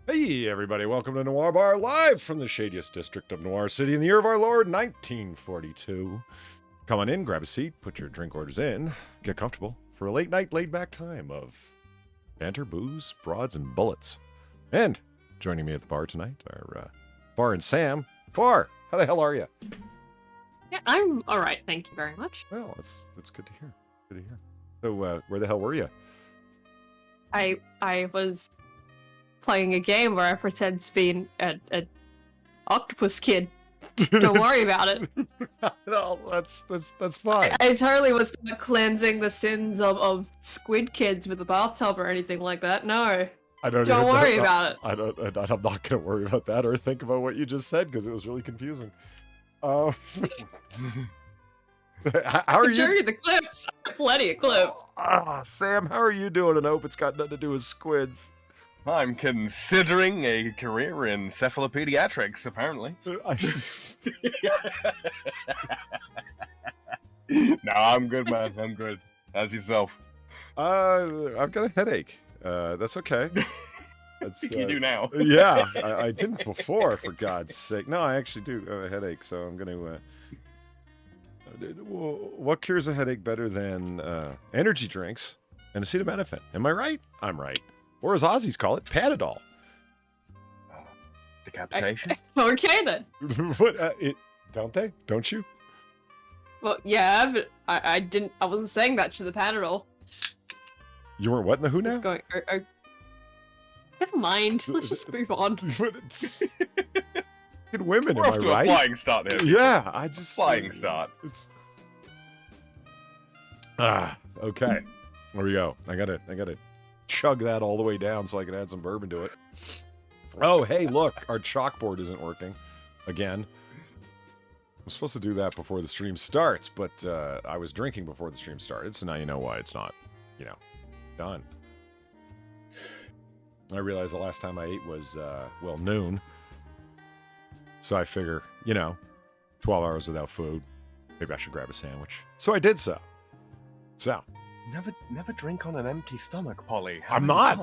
Hey, everybody, welcome to Noir Bar, live from the shadiest district of Noir City in the year of our Lord, 1942. Come on in, grab a seat, put your drink orders in, get comfortable for a late night, laid back time of banter, booze, broads, and bullets. And joining me at the bar tonight are Far and Sam. Far, how the hell are you? Yeah, I'm all right, thank you very much. Well, that's good to hear. Good to hear. So, where the hell were you? I was playing a game where I pretend to be an octopus kid. Don't worry about it. No, that's fine. I totally was not cleansing the sins of squid kids with a bathtub or anything like that. No. Don't worry about it. I'm not going to worry about that or think about what you just said because it was really confusing. How are you? Show you the clips. Plenty of clips. Sam, how are you doing? And I hope it's got nothing to do with squids. I'm considering a career in cephalopediatrics, apparently. No, I'm good, man. I'm good. How's yourself? I've got a headache. That's okay. That's, you do now. Yeah, I didn't before, for God's sake. No, I actually do have a headache, so I'm going to... what cures a headache better than energy drinks and acetaminophen? Am I right? I'm right. Or as Aussies call it, Panadol. Decapitation? Okay, then. What? Don't they? Don't you? Well, yeah, but I wasn't saying that to the Panadol. You weren't what in the who now? Just going, never mind. Let's just move on. Good women, We're am off I to right? a flying start here. Yeah, I just... Flying start. It's... Okay. There we go. I gotta chug that all the way down so I can add some bourbon to it. Oh, hey, look, our chalkboard isn't working again. I'm supposed to do that before the stream starts, but I was drinking before the stream started, so now you know why it's not, done. I realized the last time I ate was, noon. So I figure, 12 hours without food, maybe I should grab a sandwich. So I did so. So. Never drink on an empty stomach, Polly. I'm not.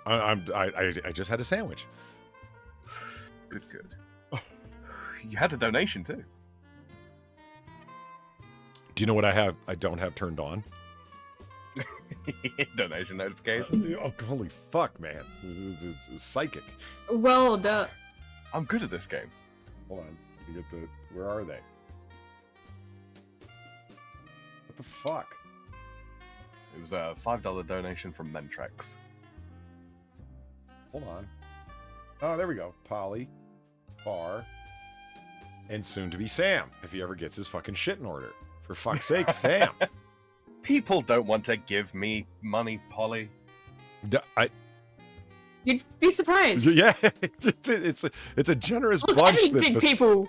I just had a sandwich. Good. You had a donation too. Do you know what I don't have turned on? Donation notifications. Oh, holy fuck, man! It's psychic. Well done. I'm good at this game. Hold on. You get the. Where are they? What the fuck? It was a $5 donation from Mentrex. Hold on. Oh, there we go. Polly, Bar, and soon to be Sam, if he ever gets his fucking shit in order. For fuck's sake, Sam. People don't want to give me money, Polly. You'd be surprised. Yeah, it's a generous Look, bunch. I didn't think people.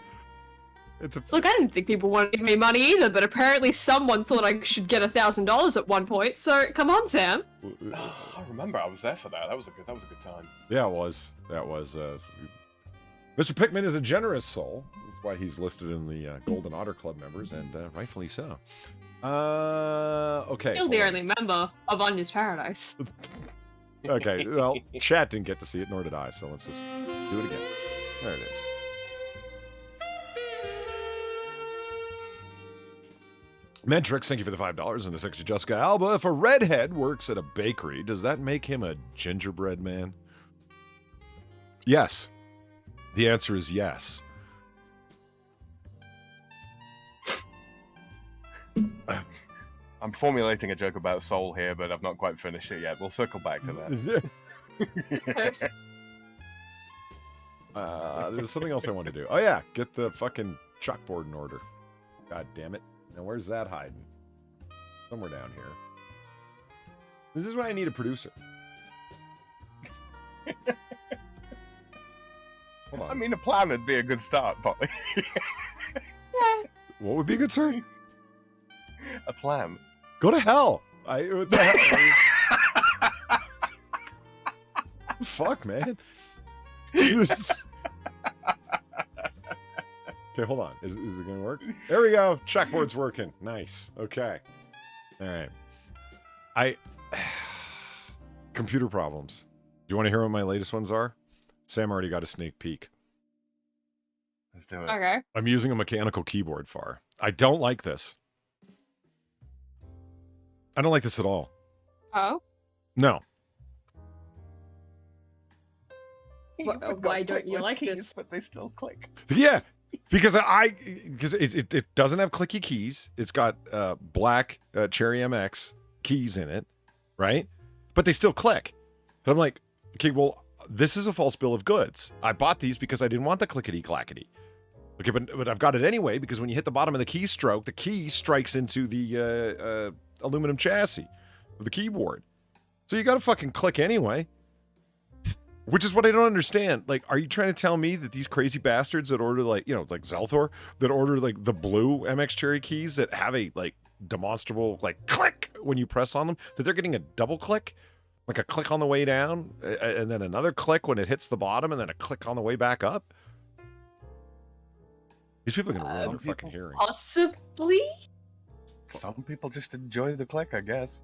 Look, I didn't think people wanted to give me money either, but apparently someone thought I should get $1,000 at one point. So come on, Sam. Oh, I remember I was there for that. That was a good time. Yeah, it was. That was. Mr. Pickman is a generous soul. That's why he's listed in the Golden Otter Club members, and rightfully so. Okay. You're the only member of Anya's Paradise. Okay, well, chat didn't get to see it, nor did I, so let's just do it again. There it is. Mentrix, thank you for the $5 and the sexy Jessica Alba. If a redhead works at a bakery, does that make him a gingerbread man? Yes. The answer is yes. I'm formulating a joke about soul here, but I've not quite finished it yet. We'll circle back to that. There's something else I want to do. Oh yeah, get the fucking chalkboard in order. God damn it. Now where's that hiding? Somewhere down here. This is why I need a producer. Hold on. I mean, a plan would be a good start, Polly. Yeah. What would be a good start? A plan. Go to hell. What the hell? Fuck, man. Okay, hold on. Is it going to work? There we go. Checkboard's working. Nice. Okay. All right. Computer problems. you want to hear what my latest ones are? Sam already got a sneak peek. Let's do it. Okay. I'm using a mechanical keyboard, Far. I don't like this. I don't like this at all. Oh. No. Why don't you like keys, this? But they still click. Yeah, because it doesn't have clicky keys. It's got black Cherry MX keys in it, right? But they still click. And I'm like, okay, well, this is a false bill of goods. I bought these because I didn't want the clickety clackety. Okay, but I've got it anyway because when you hit the bottom of the keystroke, the key strikes into the aluminum chassis of the keyboard. So you got to fucking click anyway. Which is what I don't understand. Like, are you trying to tell me that these crazy bastards that order, like, like Zelthor, that order, like, the blue MX Cherry keys that have a, like, demonstrable, like, click when you press on them, that they're getting a double click? Like a click on the way down, and then another click when it hits the bottom, and then a click on the way back up? These people are going to ruin their fucking hearing. Possibly? Some people just enjoy the click, I guess.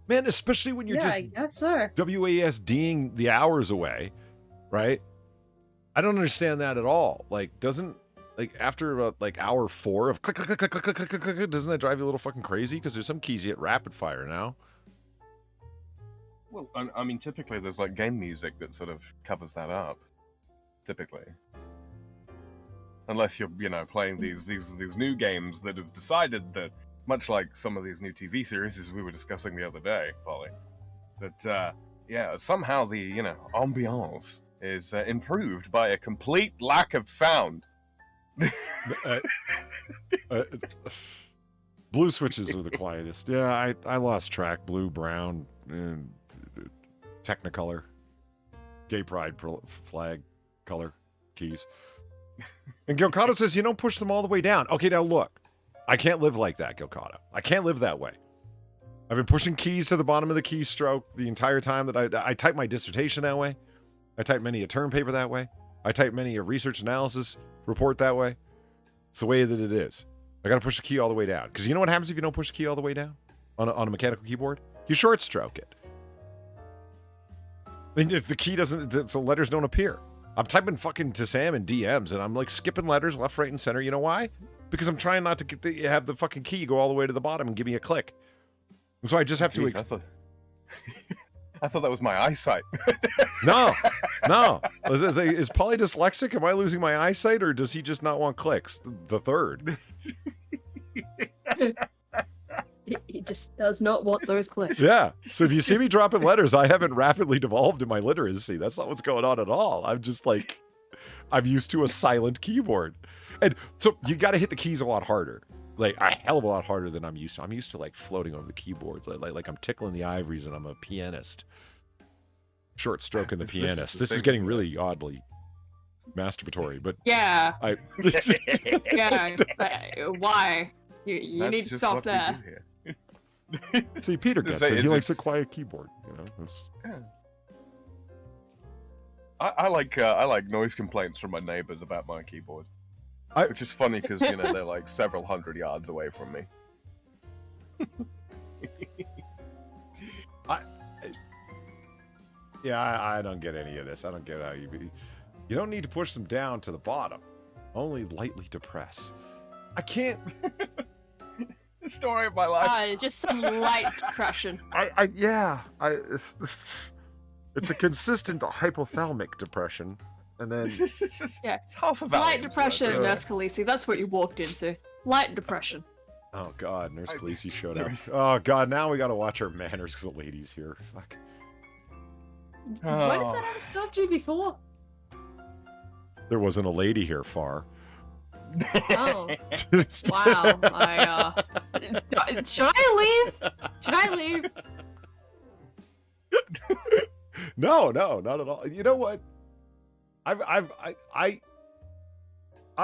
Man, especially when you're I guess so. WASDing the hours away, right? I don't understand that at all. Like, doesn't, like, after about, like, hour 4 of click, click, click, click, click, click, click, click, doesn't that drive you a little fucking crazy? Because there's some keys you hit rapid fire now. Well, I mean, typically there's, like, game music that sort of covers that up. Typically. Unless you're, playing these new games that have decided that, much like some of these new TV series as we were discussing the other day, Polly, that, somehow the, ambiance is improved by a complete lack of sound. Blue switches are the quietest. Yeah, I lost track. Blue, brown, Technicolor, gay pride flag color keys. And Gilcado says, you don't push them all the way down. Okay, now look. I can't live like that, Gilcado. I can't live that way. I've been pushing keys to the bottom of the keystroke the entire time that I type my dissertation that way. I type many a term paper that way. I type many a research analysis report that way. It's the way that it is. I got to push the key all the way down. Because you know what happens if you don't push the key all the way down on a mechanical keyboard? You short stroke it. And if the key doesn't, the letters don't appear. I'm typing fucking to Sam in DMs, and I'm like skipping letters left, right, and center. You know why? Because I'm trying not to have the fucking key go all the way to the bottom and give me a click. And so I just have to... I thought that was my eyesight. No. Is Polly dyslexic? Am I losing my eyesight, or does he just not want clicks? The third. He just does not want those clicks. Yeah. So if you see me dropping letters, I haven't rapidly devolved in my literacy. That's not what's going on at all. I'm just like, I'm used to a silent keyboard. And so you got to hit the keys a lot harder. Like a hell of a lot harder than I'm used to. I'm used to like floating over the keyboards. Like I'm tickling the ivories and I'm a pianist. Short stroking the pianist. This is getting really oddly masturbatory, but yeah. Yeah. Why? You need to stop there. See, Peter gets it. He likes a quiet keyboard. Yeah. I like noise complaints from my neighbors about my keyboard, which is funny because they're like several hundred yards away from me. I don't get any of this. I don't get how you don't need to push them down to the bottom. Only lightly depress. I can't. The story of my life. Just some light depression. It's a consistent hypothalamic depression, and then it's half of light depression, Nurse Khaleesi. That's what you walked into. Light depression. Oh God, Nurse Khaleesi showed up. Oh God, now we got to watch our manners because the lady's here. Fuck. Why does that have stopped you before? There wasn't a lady here, Far. Oh. Wow. Should I leave? Should I leave? No, not at all. You know what? I'm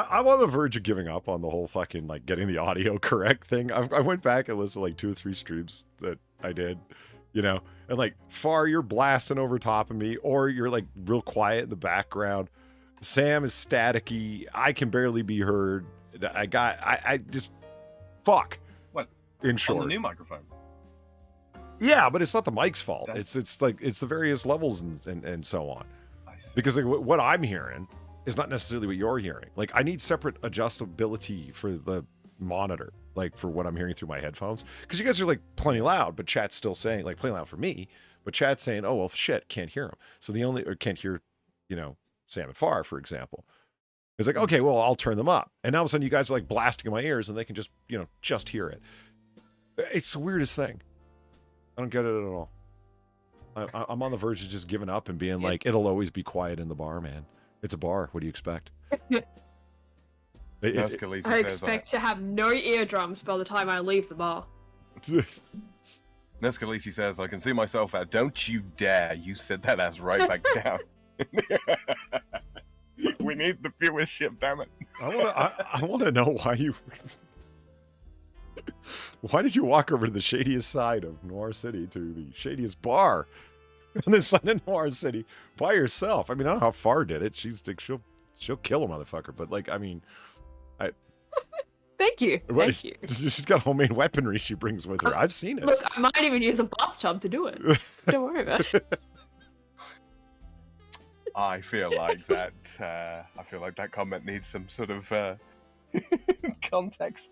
on the verge of giving up on the whole fucking like getting the audio correct thing. I went back and listened to like 2 or 3 streams that I did, and like Far, you're blasting over top of me, or you're like real quiet in the background. Sam is staticky. I can barely be heard. I just fuck. What? In short, on the new microphone. Yeah, but it's not the mic's fault. That's- It's like it's the various levels and so on. I see. Because like, what I'm hearing is not necessarily what you're hearing. Like I need separate adjustability for the monitor, like for what I'm hearing through my headphones. Because you guys are like plenty loud, but chat's still saying like plenty loud for me. But chat's saying, oh well, shit, can't hear him. So the only or can't hear, Sam and Far, for example. It's like, okay, well, I'll turn them up. And all of a sudden you guys are like blasting in my ears and they can just, just hear it. It's the weirdest thing. I don't get it at all. I'm on the verge of just giving up and being like, it'll always be quiet in the bar, man. It's a bar. What do you expect? I expect to have no eardrums by the time I leave the bar. Nescalisi says, I can see myself out. Don't you dare. You said that ass right back down. We need the viewership, damn it. I want to know why you... Why did you walk over to the shadiest side of Noir City to the shadiest bar on this side of Noir City by yourself? I mean, I don't know how Far did it. She's like, she'll kill a motherfucker. But like, I mean, Thank you. Thank you. She's got homemade weaponry she brings with her. I've seen it. Look, I might even use a bathtub to do it. Don't worry about it. I feel like that. I feel like that comment needs some sort of context.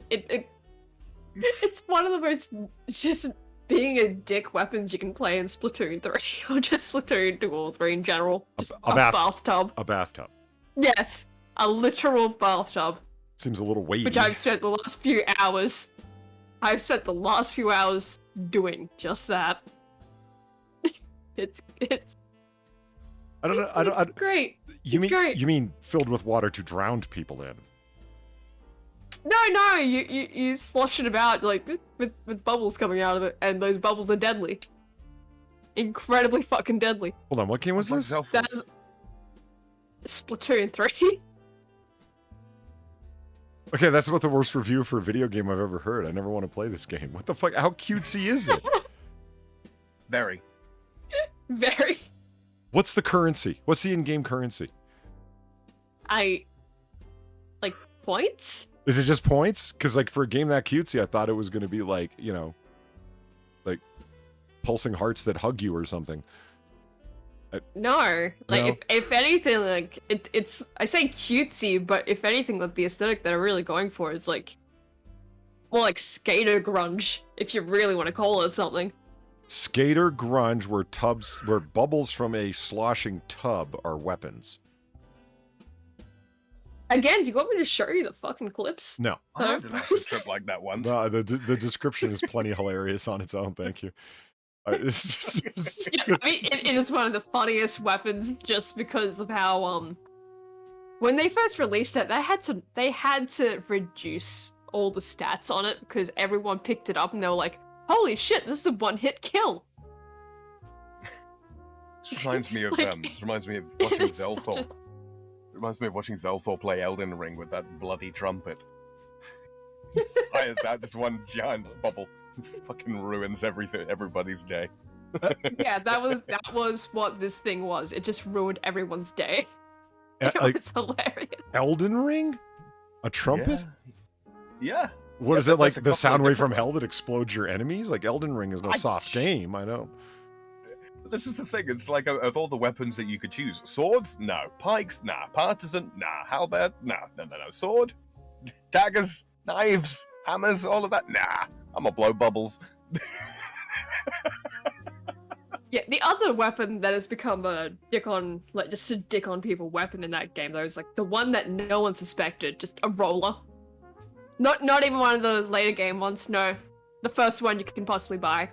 It's one of the most just being a dick weapons you can play in Splatoon 3 or just Splatoon 2 or 3 in general. Just a bathtub. A bathtub. Yes, a literal bathtub. Seems a little weighty. Which I've spent the last few hours. I've spent the last few hours doing just that. It's. I don't know. It's great. Great. You mean filled with water to drown people in? No, you slosh it about like with bubbles coming out of it, and those bubbles are deadly. Incredibly fucking deadly. Hold on, what game was this? That is Splatoon 3. Okay, that's about the worst review for a video game I've ever heard. I never want to play this game. What the fuck? How cutesy is it? Very. Very. What's the currency? What's the in-game currency? Like points? Is it just points? Because like for a game that cutesy, I thought it was going to be like, like pulsing hearts that hug you or something. No, like if anything, like it's I say cutesy, but if anything, like the aesthetic that I'm really going for is like more like skater grunge, if you really want to call it something. Skater grunge, where bubbles from a sloshing tub are weapons. Again, do you want me to show you the fucking clips? No. I did not trip like that once. No, the description is plenty hilarious on its own. Thank you. It's just, yeah, I mean, it is one of the funniest weapons, just because of how when they first released it, they had to reduce all the stats on it because everyone picked it up and they were like, "Holy shit, this is a one-hit kill." This reminds me of watching Zelthor. It reminds me of watching Zelthor play Elden Ring with that bloody trumpet. Why is that just one giant bubble? Fucking ruins everybody's day. Yeah, that was what this thing was. It just ruined everyone's day. It was hilarious. Elden Ring? A trumpet? Yeah. What is it like? The sound wave from hell that explodes your enemies? Like Elden Ring is no soft game. I know. This is the thing. It's like of all the weapons that you could choose, swords? No. Pikes? Nah. Partisan? Nah. Halberd? No. Sword? Daggers? Knives? Hammers? All of that? Nah. I'm gonna blow bubbles. Yeah, the other weapon that has become a dick on people weapon in that game, though, is like the one that no one suspected, just a roller. Not even one of the later game ones, no. The first one you can possibly buy.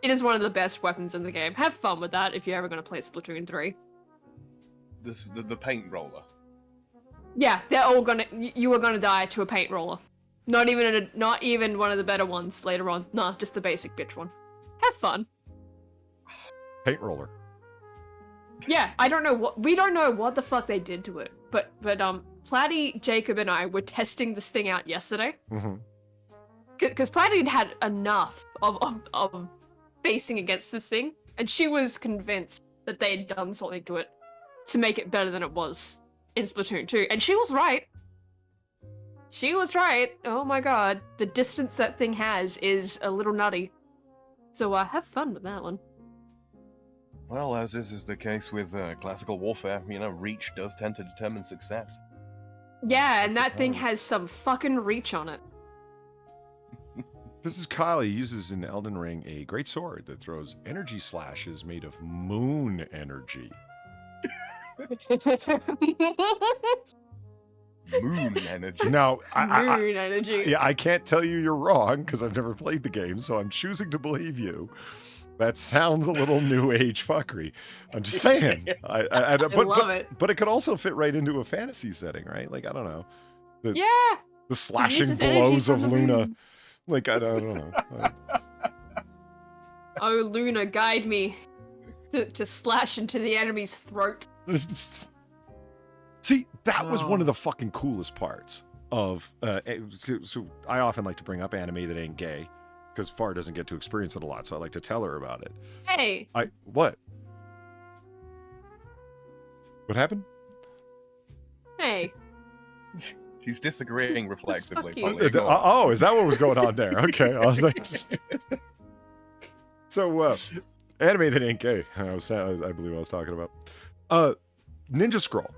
It is one of the best weapons in the game. Have fun with that if you're ever gonna play Splatoon 3. The paint roller. Yeah, you are gonna die to a paint roller. Not even one of the better ones later on. Nah, just the basic bitch one. Have fun. Paint roller. Yeah, we don't know what the fuck they did to it. But Platty, Jacob, and I were testing this thing out yesterday. Mm-hmm. Because Platty had enough of facing against this thing, and she was convinced that they had done something to it to make it better than it was in Splatoon 2, and she was right. She was right. Oh my god. The distance that thing has is a little nutty. So have fun with that one. Well, as is the case with classical warfare, reach does tend to determine success. Yeah, and that thing has some fucking reach on it. This is Kyle. He uses in Elden Ring a great sword that throws energy slashes made of moon energy. Moon energy. Now, Moon energy. Yeah, I can't tell you you're wrong because I've never played the game, so I'm choosing to believe you. That sounds a little new age fuckery. I'm just saying. I love it. But it could also fit right into a fantasy setting, right? Like, I don't know. The slashing uses energy blows of from the Luna. moon. Like, I don't know. Oh, Luna, guide me to slash into the enemy's throat. See, that was one of the fucking coolest parts of. So I often like to bring up anime that ain't gay, because Far doesn't get to experience it a lot, so I like to tell her about it. Hey. What? What happened? Hey. She's disagreeing reflexively. Fuck you. Oh, is that what was going on there? Okay, I was like, so anime that ain't gay. I believe I was talking about Ninja Scroll.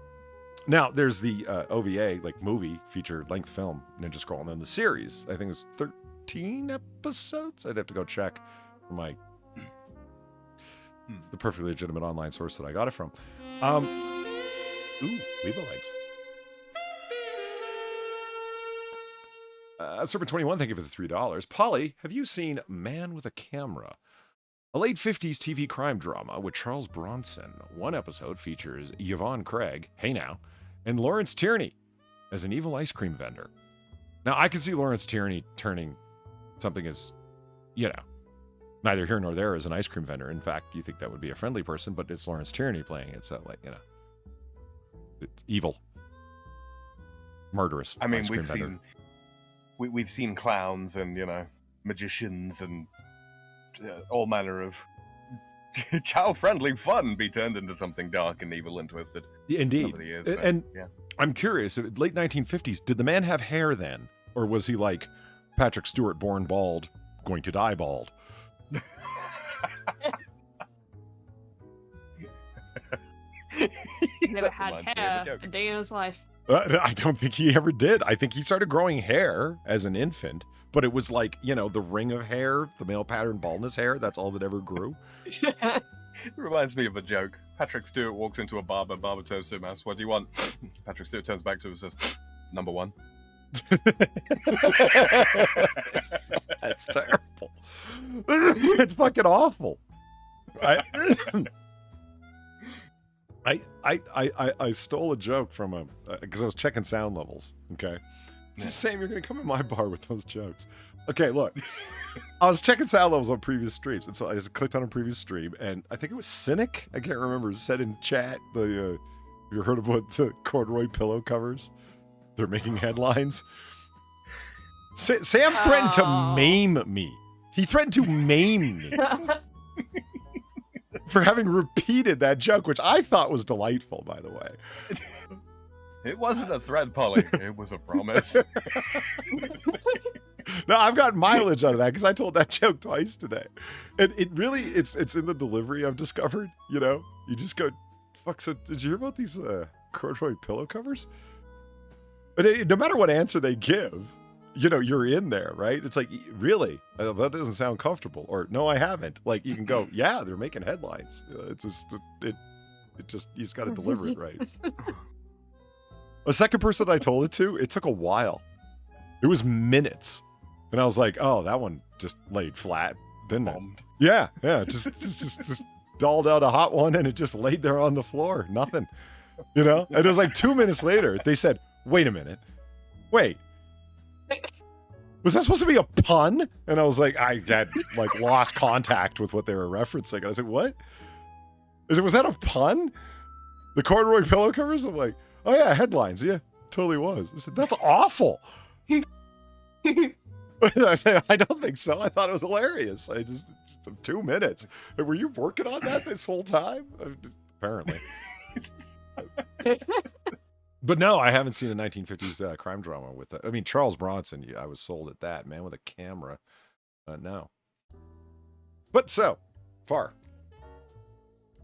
Now there's the OVA, like movie feature length film Ninja Scroll, and then the series. I think it was 13 episodes. I'd have to go check for my the perfectly legitimate online source that I got it from. Ooh, Weeble legs. Serpent21, thank you for the $3. Polly, have you seen Man with a Camera? A late 50s TV crime drama with Charles Bronson. One episode features Yvonne Craig, hey now, and Lawrence Tierney as an evil ice cream vendor. Now, I can see Lawrence Tierney turning something as, neither here nor there as an ice cream vendor. In fact, you think that would be a friendly person, but it's Lawrence Tierney playing it, so, it's evil. Murderous ice cream vendor. We've seen clowns and, magicians and all manner of child-friendly fun be turned into something dark and evil and twisted. Indeed. I'm curious, late 1950s, did the man have hair then? Or was he like Patrick Stewart, born bald, going to die bald? Never had hair a day in his life. I don't think he ever did. I think he started growing hair as an infant, but it was like, the ring of hair, the male pattern baldness hair, that's all that ever grew. It reminds me of a joke. Patrick Stewart walks into a barber turns to him, asks, "What do you want?" Patrick Stewart turns back to him and says, "Number one." That's terrible. It's fucking awful. I stole a joke from because I was checking sound levels. Okay, just saying you're gonna come in my bar with those jokes. Okay, look, I was checking sound levels on previous streams, and so I just clicked on a previous stream, and I think it was Cynic. I can't remember. Said in chat, you heard about the corduroy pillow covers? They're making headlines. Sam threatened to maim me. He threatened to maim me. For having repeated that joke, which I thought was delightful, by the way. It wasn't a threat, Polly. It was a promise. No, I've got mileage out of that because I told that joke twice today. And it really, it's in the delivery I've discovered, You just go, fuck, so did you hear about these corduroy pillow covers? But no matter what answer they give, you're in there, right? It's like, really? That doesn't sound comfortable. Or, no, I haven't. Like, you can go, yeah, they're making headlines. It's just, you just got to deliver it right. The second person I told it to, it took a while. It was minutes. And I was like, oh, that one just laid flat, didn't it? Yeah, just dolled out a hot one and it just laid there on the floor. Nothing, And it was like 2 minutes later, they said, wait a minute. Wait. Was that supposed to be a pun? And I was like, I had lost contact with what they were referencing. And I was like, what? Was that a pun? The corduroy pillow covers? I'm like, oh yeah, headlines. Yeah, totally was. I said, that's awful. And I said, I don't think so. I thought it was hilarious. Just 2 minutes. Were you working on that this whole time? Apparently. But no, I haven't seen a 1950s crime drama with I mean, Charles Bronson, I was sold at that. Man with a camera. No. But so, far.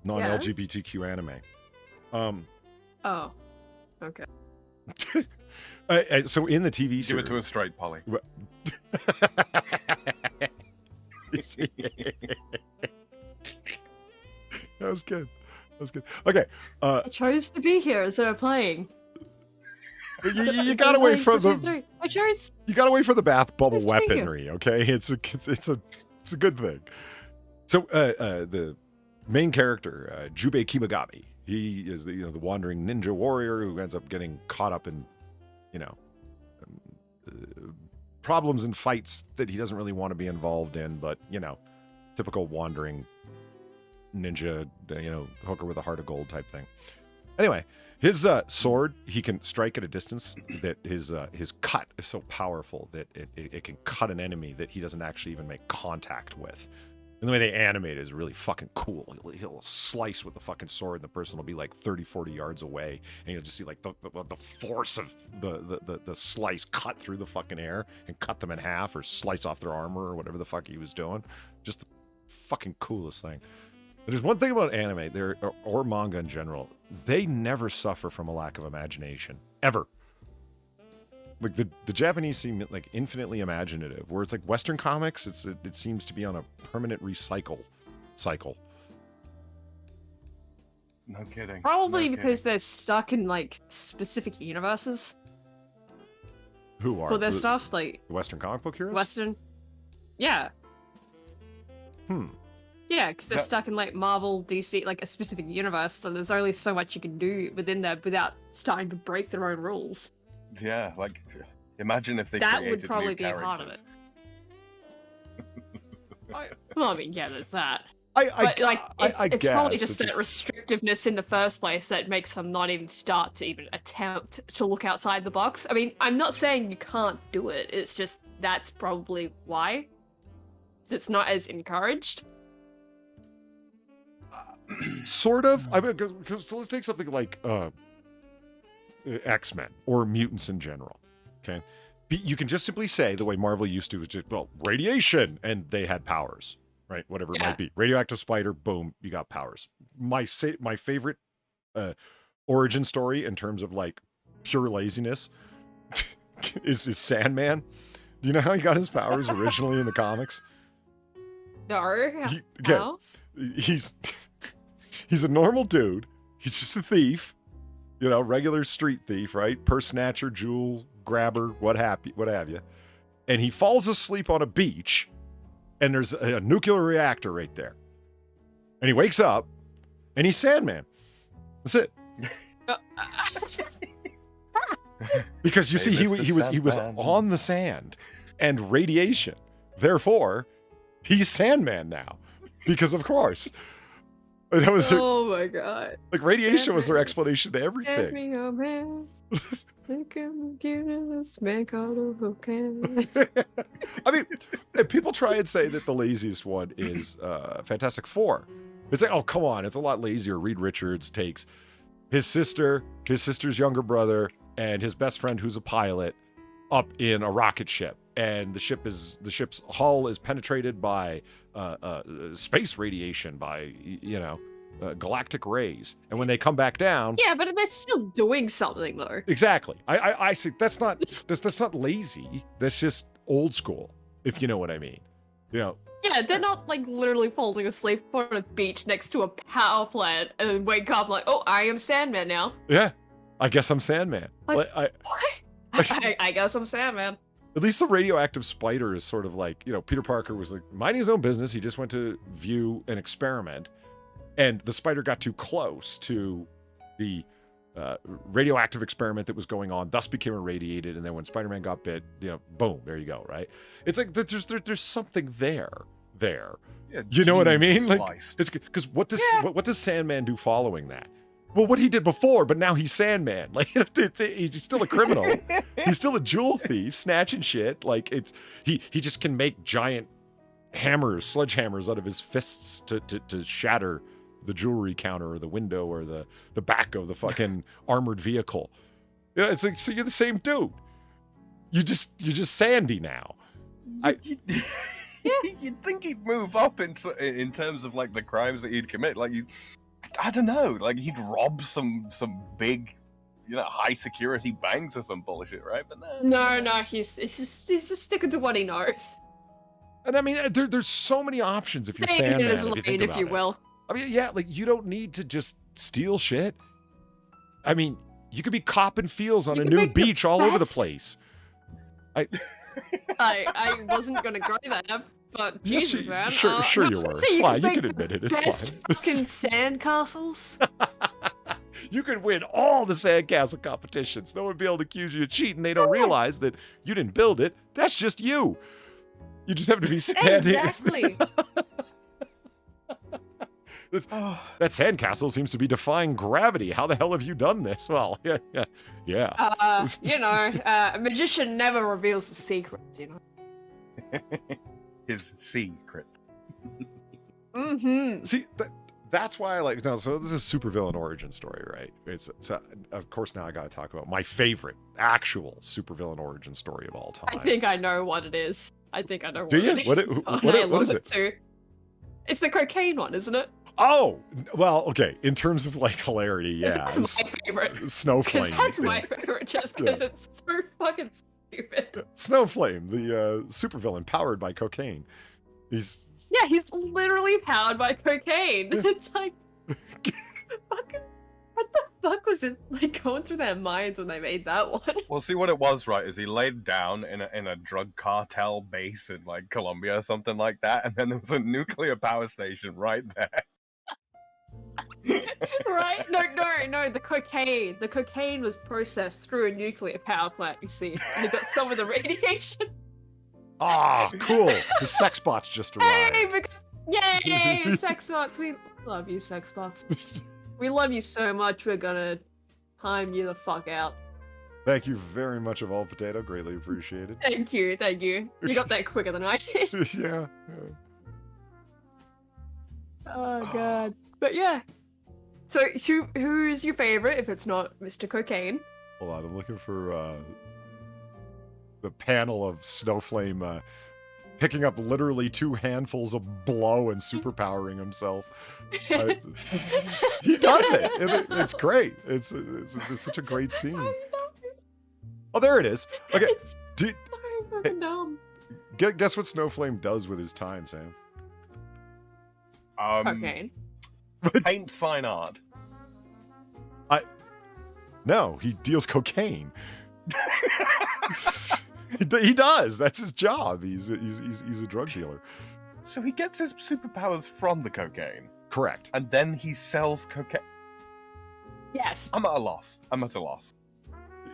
Non-LGBTQ anime. Oh. Okay. So in the TV series... Give it to us straight, Polly. That was good. Okay. I chose to be here instead of playing. You got away from the. I chose. You got away from the bath bubble Nice to meet you. weaponry. Okay, it's a good thing. So the main character, Jubei Kimagami, he is the wandering ninja warrior who ends up getting caught up in, problems and fights that he doesn't really want to be involved in, but typical wandering ninja, hooker with a heart of gold type thing. Anyway, his sword, he can strike at a distance that his cut is so powerful that it can cut an enemy that he doesn't actually even make contact with. And the way they animate it is really fucking cool. He'll slice with the fucking sword and the person will be like 30, 40 yards away. And you'll just see like the force of the slice cut through the fucking air and cut them in half or slice off their armor or whatever the fuck he was doing. Just the fucking coolest thing. There's one thing about anime, or manga in general, they never suffer from a lack of imagination. Ever. Like the Japanese seem like infinitely imaginative, where it's like Western comics, it seems to be on a permanent recycle cycle. No kidding. Probably No because kidding. they're stuck in like specific universes Who are for their the stuff, like Western comic book heroes? Western. Yeah. Yeah, because they're Yeah. stuck in like Marvel, DC, like a specific universe, so there's only so much you can do within there without starting to break their own rules. Yeah, like imagine if they That would created probably new be a part of characters. Well, I mean, yeah, there's that. I But like, it's probably guess just if that restrictiveness in the first place that makes them not even start to even attempt to look outside the box. I mean, I'm not saying you can't do it. It's just that's probably why. It's not as encouraged. Sort of. I mean, so let's take something like X-Men or mutants in general. Okay, you can just simply say the way Marvel used to, was just radiation, and they had powers, right? Whatever it Yeah. might be. Radioactive spider, boom, you got powers. My favorite origin story in terms of like pure laziness is Sandman. Do you know how he got his powers originally in the comics? No. Okay. How? He's a normal dude. He's just a thief, regular street thief, right? Purse snatcher, jewel grabber, what have you. And he falls asleep on a beach, and there's a nuclear reactor right there. And he wakes up, and he's Sandman. That's it. Because you see, Hey, he Mr. was Sandman. on the sand and radiation. Therefore, he's Sandman now. Because of course. That was Oh my god. like radiation was their Sandman. explanation to Get everything. me a man. Look at me, give me this man called a bouquet. I mean, people try and say that the laziest one is Fantastic Four. It's like, oh, come on, it's a lot lazier. Reed Richards takes his sister, his sister's younger brother, and his best friend, who's a pilot, up in a rocket ship, and the ship's hull is penetrated by space radiation, by galactic rays, and when they come back down, Yeah, but they're still doing something though. exactly. I see. That's not lazy. That's just old school, if you know what I mean. Yeah, they're not like literally falling asleep on a beach next to a power plant and then wake up like, oh, I am Sandman now. Yeah, I guess I'm Sandman. Like- I, What? I guess I'm Sandman. At least the radioactive spider is sort of like, Peter Parker was like minding his own business. He just went to view an experiment, and the spider got too close to the radioactive experiment that was going on, thus became irradiated. And then when Spider-Man got bit, boom, there you go, right? It's like there's something there. Yeah, You know what I genes mean? were Like, spliced. it's because what does Sandman do following that? Well, what he did before, but now he's Sandman. Like, he's still a criminal. He's still a jewel thief, snatching shit. Like, he just can make giant sledgehammers out of his fists to shatter the jewelry counter or the window or the back of the fucking armored vehicle. You know, it's like, so you're the same dude. You're just Sandy now. You'd think he'd move up in terms of like the crimes that he'd commit. Like I don't know, like he'd rob some big, high security banks or some bullshit, right? But no, he's just sticking to what he knows. And I mean, there's so many options if you're Staying in Sandman, his if you lane, think if about you it. will. I mean, yeah, like you don't need to just steal shit. I mean, you could be copping fields on You a can new make the beach all over the best- place. I wasn't gonna go there, but Yes, Jesus, man. sure No, you I was were. gonna say, It's fine. You make can the admit it. It's best fine. fucking sandcastles. You could win all the sandcastle competitions. No one would be able to accuse you of cheating. They don't realize that you didn't build it. That's just you. You just have to be standing. Exactly. That sandcastle seems to be defying gravity. How the hell have you done this? Well, yeah. A magician never reveals the secrets, his secret. Mm-hmm. See, that's why I like. No, so this is a supervillain origin story, right? It's of course now I got to talk about my favorite actual supervillain origin story of all time. I think I know what it is. Do Do you? It What is. what is it? Too. It's the cocaine one, isn't it? Oh, well, okay. In terms of like hilarity, yeah. That's my favorite. Snowflame. Because that's my favorite, just because it's so fucking stupid. Snowflame, the supervillain powered by cocaine. He's Yeah, he's literally powered by cocaine. It's like, fucking, what the fuck was it like going through their minds when they made that one? Well, see what it was, right? Is he laid down in a drug cartel base in like Colombia or something like that, and then there was a nuclear power station right there. Right? No, the cocaine. The cocaine was processed through a nuclear power plant, you see. And it got some of the radiation. cool. The sex bots just arrived. Yay, sex bots. We love you, sex bots. We love you so much, we're gonna time you the fuck out. Thank you very much, of all potato. Greatly appreciated. Thank you. You got that quicker than I did. yeah. Oh god. But yeah. So who's your favorite if it's not Mr. Cocaine? Hold on, I'm looking for the panel of Snowflame picking up literally 2 handfuls of blow and superpowering himself. He does it. It's great. It's such a great scene. Oh, there it is. Okay. It's so fucking dumb. Guess what Snowflame does with his time, Sam? Cocaine. Paints fine art. No, he deals cocaine. He does. That's his job. He's a drug dealer. So he gets his superpowers from the cocaine. Correct. And then he sells cocaine. Yes. I'm at a loss.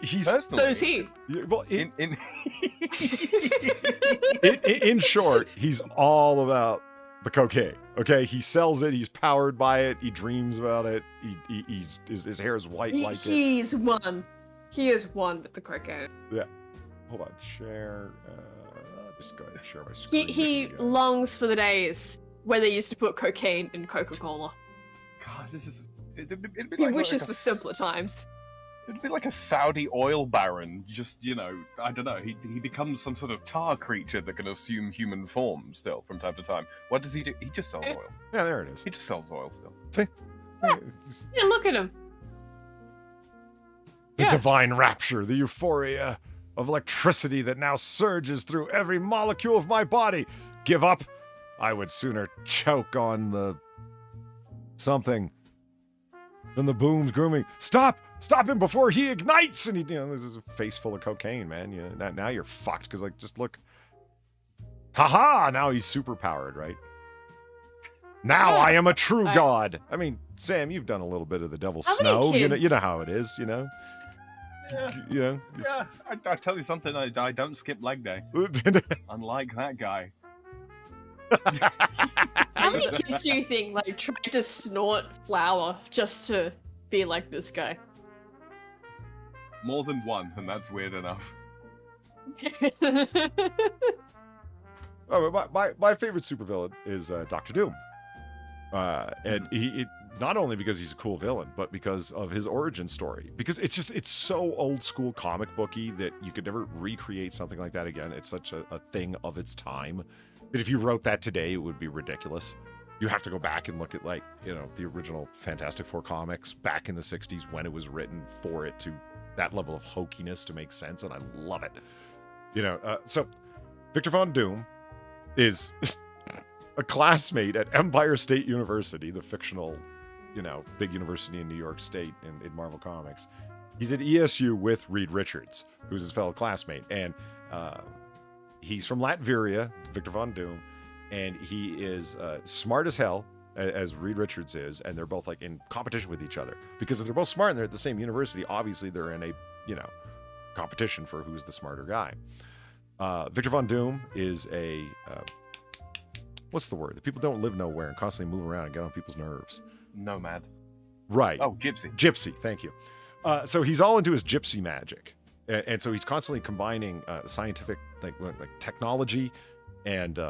He's Personally, So is he. well in in short, he's all about the cocaine. Okay, he sells it. He's powered by it. He dreams about it. His hair is white like it. He's one. He is one with the cocaine. Yeah. Hold on. Share. I'll just go ahead and share my screen. He with you guys. longs for the days where they used to put cocaine in Coca-Cola. God, this is. It'd be He like, wishes like for simpler times. It'd be like a Saudi oil baron. Just I don't know. He becomes some sort of tar creature that can assume human form still from time to time. What does he do? He just sells oil. Yeah, there it is. He just sells oil still. See? Yeah. Yeah, look at him. The Yeah. divine rapture, the euphoria of electricity that now surges through every molecule of my body. Give up? I would sooner choke on the something than the booms grooming. Stop him before he ignites! And this is a face full of cocaine, man. Now you're fucked, because just look. Haha! Now he's super powered, right? Now Yeah. I am a true I- god. I mean, Sam, you've done a little bit of the Devil's How many Snow. You kids? know how it is, Yeah, yeah. I tell you something. I don't skip leg day. Unlike that guy. How many kids do you think tried to snort flour just to be like this guy? More than one, and that's weird enough. Oh, my favorite supervillain is Doctor Doom, and not only because he's a cool villain, but because of his origin story. Because it's so old school comic booky that you could never recreate something like that again. It's such a thing of its time that if you wrote that today, it would be ridiculous. You have to go back and look at, like, you know, the original Fantastic Four comics back in the 60s when it was written for it to that level of hokiness to make sense, and I love it. You know, so Victor Von Doom is a classmate at Empire State University, the fictional, you know, big university in New York State in Marvel Comics. He's at ESU with Reed Richards, who's his fellow classmate, and he's from Latveria, Victor Von Doom, and he is smart as hell, as Reed Richards is, and they're both like in competition with each other. Because if they're both smart and they're at the same university, obviously they're in a, you know, competition for who's the smarter guy. Victor Von Doom is a, what's the word? The people don't live nowhere and constantly move around and get on people's nerves. Nomad. Right. Oh, gypsy. Gypsy, thank you. So he's all into his gypsy magic. And so he's constantly combining scientific, like technology and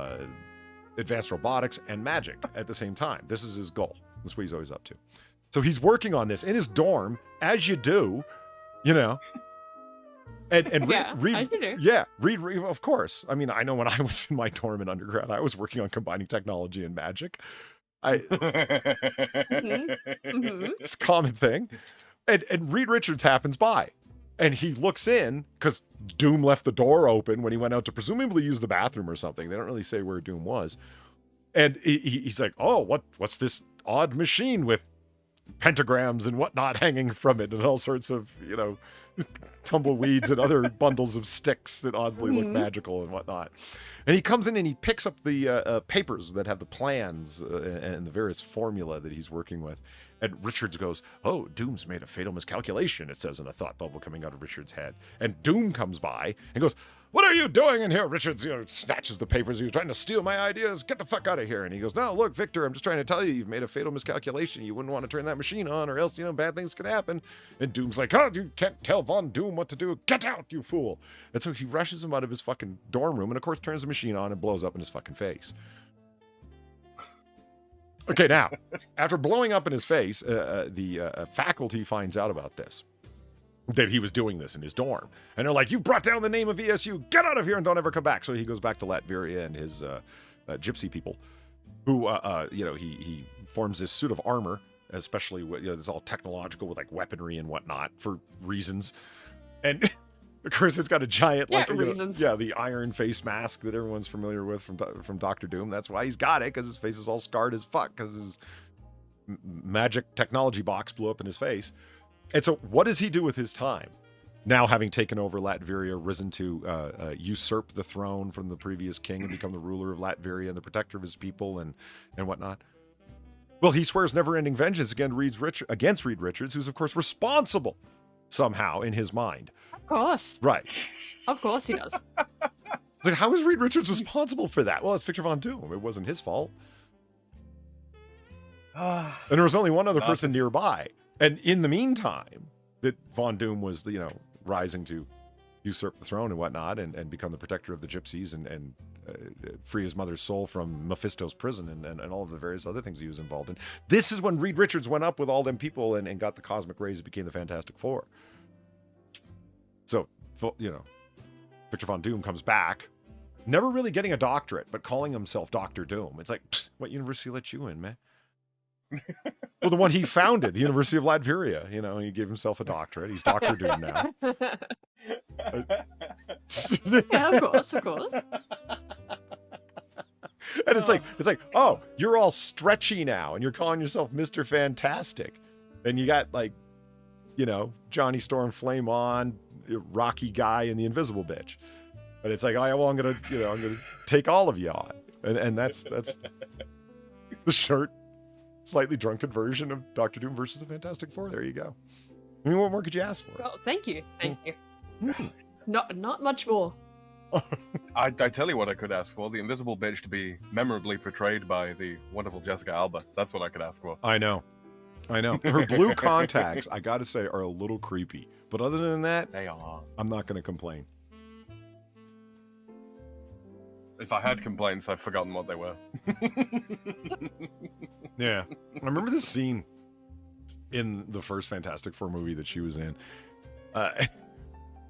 advanced robotics and magic at the same time. This is his goal. That's what he's always up to. So he's working on this in his dorm, as you do, you know. And Yeah, Reed, as you do. yeah, Reed, of course. I mean, I know when I was in my dorm in undergrad, I was working on combining technology and magic. It's a common thing. And Reed Richards happens by. And he looks in, because Doom left the door open when he went out to presumably use the bathroom or something. They don't really say where Doom was. And he's like, oh, what's this odd machine with pentagrams and whatnot hanging from it and all sorts of, you know, tumbleweeds and other bundles of sticks that oddly look magical and whatnot. And he comes in and he picks up the papers that have the plans and the various formula that he's working with. And Richards goes, oh, Doom's made a fatal miscalculation, it says in a thought bubble coming out of Richards' head. And Doom comes by and goes, what are you doing in here? Richards, you know, snatches the papers. You're trying to steal my ideas. Get the fuck out of here. And he goes, no, look, Victor, I'm just trying to tell you, you've made a fatal miscalculation. You wouldn't want to turn that machine on or else, you know, bad things could happen. And Doom's like, oh, you can't tell Von Doom what to do. Get out, you fool. And so he rushes him out of his fucking dorm room and, of course, turns the machine on and blows up in his fucking face. Okay, now, after blowing up in his face, the faculty finds out about this, that he was doing this in his dorm. And they're like, you brought down the name of ESU. Get out of here and don't ever come back. So he goes back to Latveria and his gypsy people, who, you know, he forms this suit of armor, especially, you know, it's all technological with, like, weaponry and whatnot for reasons. And... of course, it's got a giant, like, the iron face mask that everyone's familiar with from Doctor Doom. That's why he's got it, because his face is all scarred as fuck, because his magic technology box blew up in his face. And so, what does he do with his time? Now, having taken over Latveria, risen to usurp the throne from the previous king and become the ruler of Latveria and the protector of his people and whatnot. Well, he swears never-ending vengeance against Reed Richards, who's, of course, responsible somehow in his mind. Of course. Right. Of course he does. It's like, how is Reed Richards responsible for that? Well, it's Victor Von Doom. It wasn't his fault. And there was only one other person nearby. And in the meantime, that Von Doom was, you know, rising to usurp the throne and whatnot and become the protector of the gypsies and free his mother's soul from Mephisto's prison and all of the various other things he was involved in. This is when Reed Richards went up with all them people and got the cosmic rays and became the Fantastic Four. So, you know, Victor Von Doom comes back, never really getting a doctorate, but calling himself Dr. Doom. It's like, what university let you in, man? Well, the one he founded, the University of Latveria, you know, he gave himself a doctorate. He's Dr. Doom now. Yeah, of course. And it's like, oh, you're all stretchy now, and you're calling yourself Mr. Fantastic. And you got, like, you know, Johnny Storm Flame On, Rocky Guy, and the Invisible Bitch. And it's like, oh, well, I'm gonna take all of you on. And that's the short, slightly drunken version of Dr. Doom versus the Fantastic Four. There you go. I mean, what more could you ask for? Well, thank you. Not much more. I tell you what I could ask for. The Invisible Bitch to be memorably portrayed by the wonderful Jessica Alba. That's what I could ask for. I know. Her blue contacts, I gotta say, are a little creepy. But other than that, they are. I'm not gonna complain. If I had complaints, I've forgotten what they were. Yeah. I remember this scene in the first Fantastic Four movie that she was in.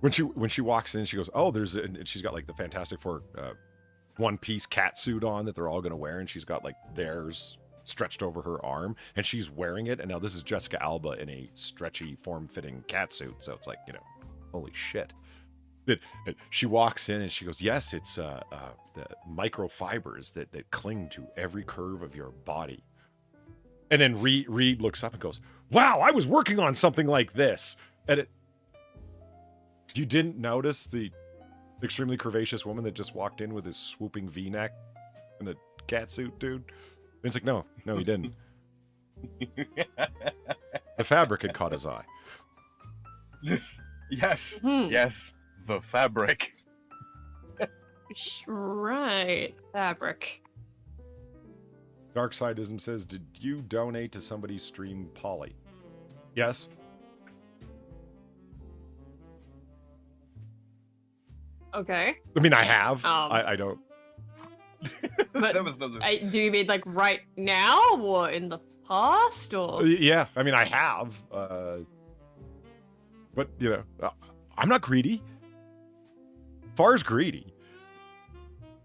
When she walks in, she goes, "Oh, and she's got like the Fantastic Four one-piece cat suit on that they're all going to wear, and she's got like theirs stretched over her arm, and she's wearing it. And now this is Jessica Alba in a stretchy, form-fitting cat suit, so it's like, holy shit." She walks in and she goes, "Yes, it's the microfibers that cling to every curve of your body." And then Reed looks up and goes, "Wow, I was working on something like this." And you didn't notice the extremely curvaceous woman that just walked in with his swooping V-neck and a cat suit, dude? And it's like, no, he didn't. The fabric had caught his eye. Yes, yes, the fabric. Right, fabric. Darksidism says, "Did you donate to somebody's stream, Polly?" Yes. Okay. I mean, I have. I don't. But That was do you mean like right now or in the past or? Yeah, I mean, I have. But I'm not greedy. Far's greedy.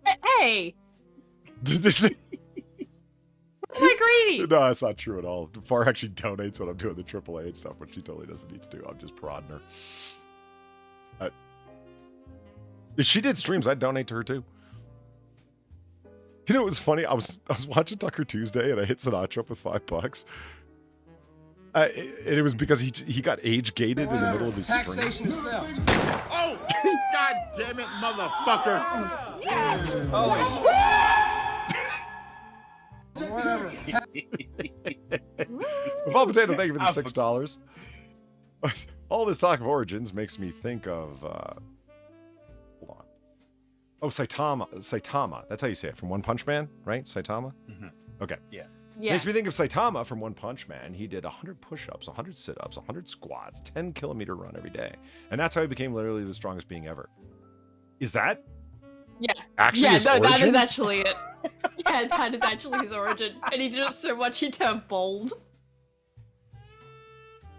Hey. Am I greedy? No, that's not true at all. Far actually donates when I'm doing the AAA and stuff, which she totally doesn't need to do. I'm just prodding her. If she did streams, I'd donate to her too. It was funny. I was watching Tucker Tuesday and I hit Sinatra up with $5. It was because he got age gated in the middle of his stream. Taxation is theft. Oh, God damn it, motherfucker! Whatever. Val Potato, thank you for the $6. All this talk of origins makes me think of hold on. Oh, Saitama. That's how you say it. From One Punch Man, right? Saitama? Mm-hmm. Okay. Yeah. Makes me think of Saitama from One Punch Man. He did 100 push-ups, 100 sit-ups, 100 squats, 10-kilometer run every day. And that's how he became literally the strongest being ever. Is that actually his origin? That is actually it. Yeah, that is actually his origin. And he did it so much he turned bald.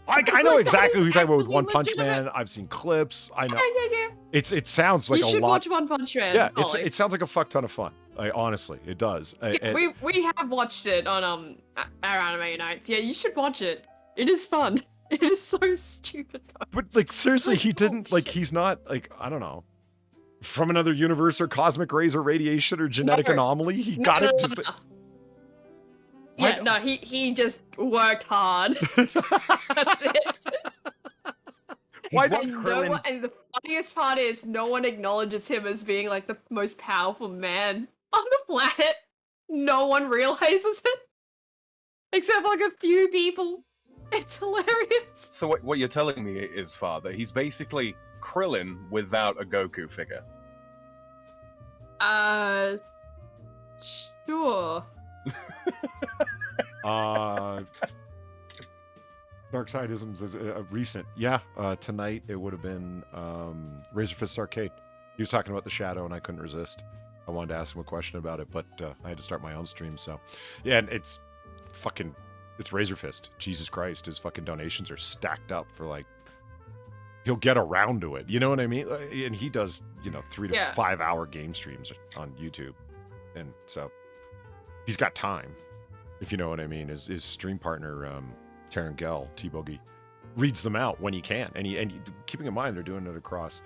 I know exactly who you're talking about with One Punch Man. I've seen clips. I know. Yeah. It sounds like you a should lot. watch One Punch Man. Yeah, Polly. it sounds like a fuck ton of fun. Honestly, it does. We have watched it on our anime nights. Yeah, you should watch it. It is fun. It is so stupid though. But like seriously, he didn't he's not I don't know, from another universe or cosmic rays or radiation or genetic anomaly. He got it just. No. Yeah, no, he just worked hard. That's it. And the funniest part is no one acknowledges him as being like the most powerful man on the planet. No one realizes it. Except for like a few people. It's hilarious. So what you're telling me is, Father, he's basically Krillin without a Goku figure. Sure. Darksidism's recent. Yeah, tonight it would have been Razorfist Arcade. He was talking about the Shadow, and I couldn't resist. I wanted to ask him a question about it, but I had to start my own stream. So, yeah, and it's Razorfist. Jesus Christ, his fucking donations are stacked up for like. He'll get around to it. You know what I mean? And he does, 3 to 5 hour game streams on YouTube, and so he's got time. If you know what I mean, his stream partner, Taryn Gell, T-Boogie, reads them out when he can. And keeping in mind, they're doing it across,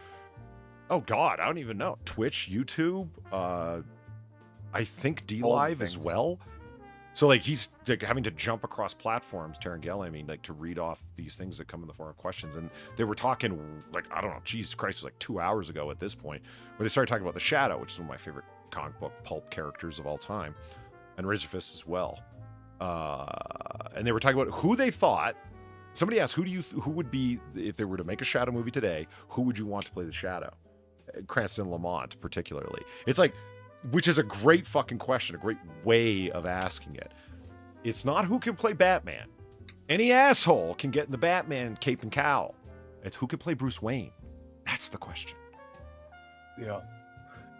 oh God, I don't even know. Twitch, YouTube, I think D-Live as well. So like he's like having to jump across platforms, Taryn Gell, to read off these things that come in the form of questions. And they were talking I don't know, Jesus Christ, it was like 2 hours ago at this point, where they started talking about the Shadow, which is one of my favorite comic book pulp characters of all time, and Razorfist as well. And they were talking about who they thought. Somebody asked, who would be, if they were to make a Shadow movie today, who would you want to play the Shadow? Cranston Lamont, particularly. It's like, which is a great fucking question, a great way of asking it. It's not who can play Batman. Any asshole can get in the Batman cape and cowl. It's who can play Bruce Wayne. That's the question. Yeah.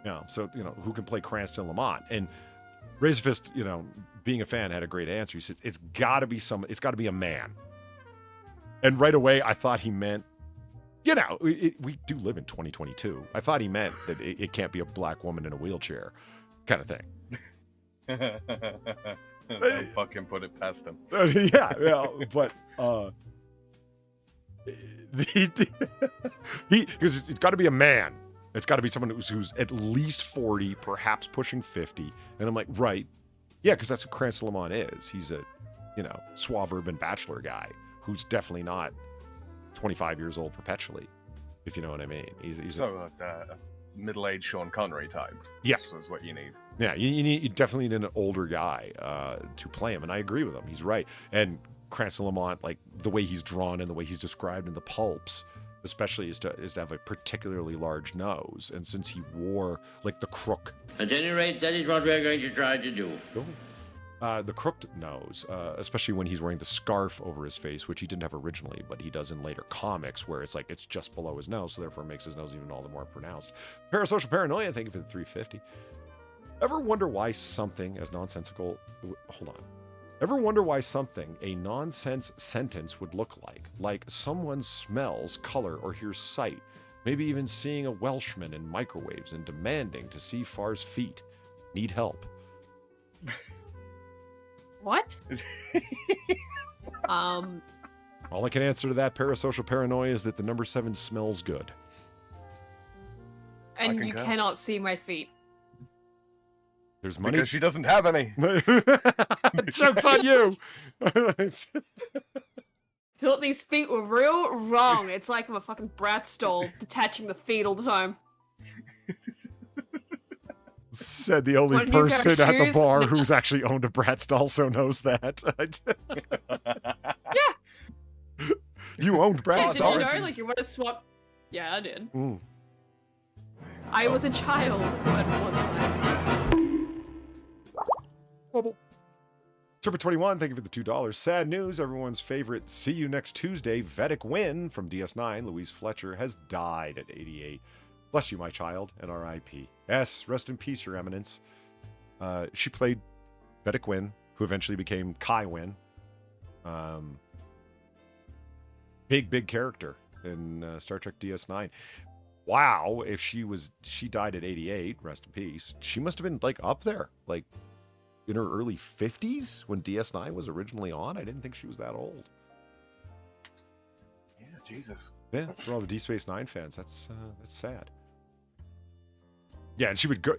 You know, so, you know, who can play Cranston Lamont? And Razorfist, you know, being a fan, had a great answer. He said, it's got to be a man. And right away, I thought he meant, you know, we do live in 2022. I thought he meant that it can't be a black woman in a wheelchair kind of thing. Don't fucking put it past him. Yeah, but because it's got to be a man. It's got to be someone who's at least 40, perhaps pushing 50. And I'm like, right. Yeah, because that's what Cranston Lamont is. He's a, you know, suave urban bachelor guy who's definitely not 25 years old perpetually, if you know what I mean. He's so a middle-aged Sean Connery type. Yes. Is what you need. Yeah, you definitely need an older guy to play him. And I agree with him. He's right. And Cranston Lamont, like the way he's drawn and the way he's described in the pulps, especially is to have a particularly large nose. And since he wore like the crook. At any rate, that is what we're going to try to do. The crooked nose, especially when he's wearing the scarf over his face, which he didn't have originally, but he does in later comics, where it's like it's just below his nose, so therefore it makes his nose even all the more pronounced. Parasocial Paranoia, thank you for the 350. Ever wonder why something as nonsensical... Hold on. Ever wonder why something, a nonsense sentence, would look like someone smells color or hears sight, maybe even seeing a Welshman in microwaves and demanding to see Far's feet? Need help. What? All I can answer to that parasocial paranoia is that the number 7 smells good. And you cannot see my feet. There's money. Because she doesn't have any. Joke's on you. Thought these feet were real wrong. It's like I'm a fucking Bratz doll detaching the feet all the time. Said the only Want a new pair of person at the shoes? bar who's actually owned a Bratz also knows that. Yeah. You owned Bratz Yeah, did dolls. you know? Like you want to swap? Yeah, I did. Mm. I was a child at one time. Bubble. Serpent 21, thank you for the $2. Sad news, everyone's favorite see you next Tuesday Vedic Win from DS9, Louise Fletcher, has died at 88. Bless you, my child, and R.I.P. Yes, rest in peace, your eminence. She played Vedic Win, who eventually became Kai Win. Big character in Star Trek DS9. Wow, if she died at 88, rest in peace. She must have been like up there, like in her early 50s when DS9 was originally on. I didn't think she was that old. Yeah, Jesus. Yeah, for all the Deep Space Nine fans, that's sad. Yeah, and she would go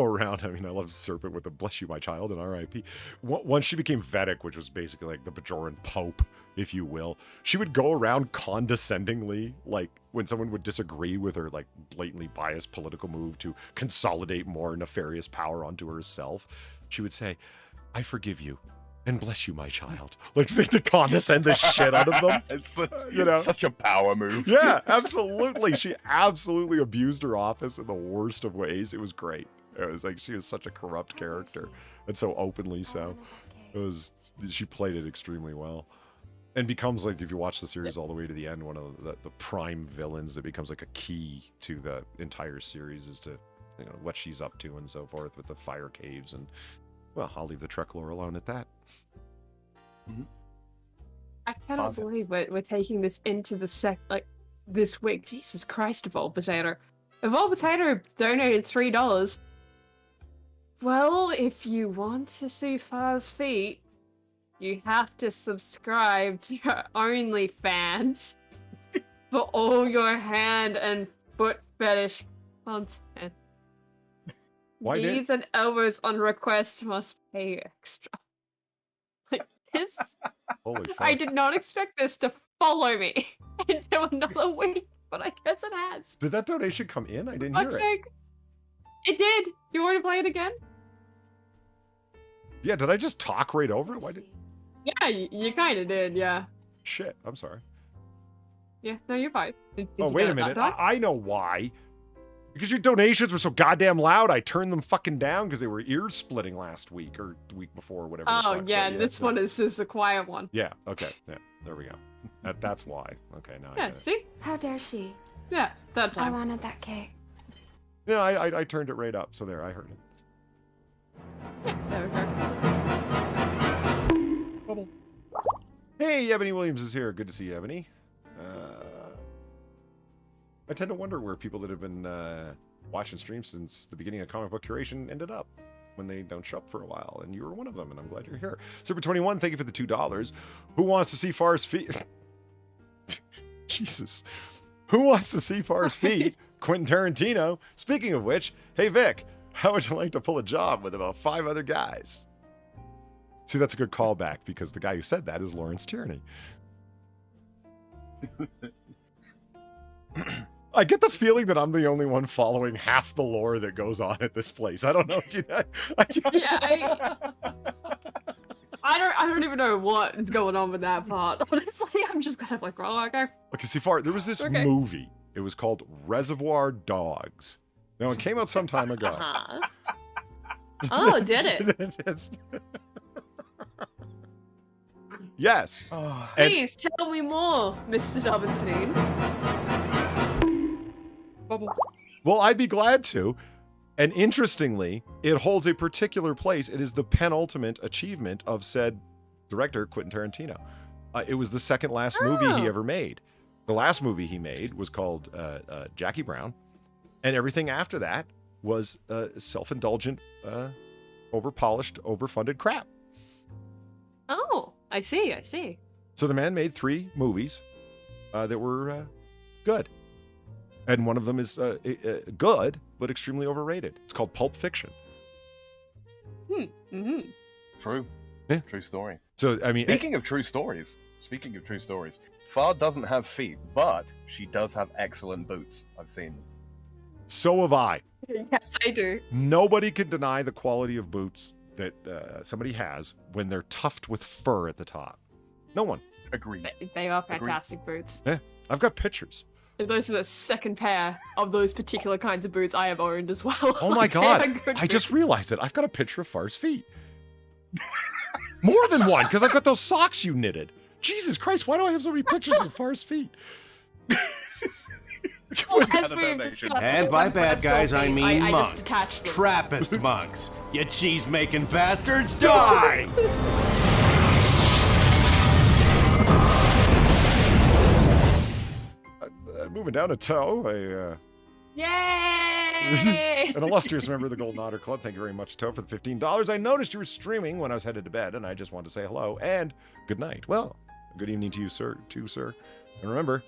around. I mean, I love Serpent with the "Bless you, my child" and R.I.P. Once she became Vedic, which was basically like the Bajoran Pope, if you will, she would go around condescendingly, like when someone would disagree with her, like blatantly biased political move to consolidate more nefarious power onto herself. She would say, "I forgive you, and bless you, my child." Like to condescend the shit out of them. It's such a power move. Yeah, absolutely. She absolutely abused her office in the worst of ways. It was great. It was like she was such a corrupt character, and so openly so. She played it extremely well, and becomes, like, if you watch the series all the way to the end, one of the prime villains that becomes like a key to the entire series as to, you know, what she's up to and so forth with the fire caves. And well, I'll leave the Trek lore alone at that. Mm-hmm. I cannot believe we're taking this into the this week. Jesus Christ, Evolved Potato. Evolved Potato donated $3. Well, if you want to see Far's feet, you have to subscribe to your OnlyFans for all your hand and foot fetish content. Why did- Knees and elbows on request must pay extra. Like this, Holy fuck. I did not expect this to follow me into another week, but I guess it has. Did that donation come in? I didn't hear Fuck's it. sake. It did. You want to play it again? Yeah, did I just talk right over it? Why did... Yeah, you kind of did, yeah. Shit, I'm sorry. Yeah, no, you're fine. Did Oh, you wait get a it minute. that time? I know why. Because your donations were so goddamn loud, I turned them fucking down because they were ear-splitting last week or the week before, or whatever. the Oh, fuck. yeah, So, and this one is a quiet one. Yeah, okay. Yeah, there we go. That's why. Okay, now I Yeah, get it. see? How dare she? Yeah, that I time. wanted that cake. Yeah, I turned it right up, so there, I heard it. Yeah, there we go. Bubble. Hey, Ebony Williams is here. Good to see you, Ebony. I tend to wonder where people that have been watching streams since the beginning of comic book curation ended up when they don't show up for a while, and you were one of them, and I'm glad you're here. Super21, thank you for the $2. Who wants to see Far's feet? Jesus. Who wants to see Far's feet? Quentin Tarantino. Speaking of which, hey Vic, how would you like to pull a job with about 5 other guys? See, that's a good callback because the guy who said that is Lawrence Tierney. I get the feeling that I'm the only one following half the lore that goes on at this place. I don't know if you. I don't even know what is going on with that part. Honestly, I'm just kind of like, oh, okay. Okay, see, Far, there was this movie. It was called Reservoir Dogs. Now, it came out some time ago. Oh, did it? Yes. Oh. Please tell me more, Mr. Davenstein. Bubble. Well, I'd be glad to. And interestingly, it holds a particular place. It is the penultimate achievement of said director, Quentin Tarantino. It was the second last movie he ever made. The last movie he made was called Jackie Brown. And everything after that was self-indulgent, over-polished, overfunded crap. Oh, I see. So the man made 3 movies that were good. And one of them is good, but extremely overrated. It's called Pulp Fiction. True. Yeah. True story. So, I mean... Speaking of true stories, Far doesn't have feet, but she does have excellent boots. I've seen them. So have I. Yes, I do. Nobody can deny the quality of boots that somebody has when they're tufted with fur at the top. No one. Agreed. They are fantastic boots. Yeah, I've got pictures. And those are the second pair of those particular kinds of boots I have owned as well. Oh my They are god, good I just boots. realized it. I've got a picture of Far's feet. More than one, because I've got those socks you knitted. Jesus Christ, why do I have so many pictures of Far's feet? Well, as we've discussed, And by bad guys, I mean I monks. just detached them. Trappist monks. You cheese-making bastards, die! Moving down a toe, Yay! an illustrious member of the Golden Otter Club. Thank you very much, Toe, for the $15. I noticed you were streaming when I was headed to bed, and I just wanted to say hello and good night. Well, good evening to you, sir, too, sir. And remember,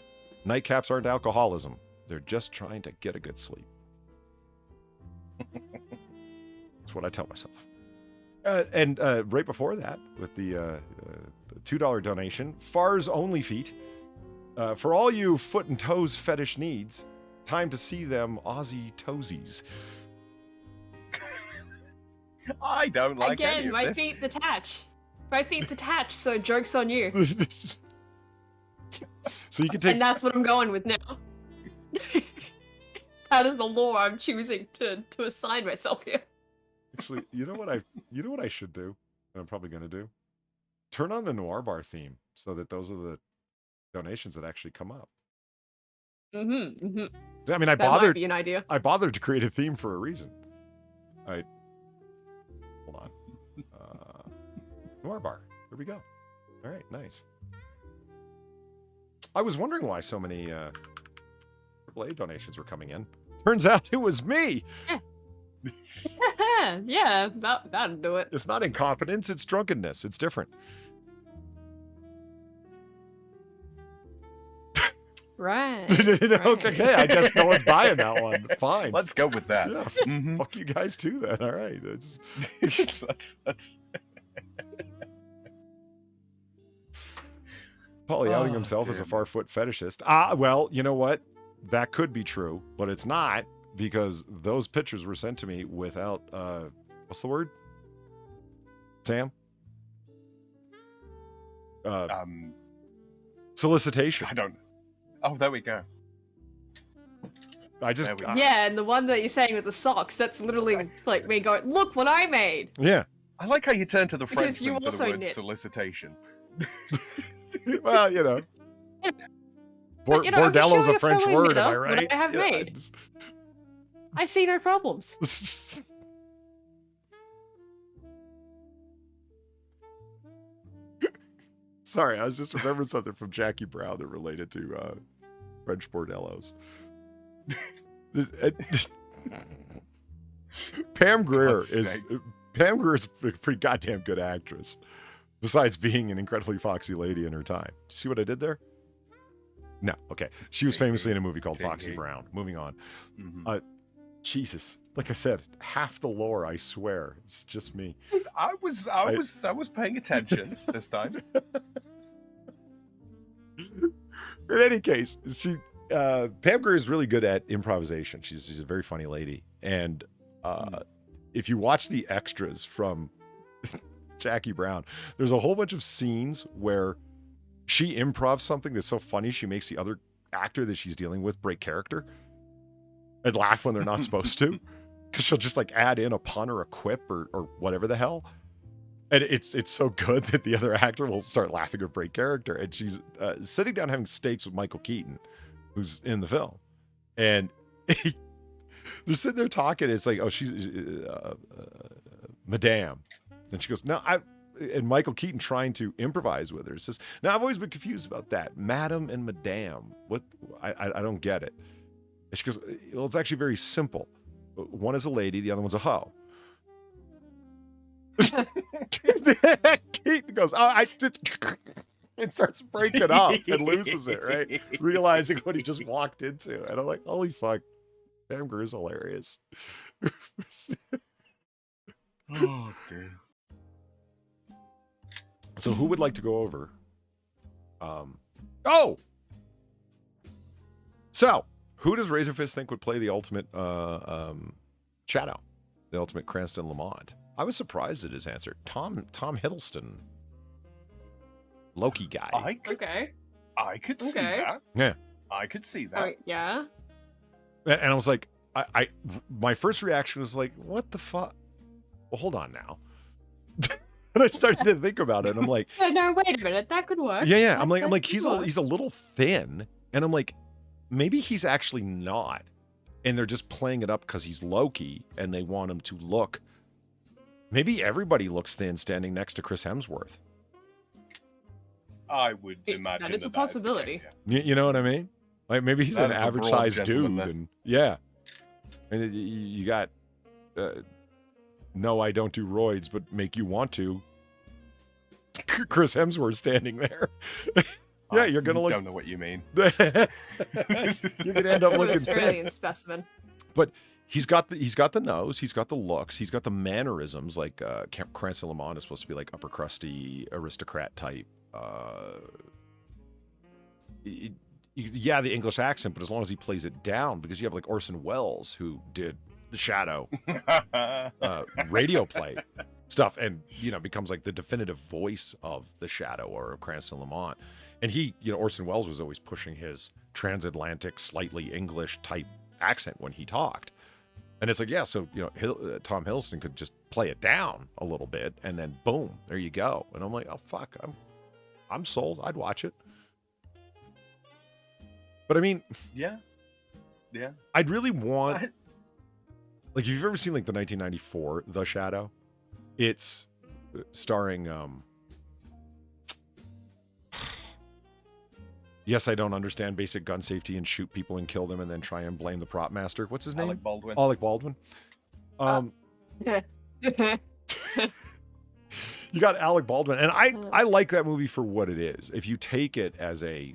nightcaps aren't alcoholism. They're just trying to get a good sleep. That's what I tell myself. And right before that, with the $2 donation, Far's Only Feet. For all you foot and toes fetish needs, time to see them Aussie toesies. I don't like any Again, of my this. feet detach. My feet detach, so joke's on you. So you can take... And that's what I'm going with now. That is the lore I'm choosing to assign myself here. Actually, you know what I should do? And I'm probably going to do? Turn on the Noir Bar theme so that those are the donations that actually come up. I mean, I That might bothered. be an idea. I bothered to create a theme for a reason. Hold on. Noir Bar. There we go. All right, nice. I was wondering why so many AAA donations were coming in. Turns out it was me. Yeah, that'll do it. It's not incompetence, it's drunkenness. It's different. Right. Okay, I guess no one's buying that one. Fine. Let's go with that. Yeah, Mhm. fuck you guys too then. All right. That's Polly outing Oh, himself as a damn. far-foot fetishist. Well, you know what? That could be true, but it's not because those pictures were sent to me without, what's the word? Sam? Solicitation. I don't. Oh, there we go. I just, There we go. Yeah, and the one that you're saying with the socks, that's literally like me going, look what I made. yeah. I like how you turn to the Because you Frenchman for also the word knit. solicitation. Well, you know. But, you know, I'm just Bordello's showing a a French fellow word, knitter am I what right? I have Yeah, made. I see no problems. Sorry, I was just remembering something from Jackie Brown that related to French bordellos. Pam Grier is a pretty goddamn good actress. Besides being an incredibly foxy lady in her time. See what I did there? No, okay. She was famously in a movie called Foxy Brown. Moving on. Jesus, like I said, half the lore. I swear, it's just me. I was paying attention this time. In any case, Pam Grier is really good at improvisation. She's a very funny lady, and if you watch the extras from Jackie Brown, there's a whole bunch of scenes where she improvs something that's so funny she makes the other actor that she's dealing with break character and laugh when they're not supposed to, because she'll just like add in a pun or a quip or whatever the hell, and it's so good that the other actor will start laughing or break character. And she's sitting down having steaks with Michael Keaton, who's in the film, and they're sitting there talking. It's like, oh, she's Madame. And she goes, no, and Michael Keaton trying to improvise with her says, now I've always been confused about that. Madam and Madame. What? I don't get it. And she goes, well, it's actually very simple. One is a lady, the other one's a hoe. Keaton goes, oh, I just, and starts breaking up and loses it, right? Realizing what he just walked into. And I'm like, holy fuck, Pam Grier's hilarious. Oh, dude. So who would like to go over? So who does Razorfist think would play the ultimate Shadow, the ultimate Cranston Lamont? I was surprised at his answer. Tom Hiddleston, Loki guy. I could see that. Yeah, I could see that. Yeah. And I was like, my first reaction was like, what the fuck? Well, hold on now. And I started to think about it, and I'm like, no, wait a minute, that could work. Yeah. I'm like, he's a little thin, and I'm like, maybe he's actually not, and they're just playing it up because he's Loki, and they want him to look. Maybe everybody looks thin standing next to Chris Hemsworth. I would imagine that is a possibility. Case, yeah. You know what I mean? Like maybe he's an average sized dude, then. and yeah, and you got. No, I don't do roids, but make you want to. Chris Hemsworth standing there. Yeah, you're gonna look. I don't know what you mean. You're gonna end up looking Australian thin. specimen. But he's got the nose, he's got the looks, he's got the mannerisms. Like Cranston Lamont is supposed to be like upper crusty aristocrat type. Yeah, the English accent, but as long as he plays it down, because you have like Orson Welles who did The Shadow radio play stuff, and becomes like the definitive voice of The Shadow or of Cranston Lamont. And he, Orson Welles was always pushing his transatlantic, slightly English type accent when he talked. And it's like, yeah, so Tom Hiddleston could just play it down a little bit, and then boom, there you go. And I'm like, oh fuck, I'm sold. I'd watch it. But I mean, yeah, I'd really want. Like, if you've ever seen like the 1994 The Shadow, it's starring. Yes, I don't understand basic gun safety and shoot people and kill them and then try and blame the prop master. What's his name? Alec Baldwin. You got Alec Baldwin, and I like that movie for what it is. If you take it as a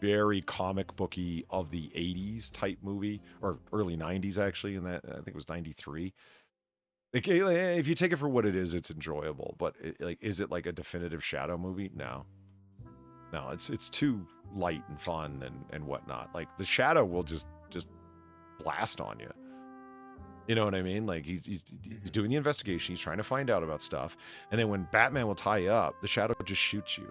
very comic booky of the 80s type movie, or early 90s actually, and that I think it was 93. Like, if you take it for what it is, it's enjoyable. But is it like a definitive Shadow movie? No, it's too light and fun and whatnot. Like the Shadow will just blast on you. You know what I mean? Like he's doing the investigation, he's trying to find out about stuff, and then when Batman will tie you up, the Shadow just shoots you.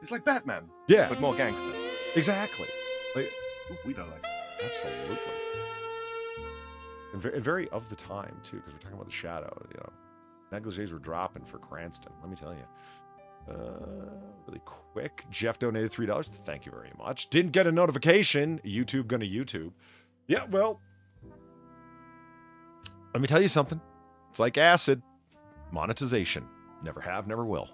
It's like Batman. Yeah. But more gangster. Exactly. Like, we don't like that. Absolutely. And very of the time, too, because we're talking about the Shadow. Negligees were dropping for Cranston, let me tell you. Really quick. Jeff donated $3. Thank you very much. Didn't get a notification. YouTube gonna YouTube. Yeah, well, let me tell you something. It's like acid. Monetization. Never have, never will.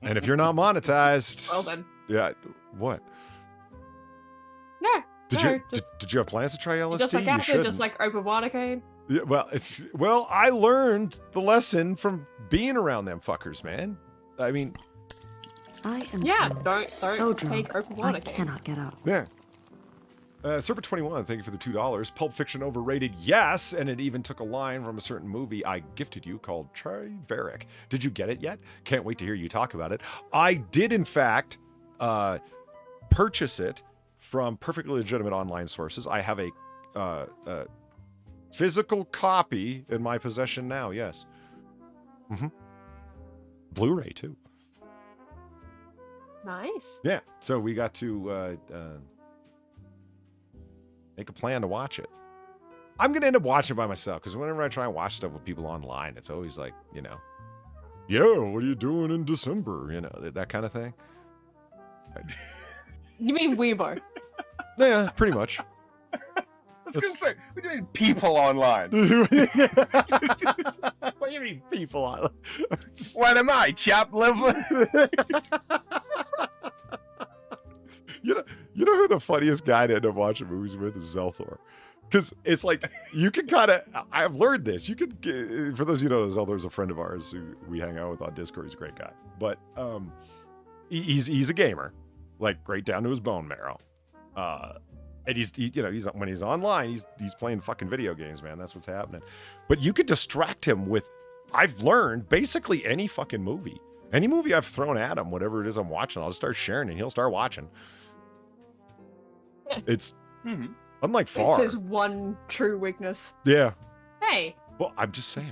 And if you're not monetized... Well then. Yeah, what? No. Did you have plans to try LSD? Just like acid, just like open water cane. Yeah, well, I learned the lesson from being around them fuckers, man. I mean... I am don't so take drunk, open water I cane. cannot get up. Yeah. Serpent21, thank you for the $2. Pulp Fiction overrated, yes, and it even took a line from a certain movie I gifted you called Charlie Varick. Did you get it yet? Can't wait to hear you talk about it. I did, in fact, purchase it from perfectly legitimate online sources. I have a physical copy in my possession now, yes. Mm-hmm. Blu-ray, too. Nice. Yeah, so we got to... make a plan to watch it. I'm going to end up watching it by myself because whenever I try and watch stuff with people online, it's always like, yeah, what are you doing in December? That kind of thing. You mean Weibo? Yeah, pretty much. I was going to say, we're doing people online. What do you mean people online? What am I, chap liver? You know who the funniest guy to end up watching movies with is Zelthor. Because it's like, you can kind of, I've learned this. You could, for those of you who know, Zelthor's a friend of ours who we hang out with on Discord. He's a great guy. But he's a gamer, like right down to his bone marrow. And he's when he's online, he's playing fucking video games, man. That's what's happening. But you could distract him with, I've learned, basically any fucking movie. Any movie I've thrown at him, whatever it is I'm watching, I'll just start sharing it and he'll start watching. It's unlike Far. It's his one true weakness. Yeah. Hey. Well, I'm just saying.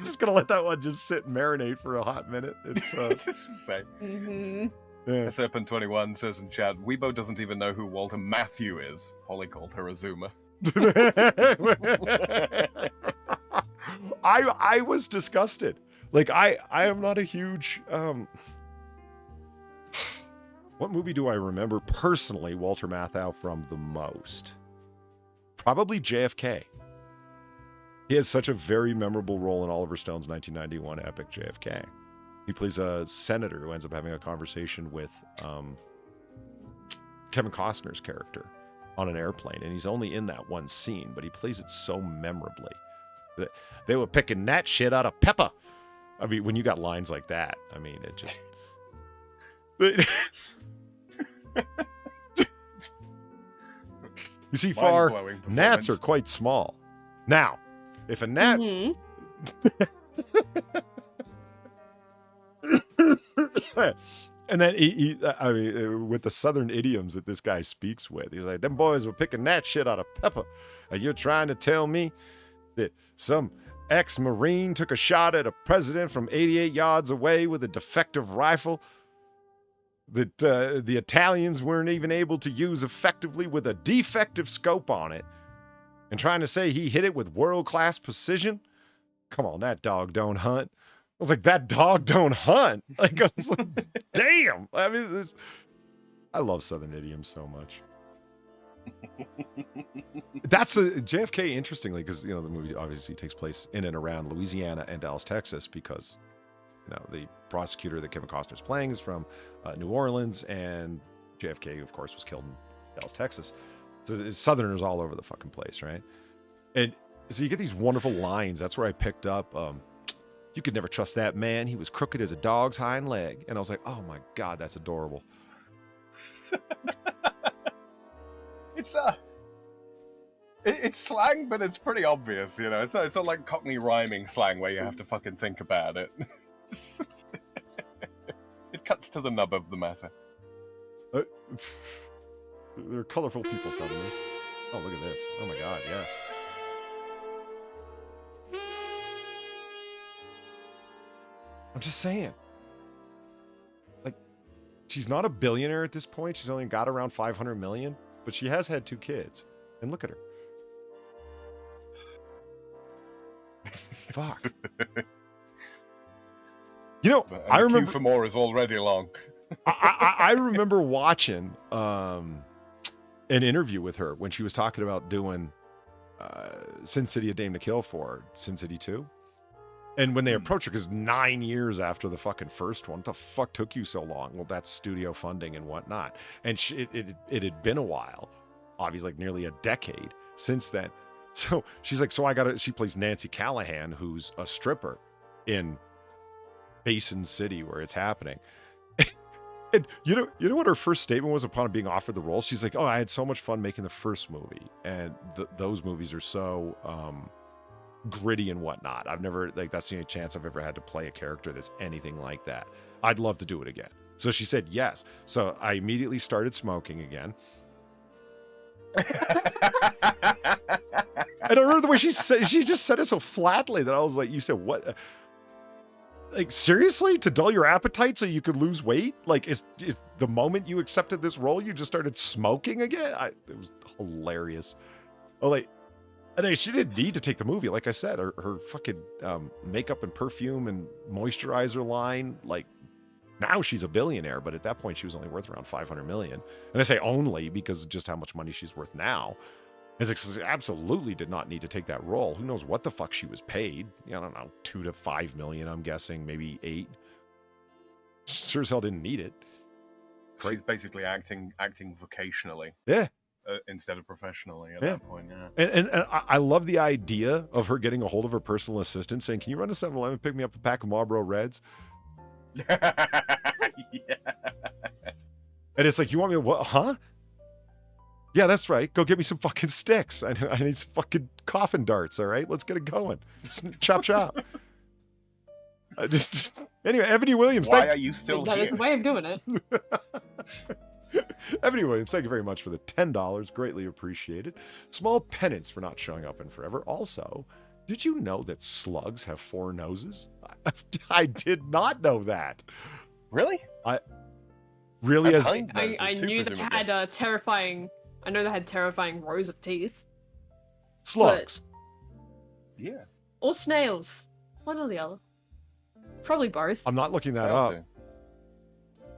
Just gonna let that one just sit and marinate for a hot minute. It's Serpent21 says in chat, Weibo doesn't even know who Walter Matthew is. Holly called her a Zoomer. I was disgusted. Like I am not a huge what movie do I remember personally Walter Matthau from the most? Probably JFK. He has such a very memorable role in Oliver Stone's 1991 epic JFK. He plays a senator who ends up having a conversation with Kevin Costner's character on an airplane, and he's only in that one scene, but he plays it so memorably. They were picking that shit out of Pepper. I mean, when you got lines like that, I mean, it just... You see, Far, gnats are quite small. Now, if a gnat... And then I mean, with the southern idioms that this guy speaks with, he's like, them boys were picking that shit out of Pepper. And you're trying to tell me that some ex-Marine took a shot at a president from 88 yards away with a defective rifle that the Italians weren't even able to use effectively with a defective scope on it, and trying to say he hit it with world-class precision? Come on, that dog don't hunt. I was like, that dog don't hunt. Like, I was like, damn. I mean, I love Southern idioms so much. That's the JFK, interestingly, because the movie obviously takes place in and around Louisiana and Dallas, Texas, because the prosecutor that Kevin Costner's playing is from New Orleans, and JFK, of course, was killed in Dallas, Texas. So it's Southerners all over the fucking place, right? And so you get these wonderful lines. That's where I picked up. You could never trust that man. He was crooked as a dog's hind leg. And I was like, oh my God, that's adorable. It's slang, but it's pretty obvious, It's not like Cockney rhyming slang where you have to fucking think about it. It cuts to the nub of the matter. They're colorful people, Southerners. Oh, look at this. Oh my God, yes. I'm just saying. Like, she's not a billionaire at this point. She's only got around 500 million, but she has had 2 kids. And look at her. fuck. You know, But, I the remember queue for more is already long. I remember watching an interview with her when she was talking about doing Sin City: A Dame to Kill for Sin City 2. And when they approached her, because 9 years after the fucking first one, what the fuck took you so long? Well, that's studio funding and whatnot. And it had been a while, obviously, like nearly a decade since then. So she's like, she plays Nancy Callahan, who's a stripper in Basin City where it's happening. And you know what her first statement was upon being offered the role? She's like, "Oh, I had so much fun making the first movie, and those movies are so gritty and whatnot. I've never that's the only chance I've ever had to play a character that's anything like that. I'd love to do it again." So she said yes. So I immediately started smoking again. And I remember the way she just said it so flatly that I was like, "You said what? Like, seriously? To dull your appetite so you could lose weight? Like, is the moment you accepted this role, you just started smoking again?" It was hilarious. Oh, like, and she didn't need to take the movie. Like I said, her fucking makeup and perfume and moisturizer line, like, now she's a billionaire, but at that point she was only worth around 500 million. And I say only because just how much money she's worth now. She absolutely did not need to take that role. Who knows what the fuck she was paid? I don't know, 2 to 5 million, I'm guessing, maybe 8. Sure as hell didn't need it. She's basically acting vocationally. Yeah. Instead of professionally at that point, yeah. And I love the idea of her getting a hold of her personal assistant saying, "Can you run to 7-Eleven, pick me up a pack of Marlboro Reds?" Yeah. And it's like, "You want me to what? Huh? Yeah, that's right. Go get me some fucking sticks. I need some fucking coffin darts, all right? Let's get it going. Chop, chop." Anyway, Ebony Williams. Why are you still That here? is the way of doing it. Ebony Williams, thank you very much for the $10. Greatly appreciated. Small penance for not showing up in forever. Also, did you know that slugs have 4 noses? I did not know that. Really? Really, as I knew they had I know they had terrifying rows of teeth. slugs. Yeah. Or snails. One or the other. Probably both. I'm not looking that Sounds up.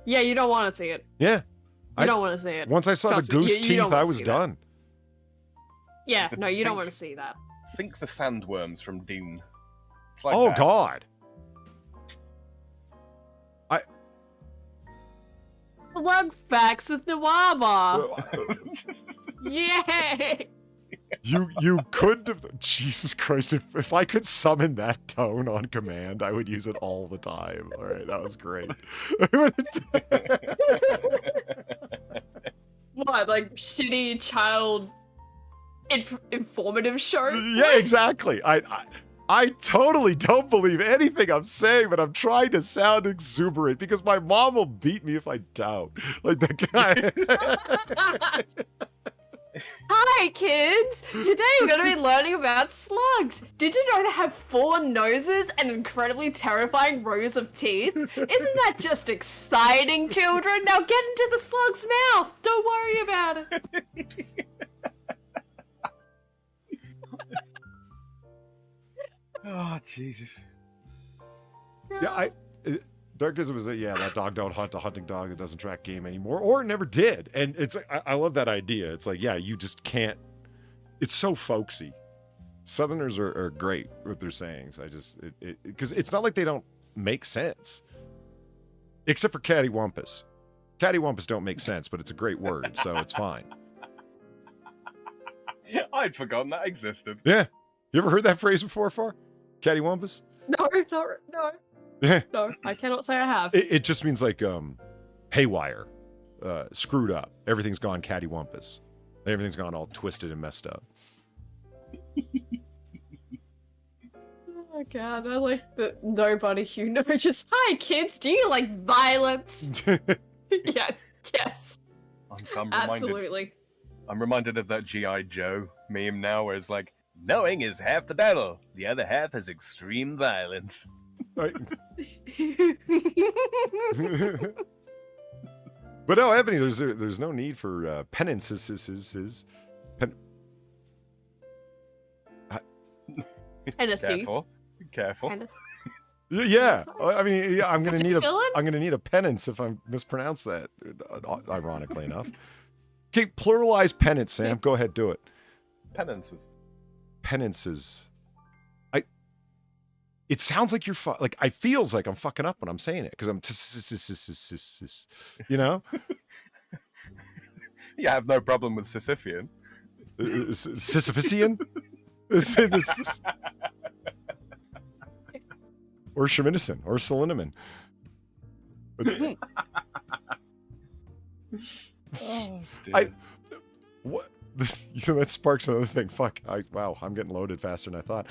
Yeah, you don't want to see it. Yeah. You don't want to see it. Once I saw Trust the me, goose you teeth, don't I wanna was see that. done. Yeah, To no, you don't think- want to see that. Think the sandworms from Dune. It's like Oh, that. God. Slug facts with Noir Bar. Yay! You couldn't have. Jesus Christ! If I could summon that tone on command, I would use it all the time. All right, that was great. What, like shitty child informative show? Yeah, exactly. I totally don't believe anything I'm saying, but I'm trying to sound exuberant because my mom will beat me if I don't. Like the guy. Hi, kids! Today we're going to be learning about slugs. Did you know they have 4 noses and incredibly terrifying rows of teeth? Isn't that just exciting, children? Now get into the slug's mouth. Don't worry about it. Oh, Jesus. Yeah, Darkism was that dog don't hunt a hunting dog that doesn't track game anymore, or never did. And it's I love that idea. It's like, yeah, you just can't. It's so folksy. Southerners are great with their sayings. Because it's not like they don't make sense, except for cattywampus. Cattywampus don't make sense, but it's a great word, so it's fine. I'd forgotten that existed. Yeah, you ever heard that phrase before, Far? Cattywampus? No. Yeah. No, I cannot say I have. It just means like haywire, screwed up. Everything's gone cattywampus. Everything's gone all twisted and messed up. Oh god, I like that nobody you know just, hi kids, do you like violence? Yeah, yes. I'm reminded. Absolutely. I'm reminded of that G.I. Joe meme now where it's like, knowing is half the battle. The other half is extreme violence. Right. But no, Ebony, there's no need for penances. Hennessy. Careful. Be careful. Penance. Yeah, I mean, yeah, I'm gonna Penicillin? need a penance if I mispronounce that. Ironically enough. Okay, pluralize penance, Sam. Go ahead, do it. Penances. Penances. It sounds like you're like I feels like I'm fucking up when I'm saying it because I'm you know. Yeah, I have no problem with Sisyphean. Sisyphean. Or Sheminicin, or Selenimin. What? You know, that sparks another thing. Fuck. Wow, I'm getting loaded faster than I thought.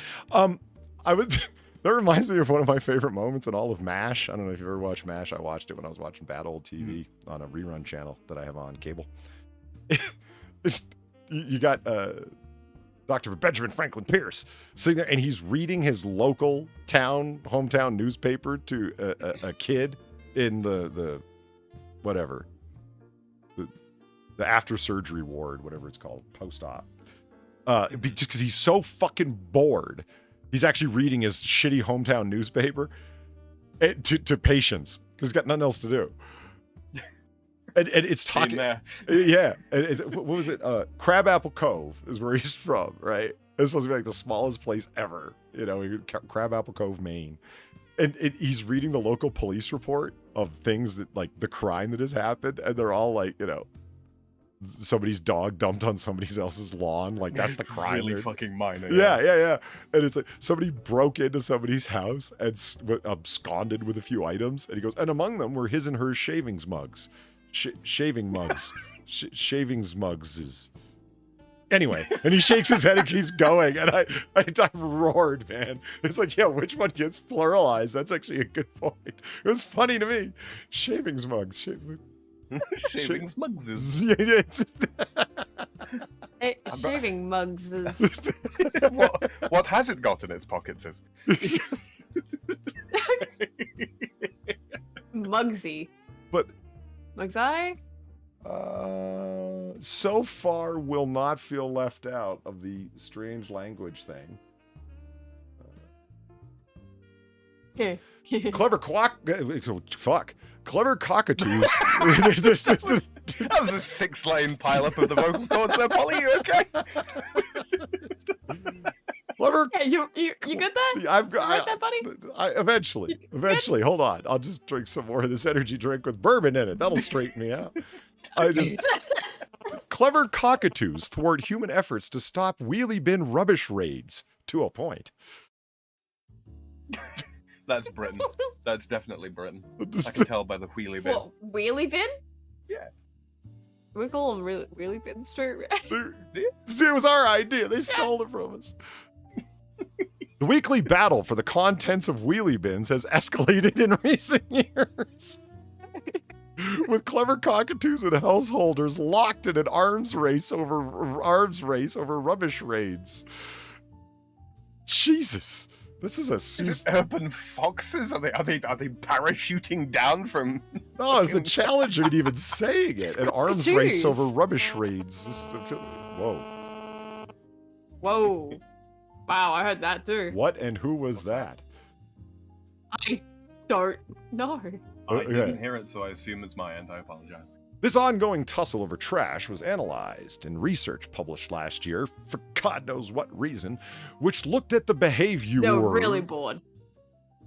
That reminds me of one of my favorite moments in all of MASH. I don't know if you've ever watched MASH. I watched it when I was watching bad old TV on a rerun channel that I have on cable. You got Dr. Benjamin Franklin Pierce sitting there, and he's reading his local hometown newspaper to a kid in the whatever, the after surgery ward, whatever it's called, post-op. Just because he's so fucking bored, he's actually reading his shitty hometown newspaper to patients because he's got nothing else to do. And it's talking, yeah. What was it? Crabapple Cove is where he's from, right? It's supposed to be like the smallest place ever, you know, Crabapple Cove, Maine. And he's reading the local police report of things that, like, the crime that has happened, and they're all like, you know, somebody's dog dumped on somebody else's lawn, like that's the crime. Really fucking minor. Yeah. And it's like somebody broke into somebody's house and absconded with a few items, and he goes, and among them were his and her shavings mugs. Shaving mugs. Shavings mugs is... Anyway, and he shakes his head and keeps going, and I roared, man. It's like, yeah, which one gets pluralized? That's actually a good point. It was funny to me. Shavings mugs. Shavings mugs is... Shaving mugs is... what has it got in its pockets is... Mugsy. But... Mugsy? So far will not feel left out of the strange language thing. Clever Clever cockatoos. That was a 6-lane pileup of the vocal cords there, Polly. You okay? Clever. Yeah, you good there? I've got right there, buddy. Eventually. Hold on. I'll just drink some more of this energy drink with bourbon in it. That'll straighten me out. Clever cockatoos thwart human efforts to stop wheelie bin rubbish raids to a point. That's Britain. That's definitely Britain. I can tell by the wheelie bin. What, wheelie bin? Yeah. We call them wheelie bin straight. See, it was our idea. They stole it from us. The weekly battle for the contents of wheelie bins has escalated in recent years. With clever cockatoos and householders locked in an arms race over rubbish raids. Jesus. This is Is it urban foxes? Are they parachuting down from? No, it's the challenge of even saying it. An arms race over rubbish raids. Whoa. Whoa. Wow, I heard that too. What and who was that? I don't know. I didn't hear it, so I assume it's my end. I apologize. This ongoing tussle over trash was analyzed in research published last year, for God knows what reason, which looked at the behavior... They were really bored.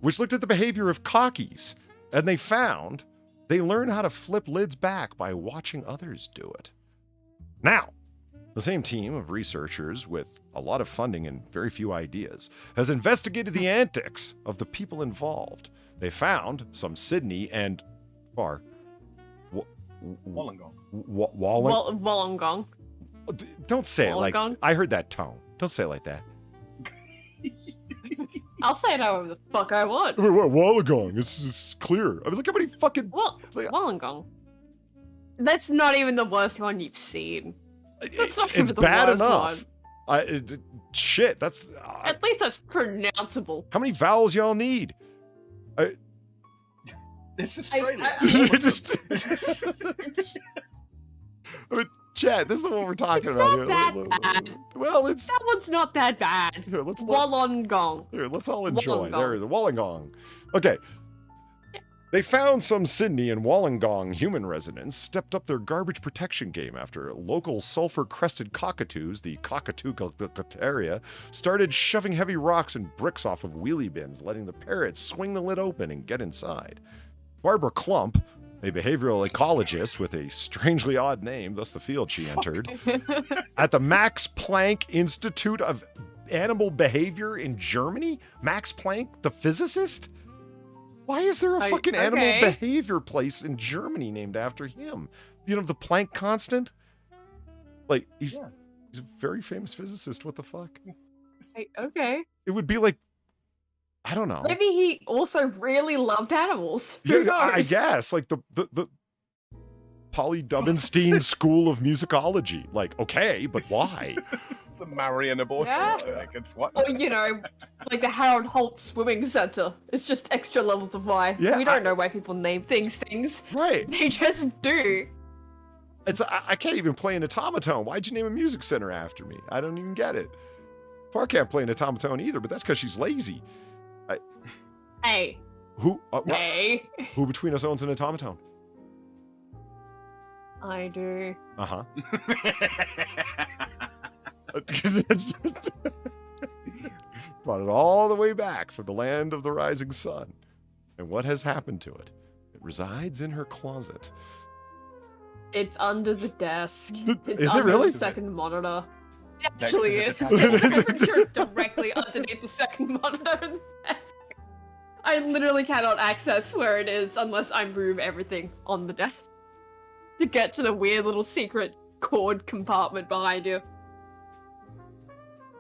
Which looked at the behavior of cockies, and they found they learn how to flip lids back by watching others do it. Now, the same team of researchers with a lot of funding and very few ideas has investigated the antics of the people involved. They found some Sydney and... Wollongong. Wollongong. Don't say it like... I heard that tone. Don't say it like that. I'll say it however the fuck I want. Wollongong. It's clear. I mean, look how many fucking... Wollongong. That's not even the worst one you've seen. That's not even the bad worst enough. one. Shit, that's... At least that's pronounceable. How many vowels y'all need? It's Australia. Chat, this is the one we're talking It's about not here. that bad. Well, it's That one's not that bad. here. Let's Wollongong. Here, let's all enjoy. Wollongong. There is a Wollongong. Okay. They found some Sydney and Wollongong human residents stepped up their garbage protection game after local sulfur-crested cockatoos, the cockatoo area, started shoving heavy rocks and bricks off of wheelie bins, letting the parrots swing the lid open and get inside. Barbara Klump, a behavioral ecologist with a strangely odd name, thus the field she entered, at the Max Planck Institute of Animal Behavior in Germany? Max Planck, the physicist? Why is there a fucking animal behavior place in Germany named after him? You know, the Planck constant? Like, he's a very famous physicist. What the fuck? Okay. It would be like, I don't know. Maybe he also really loved animals. Yeah, Who knows? I guess. Like the Polly Dubbenstein School of Musicology. Like, okay, but why? The Marion abortion. Yeah. Like, it's what? Or, you know, like the Harold Holt Swimming Center. It's just extra levels of why. Yeah, We don't know why people name things. Right. They just do. It's I can't even play an automaton. Why'd you name a music center after me? I don't even get it. Far can't play an automaton either, but that's because she's lazy. Hey. Who Hey. who between us owns an automaton? I do. Uh-huh. Brought it all the way back from the land of the rising sun. And what has happened to it? It resides in her closet. It's under the desk. Is it under really? The second monitor. It Next to actually the is. desk. It's pretty sure it's directly underneath the second monitor in the desk. I literally cannot access where it is unless I move everything on the desk to get to the weird little secret cord compartment behind you.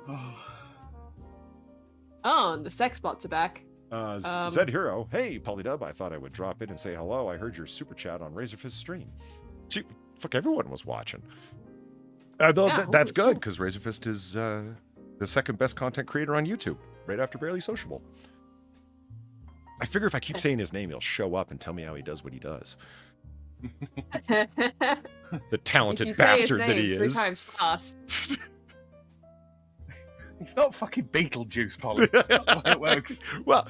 Oh, and the sex bots are back. Zed Hero, hey, Polydub, I thought I would drop in and say hello. I heard your super chat on Razorfist stream. Gee, fuck, everyone was watching. That's good, because Razorfist is the second best content creator on YouTube, right after Barely Sociable. I figure if I keep saying his name, he'll show up and tell me how he does what he does. The talented bastard that he is. 3 times fast. He's not fucking Beetlejuice, Polly. That's not how it works. Well,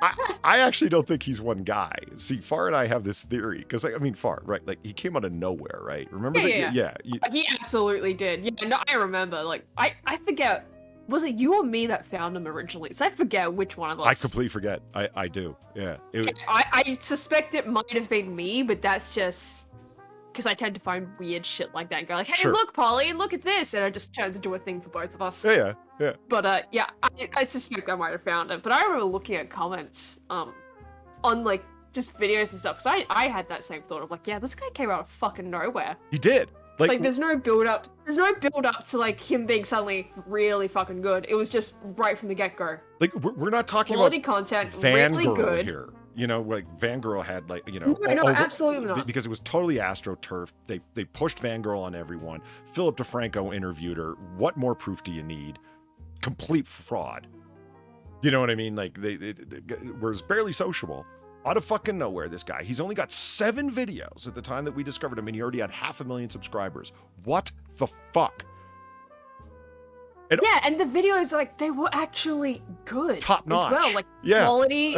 I actually don't think he's one guy. See, Far and I have this theory because I mean, Far, right? Like he came out of nowhere, right? Remember that? Yeah. He absolutely did. Yeah, no, I remember. Like, I forget. Was it you or me that found him originally? So I forget which one of us. I completely forget. I do. Yeah. I suspect it might have been me, but that's just because I tend to find weird shit like that and go like, hey, Sure. look, Polly, look at this, and it just turns into a thing for both of us. Yeah. But yeah, I suspect I might have found it. But I remember looking at comments on like just videos and stuff. Because I had that same thought of like, yeah, this guy came out of fucking nowhere. He did. Like there's no build up. There's no build up to like him being suddenly really fucking good. It was just right from the get go. Like we're not talking Quality about content, Fangirl really good. here. You know, like Fangirl had like, you know, No, absolutely not. Because it was totally astroturf. They pushed Fangirl on everyone. Philip DeFranco interviewed her. What more proof do you need? Complete fraud. You know what I mean? Like whereas Barely Sociable, out of fucking nowhere, this guy, he's only got 7 videos at the time that we discovered him, and he already had 500,000 subscribers. What the fuck? Yeah, and the videos, like, they were actually good. Top notch. As well, like, Yeah. quality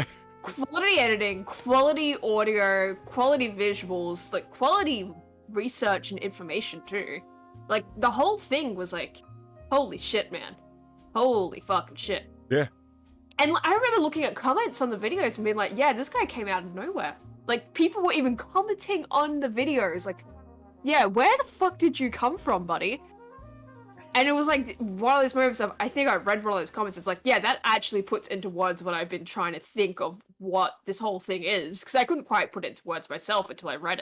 editing, quality audio, quality visuals, like, quality research and information, too. Like, the whole thing was like, holy shit, man. Holy fucking shit. Yeah. And I remember looking at comments on the videos and being like, yeah, this guy came out of nowhere. Like, people were even commenting on the videos, like, yeah, where the fuck did you come from, buddy? And it was like one of those moments of, I think I read one of those comments, it's like, yeah, that actually puts into words what I've been trying to think of what this whole thing is. Because I couldn't quite put it into words myself until I read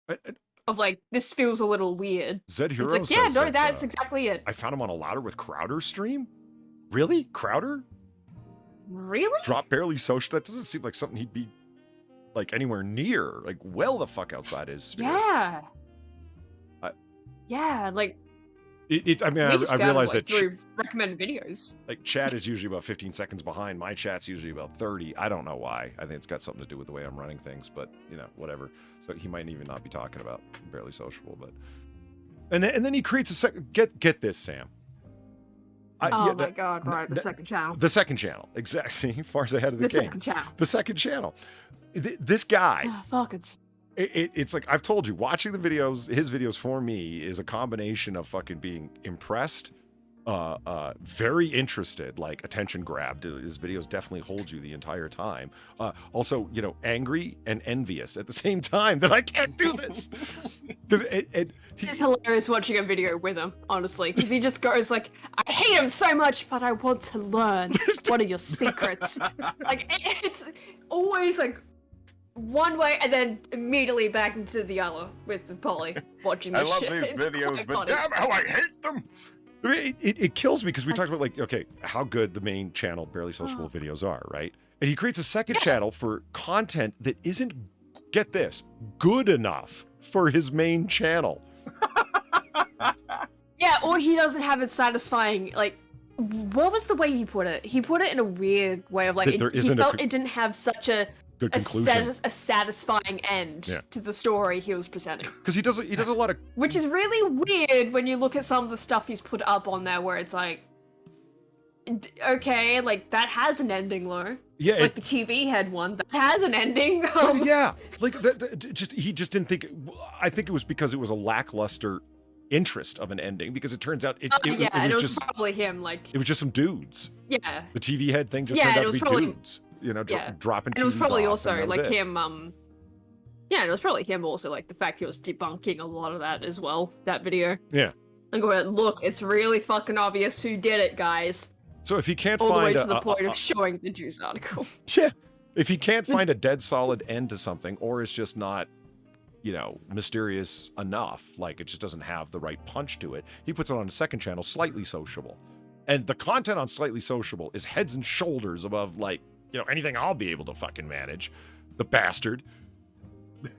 it. Of like, this feels a little weird. Zed Hero It's like, yeah, says no, that, that's exactly it. I found him on a Louder with Crowder stream? Really? Crowder? Really? Drop Barely Social? That doesn't seem like something he'd be like anywhere near. Like well the fuck outside his sphere. Yeah. Yeah, like, I mean, we just I found realize it, like, that through recommended videos. like chat is usually about 15 seconds behind. My chat's usually about 30. I don't know why. I think it's got something to do with the way I'm running things, but you know, whatever. So he might even not be talking about Barely Sociable, but And then he creates a second. Get this, Sam. Oh my god! Right, the second channel. The second channel, exactly. Far as ahead of the game. Second channel. The second channel. This guy. Oh, fuck it's. It's like I've told you, watching the videos, his videos for me is a combination of fucking being impressed, very interested, like attention grabbed. His videos definitely hold you the entire time. Also, angry and envious at the same time that I can't do this. Because it's hilarious watching a video with him, honestly, because he just goes like, "I hate him so much, but I want to learn. What are your secrets?" Like it's always like one way and then immediately back into the other with Polly watching this shit. I love these It's videos, quite but funny. damn how I hate them. I mean, it kills me because we talked about like, okay, how good the main channel Barely Sociable videos are, right? And he creates a second channel for content that isn't, get this, good enough for his main channel. Yeah, or he doesn't have it satisfying, like, what was the way he put it? He put it in a weird way of like, That there he isn't felt it didn't have such a conclusion. a satisfying end to the story he was presenting. Because he does a lot of, Which is really weird when you look at some of the stuff he's put up on there where it's like, okay, like that has an ending, though. yeah, Like the TV had one that has an ending. yeah, like he just didn't think. I think it was because it was a lackluster interest of an ending, because it turns out it it was was just probably him. Like, it was just some dudes. yeah, The TV head thing just Yeah, turned it out to was be probably- dudes. Dropping and TVs it was probably off, also and that was like it. him. Yeah, it was probably him also, like the fact he was debunking a lot of that as well. That video. Yeah. And going, look, it's really fucking obvious who did it, guys. So if he can't All the way find to the point of showing the Jews article. yeah, if he can't find a dead solid end to something, or it's just not, mysterious enough, like it just doesn't have the right punch to it, he puts it on a second channel, Slightly Sociable, and the content on Slightly Sociable is heads and shoulders above like anything I'll be able to fucking manage. The bastard. I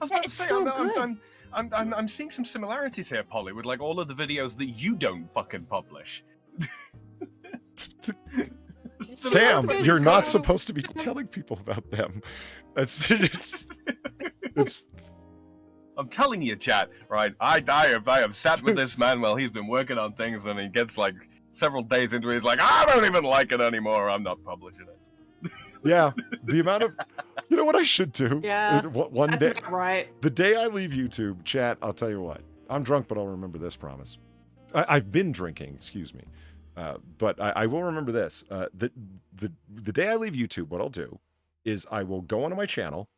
was about to It's say, so good. I'm seeing some similarities here, Polly, with like all of the videos that you don't fucking publish. Sam, It's you're not cool. supposed to be telling people about them. It's I'm telling you, chat, right? I have sat with this man while he's been working on things, and he gets like several days into it, he's like, I don't even like it anymore. I'm not publishing it. yeah. The amount of, what I should do. Yeah, One That's day, about right. the day I leave YouTube, chat, I'll tell you what. I'm drunk, but I'll remember this promise. I've been drinking, excuse me. But I will remember this. The day I leave YouTube, what I'll do is I will go onto my channel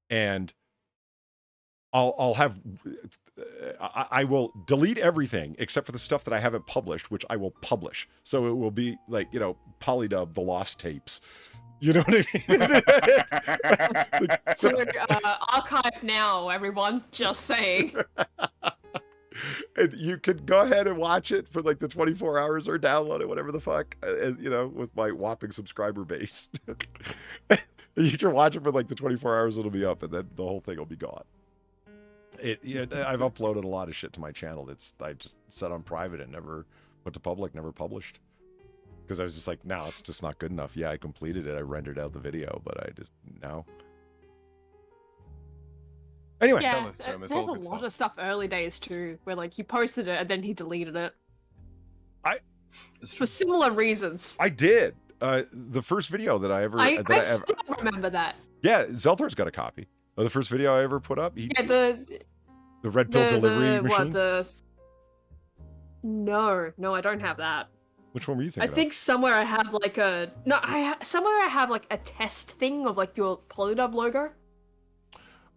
and I'll have I will delete everything except for the stuff that I haven't published, which I will publish. So it will be like, Polydub, the lost tapes. You know what I mean? So, archive now, everyone. Just saying. And you can go ahead and watch it for like the 24 hours or download it, whatever the fuck, with my whopping subscriber base. You can watch it for like the 24 hours, it'll be up, and then the whole thing will be gone. I've uploaded a lot of shit to my channel I just set on private and never put to public, never published. Because I was just like, no, it's just not good enough. Yeah, I completed it. I rendered out the video, but I just, no. Anyway. Yeah, It's all there's a good lot stuff. of stuff early days too, where like he posted it and then he deleted it It's for similar reasons. I did. The first video that I ever... I that still remember that. Yeah, Zelthar's got a copy of the first video I ever put up. Yeah, the Red Pill delivery machine. No, I don't have that. Which one were you I thinking think somewhere I have like a somewhere I have like a test thing of like your Polydub logo. of?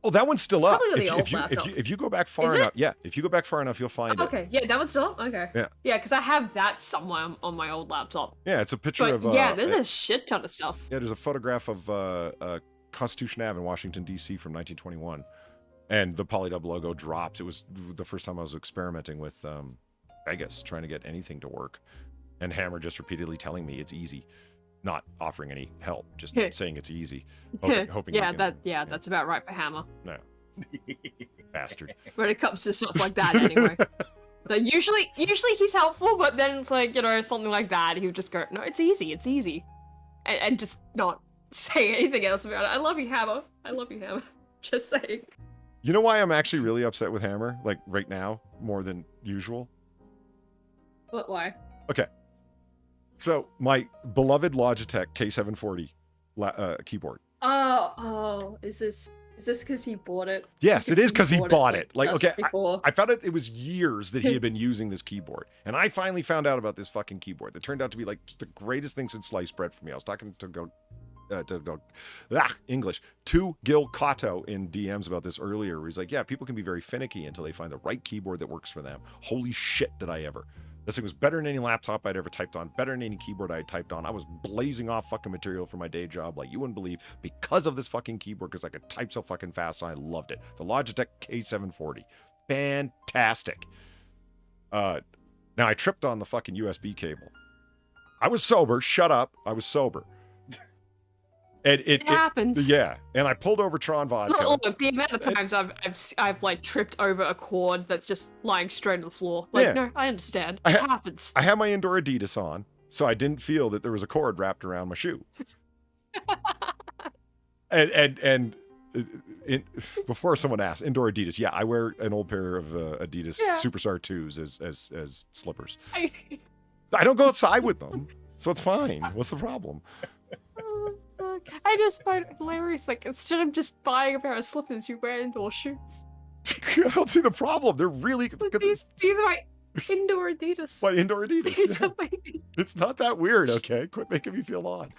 Oh, that one's still up. Probably the old If laptop. you go back far Is it? enough, yeah. If you go back far enough, you'll find it. Okay, yeah, that one's still up? Okay. Yeah. Yeah, because I have that somewhere on my old laptop. Yeah, it's a picture But of. yeah, there's a shit ton of stuff. Yeah, there's a photograph of Constitution Ave in Washington D.C. from 1921, and the Polydub logo drops. It was the first time I was experimenting with Vegas, trying to get anything to work, and Hammer just repeatedly telling me it's easy, not offering any help, just saying it's easy. Hoping yeah, you can- that's about right for Hammer. No. Bastard. When it comes to stuff like that, anyway. Like usually he's helpful, but then it's like, something like that, he would just go, no, it's easy. And just not say anything else about it. I love you, Hammer. Just saying. You know why I'm actually really upset with Hammer, like right now, more than usual? But why? Okay. So my beloved Logitech K740 keyboard. Oh, is this because he bought it? Yes, it is because he bought it. Like, just okay, before. I found out it was years that he had been using this keyboard. And I finally found out about this fucking keyboard that turned out to be like just the greatest thing since sliced bread for me. I was talking to Gil Cotto in DMs about this earlier, where he's like, yeah, people can be very finicky until they find the right keyboard that works for them. Holy shit, did I ever. This thing was better than any laptop I'd ever typed on, better than any keyboard I had typed on. I was blazing off fucking material for my day job like you wouldn't believe because of this fucking keyboard, because I could type so fucking fast and I loved it. The Logitech K740. Fantastic. Now I tripped on the fucking USB cable. I was sober. Shut up. I was sober. And it happens. Yeah, and I pulled over Tron Vodka. Look, the amount of times I've like tripped over a cord that's just lying straight on the floor. Like, Yeah. no, I understand. It happens. I had my indoor Adidas on, so I didn't feel that there was a cord wrapped around my shoe. and before someone asks, indoor Adidas. Yeah, I wear an old pair of Adidas Superstar 2s as slippers. I don't go outside with them, so it's fine. What's the problem? I just find it hilarious. Like, instead of just buying a pair of slippers, you wear indoor shoes. I don't see the problem. They're really... These are my indoor Adidas. My indoor Adidas. These Yeah. are my... It's not that weird, okay? Quit making me feel odd.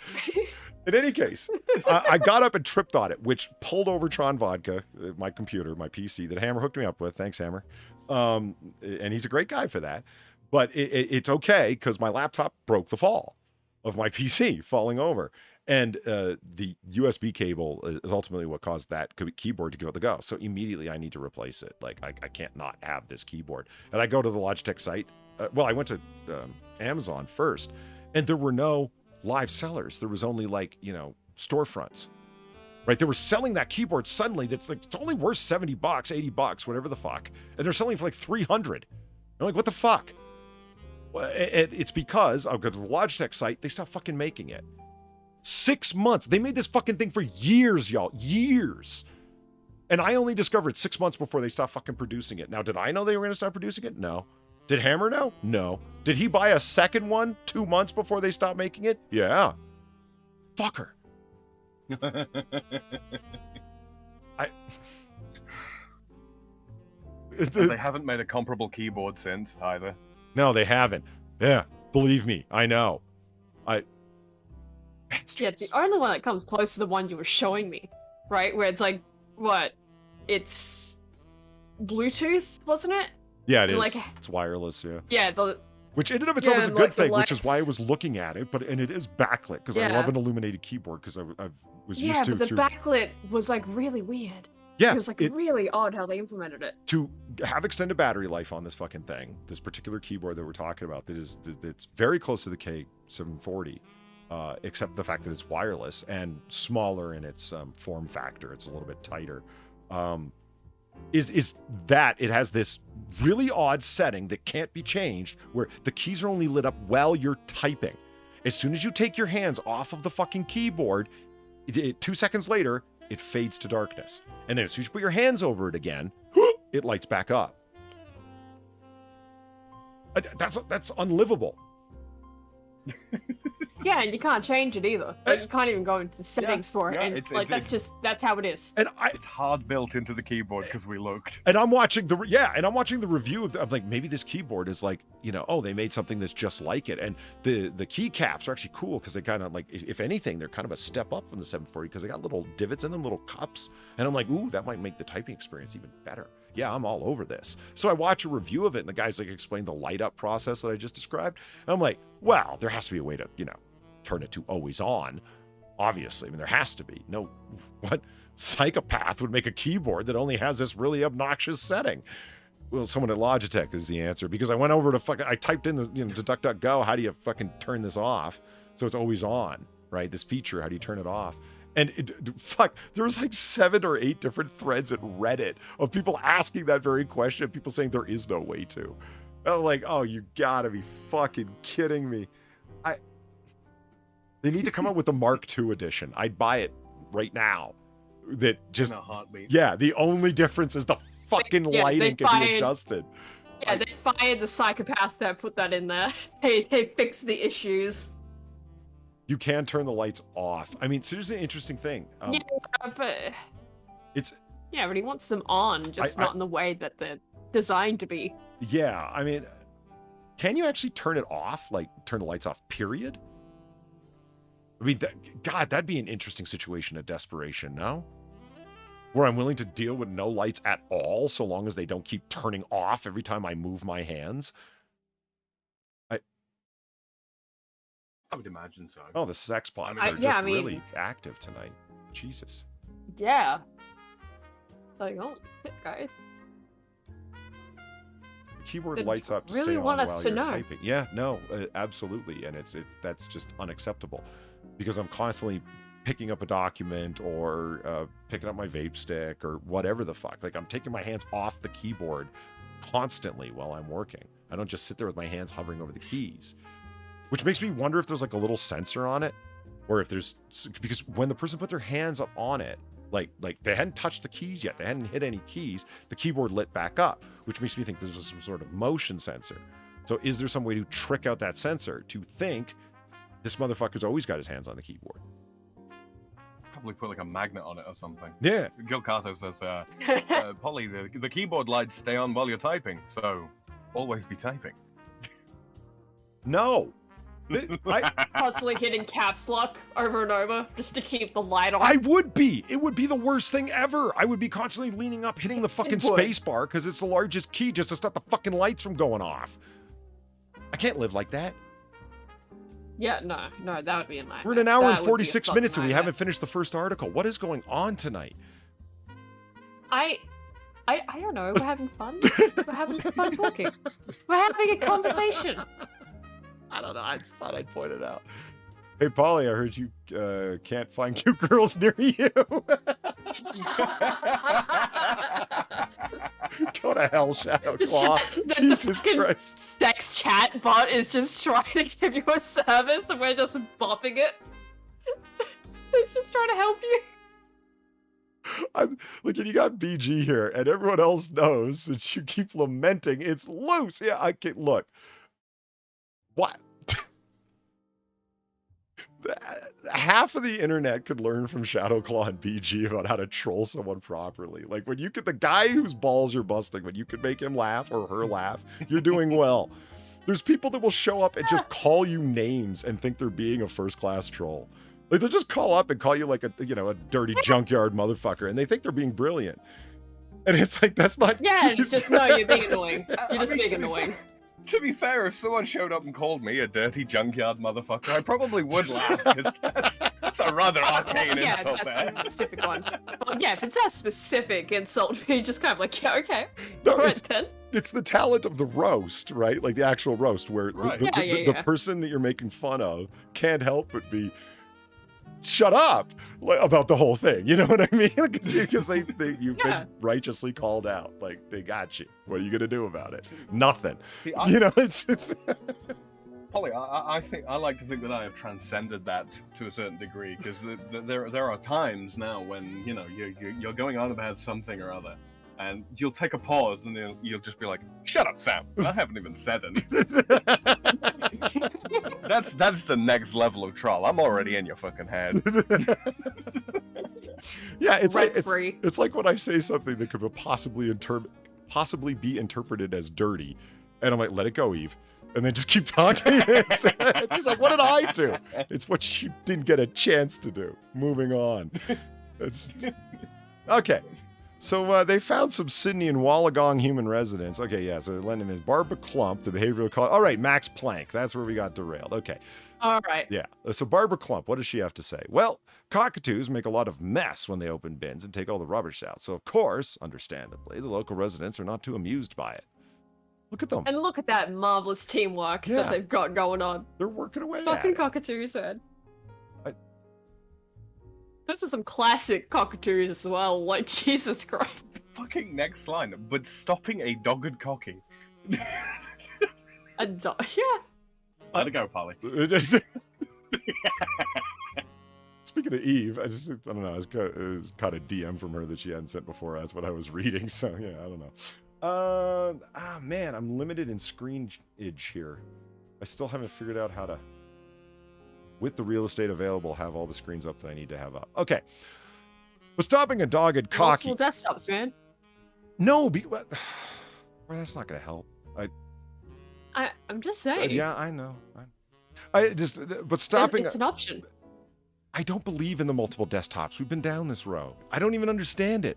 In any case, I got up and tripped on it, which pulled over Tron Vodka, my computer, my PC, that Hammer hooked me up with. Thanks, Hammer. And he's a great guy for that. But it's okay, because my laptop broke the fall of my PC falling over. And the USB cable is ultimately what caused that keyboard to give it the go. So immediately I need to replace it. Like, I can't not have this keyboard. And I go to the Logitech site. Well, I went to Amazon first, and there were no live sellers. There was only, like, storefronts. Right? They were selling that keyboard suddenly. That's like, it's only worth $70, $80, whatever the fuck. And they're selling it for like $300. I'm like, what the fuck? Well, it's because I'll go to the Logitech site. They stopped fucking making it. 6 months. They made this fucking thing for years, y'all. Years. And I only discovered 6 months before they stopped fucking producing it. Now, did I know they were going to stop producing it? No. Did Hammer know? No. Did he buy a second one 2 months before they stopped making it? Yeah. Fucker. They haven't made a comparable keyboard since, either. No, they haven't. Yeah. Believe me. I know. Yeah, the only one that comes close to the one you were showing me, right? Where it's like, what? It's Bluetooth, wasn't it? Yeah, it is. Like, it's wireless, yeah. Yeah, Which in and of itself is a good like the thing, which is lights. why I was looking at it. And it is backlit, because I love an illuminated keyboard, because I was used to but the through... backlit was like really weird. Yeah, It was like really odd how they implemented it. to have extended battery life on this fucking thing, this particular keyboard that we're talking about, that's very close to the K740, except the fact that it's wireless and smaller in its form factor. It's a little bit tighter. Is that it has this really odd setting that can't be changed, where the keys are only lit up while you're typing. As soon as you take your hands off of the fucking keyboard, 2 seconds later, it fades to darkness. And then as soon as you put your hands over it again, it lights back up. That's unlivable. Yeah, and you can't change it either. Like, you can't even go into the settings for it. yeah, And that's how it is. And It's hard built into the keyboard because we looked. And I'm watching the review of like, maybe this keyboard is like, they made something that's just like it. And the keycaps are actually cool, because they kind of like, if anything, they're kind of a step up from the 740, because they got little divots in them, little cups. And I'm like, ooh, that might make the typing experience even better. Yeah, I'm all over this. So I watch a review of it, and the guy's like explained the light up process that I just described. And I'm like, well, there has to be a way to, turn it to always on. Obviously, I mean, there has to be. No, what psychopath would make a keyboard that only has this really obnoxious setting? Well, someone at Logitech is the answer, because I went over to I typed in to DuckDuckGo, how do you fucking turn this off so it's always on, right? This feature, how do you turn it off? And there was like 7 or 8 different threads at Reddit of people asking that very question, people saying there is no way to. And I'm like, oh, you gotta be fucking kidding me. They need to come out with the Mark II edition. I'd buy it right now. that just In a heartbeat. yeah, the only difference is the fucking lighting can be adjusted. Yeah, they fired the psychopath that put that in there. They fixed the issues. You can turn the lights off. I mean, seriously, interesting thing. Yeah, but It's but he wants them on, just not in the way that they're designed to be. yeah. I mean, can you actually turn it off? Like turn the lights off? Period. I mean, God, that'd be an interesting situation of desperation. No, where I'm willing to deal with no lights at all, so long as they don't keep turning off every time I move my hands. I would imagine so. Oh, the sex pots are really active tonight. Jesus. Yeah. Like, oh, shit, guys. The keyboard lights up to really stay on want while us to you're know. typing. Yeah, no, absolutely, and that's just unacceptable, because I'm constantly picking up a document or picking up my vape stick or whatever the fuck. Like I'm taking my hands off the keyboard constantly while I'm working. I don't just sit there with my hands hovering over the keys. Which makes me wonder if there's like a little sensor on it, or if there's, because when the person put their hands up on it, like they hadn't touched the keys yet, they hadn't hit any keys, the keyboard lit back up, which makes me think there's some sort of motion sensor. So is there some way to trick out that sensor to think this motherfucker's always got his hands on the keyboard? Probably put like a magnet on it or something. Yeah. Gil Carto says, Polly, the keyboard lights stay on while you're typing, so always be typing. No. Constantly hitting caps lock over and over just to keep the light on. I would be. It would be the worst thing ever. I would be constantly leaning up, hitting the fucking space bar because it's the largest key just to stop the fucking lights from going off. I can't live like that. Yeah, no, that would be a nightmare. We're in an hour and 46 minutes and we haven't finished the first article. What is going on tonight? I don't know. We're having fun. We're having fun talking. We're having a conversation. I don't know. I just thought I'd point it out. Hey, Polly, I heard you can't find cute girls near you. Go to hell, Shadow Claw. Jesus Christ. Sex chat bot is just trying to give you a service and we're just bopping it. It's just trying to help you. Look, you got BG here, and everyone else knows since you keep lamenting it's loose. Yeah, I can't look. What? Half of the internet could learn from Shadowclaw and BG about how to troll someone properly. Like when you get the guy whose balls you're busting, when you can make him laugh or her laugh, you're doing well. There's people that will show up and just call you names and think they're being a first-class troll. Like they'll just call up and call you like a dirty junkyard motherfucker, and they think they're being brilliant. And it's like that's not. Yeah, it's just no, you're being annoying. You're just being annoying. To be fair, if someone showed up and called me a dirty junkyard motherfucker, I probably would laugh, because that's a rather arcane insult that's there. a specific one. But yeah, if it's a specific insult, you just kind of like, yeah, okay. No, all right, then. It's the talent of the roast, right? Like the actual roast, where the person that you're making fun of can't help but be shut up about the whole thing. You know what I mean? Because you've been righteously called out. Like they got you. What are you gonna do about it? Nothing. See, it's Polly, I think I like to think that I have transcended that to a certain degree, because there are times now when you're going on about something or other, and you'll take a pause and then you'll just be like, "Shut up, Sam! I haven't even said anything." That's the next level of troll. I'm already in your fucking head. Yeah, it's like when I say something that could possibly be interpreted as dirty, and I'm like, "Let it go, Eve," and then just keep talking. She's like, "What did I do?" It's what you didn't get a chance to do. Moving on. Okay. So they found some Sydney and Wollongong human residents. Okay, yeah, so their name is Barbara Clump, the behavioral all right, Max Planck. That's where we got derailed. Okay. All right. Yeah. So Barbara Clump, what does she have to say? Well, cockatoos make a lot of mess when they open bins and take all the rubbish out. So, of course, understandably, the local residents are not too amused by it. Look at them. And look at that marvelous teamwork that they've got going on. They're working away Fucking at it. cockatoos, man. Those are some classic cockatoos as well. Like, Jesus Christ. Fucking next line, but stopping a dogged cocky. Yeah. Let it go, Polly. It's Speaking of Eve, I don't know. I caught a DM from her that she hadn't sent before. That's what I was reading. So yeah, I don't know. Man, I'm limited in screenage here. I still haven't figured out how to, with the real estate available, have all the screens up that I need to have up. Okay. But stopping a dogged cocky. Multiple desktops, man. No, well, that's not going to help. I'm just saying. Yeah, I know. But stopping. It's an option. I don't believe in the multiple desktops. We've been down this road. I don't even understand it.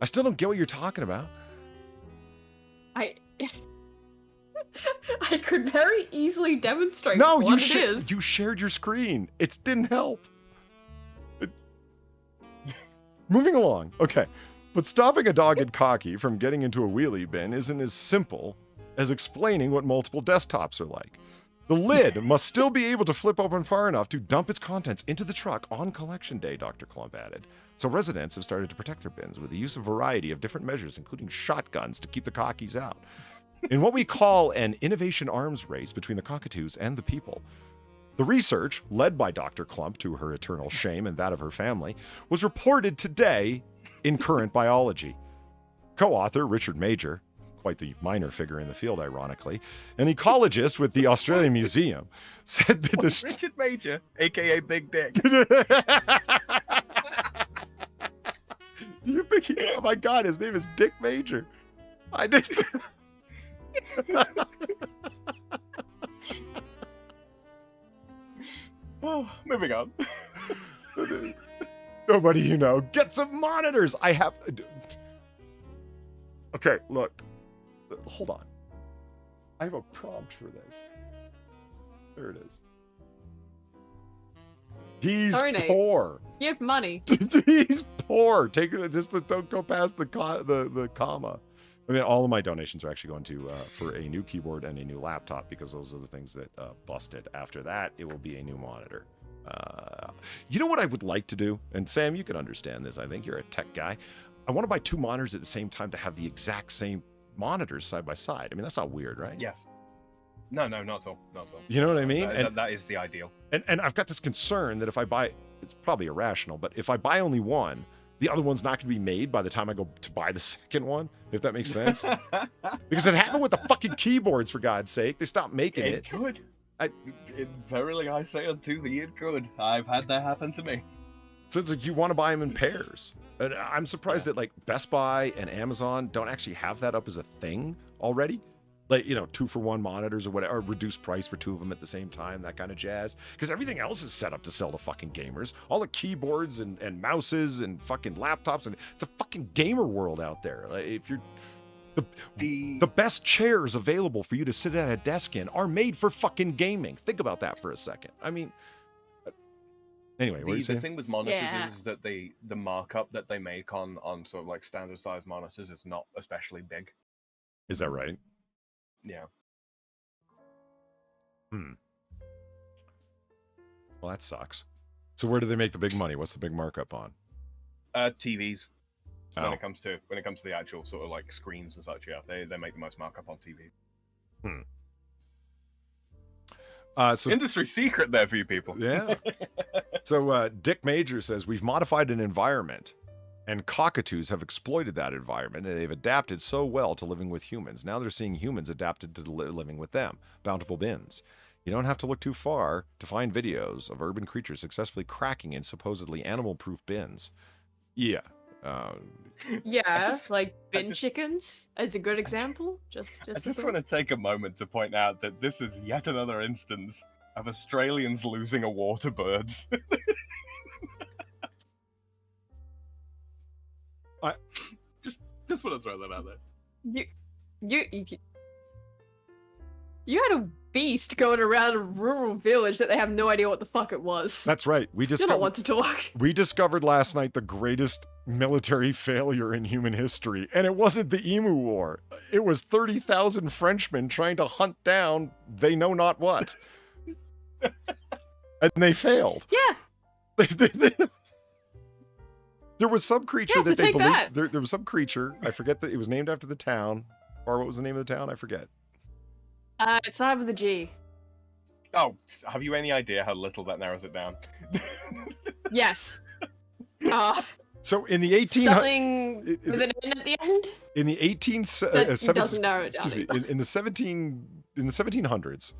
I still don't get what you're talking about. I could very easily demonstrate No, what it is. You shared your screen. It didn't help. Moving along. Okay. But stopping a dogged cocky from getting into a wheelie bin isn't as simple as explaining what multiple desktops are like. The lid must still be able to flip open far enough to dump its contents into the truck on collection day, Dr. Clump added. So residents have started to protect their bins with the use of a variety of different measures, including shotguns to keep the cockies out. In what we call an innovation arms race between the cockatoos and the people. The research, led by Dr. Clump to her eternal shame and that of her family, was reported today in Current Biology. Co-author Richard Major, quite the minor figure in the field, ironically, an ecologist with the Australian Museum, said that this... Richard Major, a.k.a. Big Dick. Do you think he... Oh my God, his name is Dick Major. I just... Oh, moving on. Nobody you know. Get some monitors. I have... Okay, look. Hold on. I have a prompt for this. There it is. He's Sorry, Nate. poor. Give money. He's poor. Don't go past the comma. I mean, all of my donations are actually going to for a new keyboard and a new laptop because those are the things that busted. After that, it will be a new monitor. You know what I would like to do? And Sam, you can understand this. I think you're a tech guy. I want to buy two monitors at the same time to have the exact same monitors side by side. I mean, that's not weird, right? Yes. No, not at all. Not at all. You know what I mean? That is the ideal. And I've got this concern that if I buy, it's probably irrational, but if I buy only one, the other one's not going to be made by the time I go to buy the second one, if that makes sense. Because it happened with the fucking keyboards, for God's sake. They stopped making it. It could. Verily I say unto thee, it could. I've had that happen to me. So it's like you want to buy them in pairs. And I'm surprised that like Best Buy and Amazon don't actually have that up as a thing already. Like, 2-for-1 monitors or whatever, or reduced price for two of them at the same time, that kind of jazz. Because everything else is set up to sell to fucking gamers. All the keyboards and mouses and fucking laptops, and it's a fucking gamer world out there. Like, if you're the best chairs available for you to sit at a desk in are made for fucking gaming. Think about that for a second. I mean, anyway, what are you saying? The thing with monitors is that the markup that they make on sort of like standard size monitors is not especially big. Is that right? Yeah. Well, that sucks. So where do they make the big money? What's the big markup on? TVs. Oh. When it comes to the actual sort of like screens and such, yeah, they make the most markup on TV. So industry secret there for you people. Yeah. So Dick Major says we've modified an environment. And cockatoos have exploited that environment, and they've adapted so well to living with humans. Now they're seeing humans adapted to living with them. Bountiful bins. You don't have to look too far to find videos of urban creatures successfully cracking in supposedly animal-proof bins. Yeah. Like bin chickens as a good example. I just want to take a moment to point out that this is yet another instance of Australians losing a war to birds. Just want to throw that out there. You had a beast going around a rural village that they have no idea what the fuck it was. That's right. We Still don't want to talk. We discovered last night the greatest military failure in human history, and it wasn't the Emu War. It was 30,000 Frenchmen trying to hunt down they know not what. And they failed. Yeah. There was some creature Yeah, so that they take believed. that. There was some creature. I forget that it was named after the town. Or what was the name of the town? I forget. It's not with a G. Oh, have you any idea how little that narrows it down? Yes. So in the 1800s, Something with an N at the end? in the Doesn't narrow it down. excuse me, in the 1700s,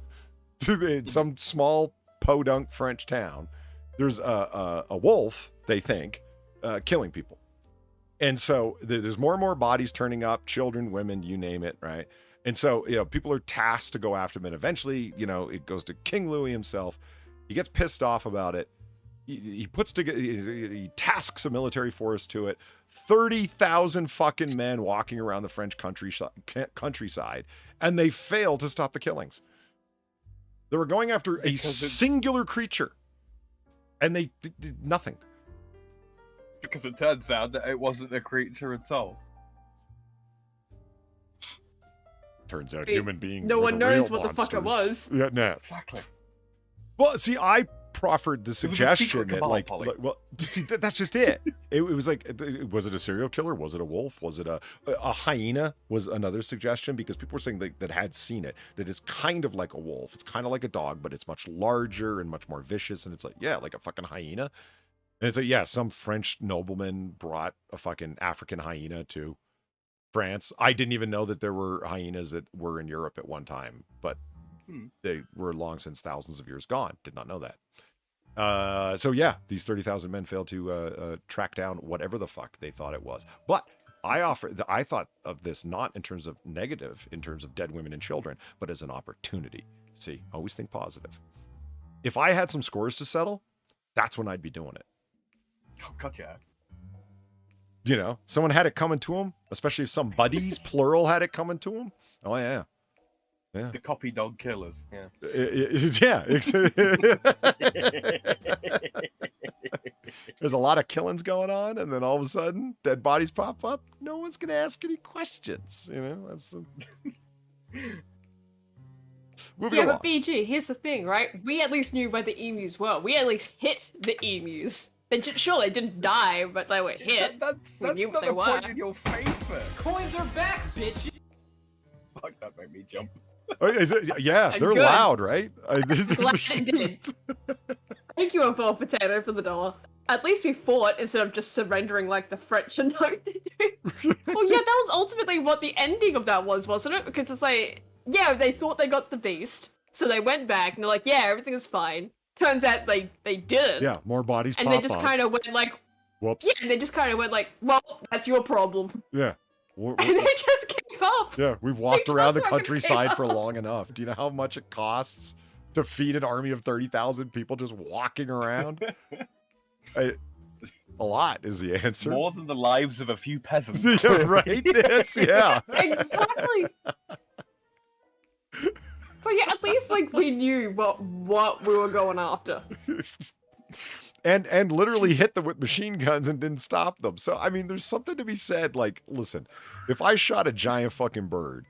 in some small podunk French town, there's a wolf, they think, killing people. And so there's more and more bodies turning up, children, women, you name it, right? And so, people are tasked to go after him. And eventually, it goes to King Louis himself. He gets pissed off about it. He puts together, he tasks a military force to it. 30,000 fucking men walking around the French countryside, and they fail to stop the killings. They were going after a singular creature, and they did nothing. Because it turns out that it wasn't a creature at all. Turns out human beings. No one knows what monsters. the fuck it was. Yeah, no. Exactly. Well, see, I proffered the suggestion that, cabal, well, see, that's just it. It was like, was it a serial killer? Was it a wolf? Was it a hyena? Was another suggestion, because people were saying that had seen it, that it's kind of like a wolf. It's kind of like a dog, but it's much larger and much more vicious. And it's like, yeah, like a fucking hyena. And it's like, yeah, some French nobleman brought a fucking African hyena to France. I didn't even know that there were hyenas that were in Europe at one time, but they were long since thousands of years gone. Did not know that. So yeah, these 30,000 men failed to track down whatever the fuck they thought it was. But I thought of this not in terms of negative, in terms of dead women and children, but as an opportunity. See, always think positive. If I had some scores to settle, that's when I'd be doing it. Oh, God, yeah. Someone had it coming to them, especially if some buddies, plural, had it coming to them. Oh, yeah. Yeah. The copy dog killers, yeah. Yeah. There's a lot of killings going on, and then all of a sudden, dead bodies pop up. No one's going to ask any questions. That's the... Moving along. But BG, here's the thing, right? We at least knew where the emus were. We at least hit the emus. They didn't die, but they were hit. That's We knew not what they the point were. in your favor. Coins are back, bitch! Fuck, that made me jump. Yeah, they're Good. loud, right? Glad it did. Thank you, Unfold Potato, for the $1. At least we fought instead of just surrendering like the French and no they do. Well, yeah, that was ultimately what the ending of that was, wasn't it? Because it's like, yeah, they thought they got the beast, so they went back and they're like, yeah, everything is fine. Turns out they didn't. Yeah, more bodies and pop they just up. kind of went like, Whoops. yeah, and they just kind of went like, well, that's your problem. Yeah. And they just gave up. Yeah, we've walked They around the just fucking countryside gave for up. long enough. Do you know how much it costs to feed an army of 30,000 people just walking around? A lot is the answer. More than the lives of a few peasants. Yeah, right? Yeah. Exactly. So yeah, at least like we knew what we were going after. And literally hit them with machine guns and didn't stop them. So, I mean, there's something to be said. Like, listen, if I shot a giant fucking bird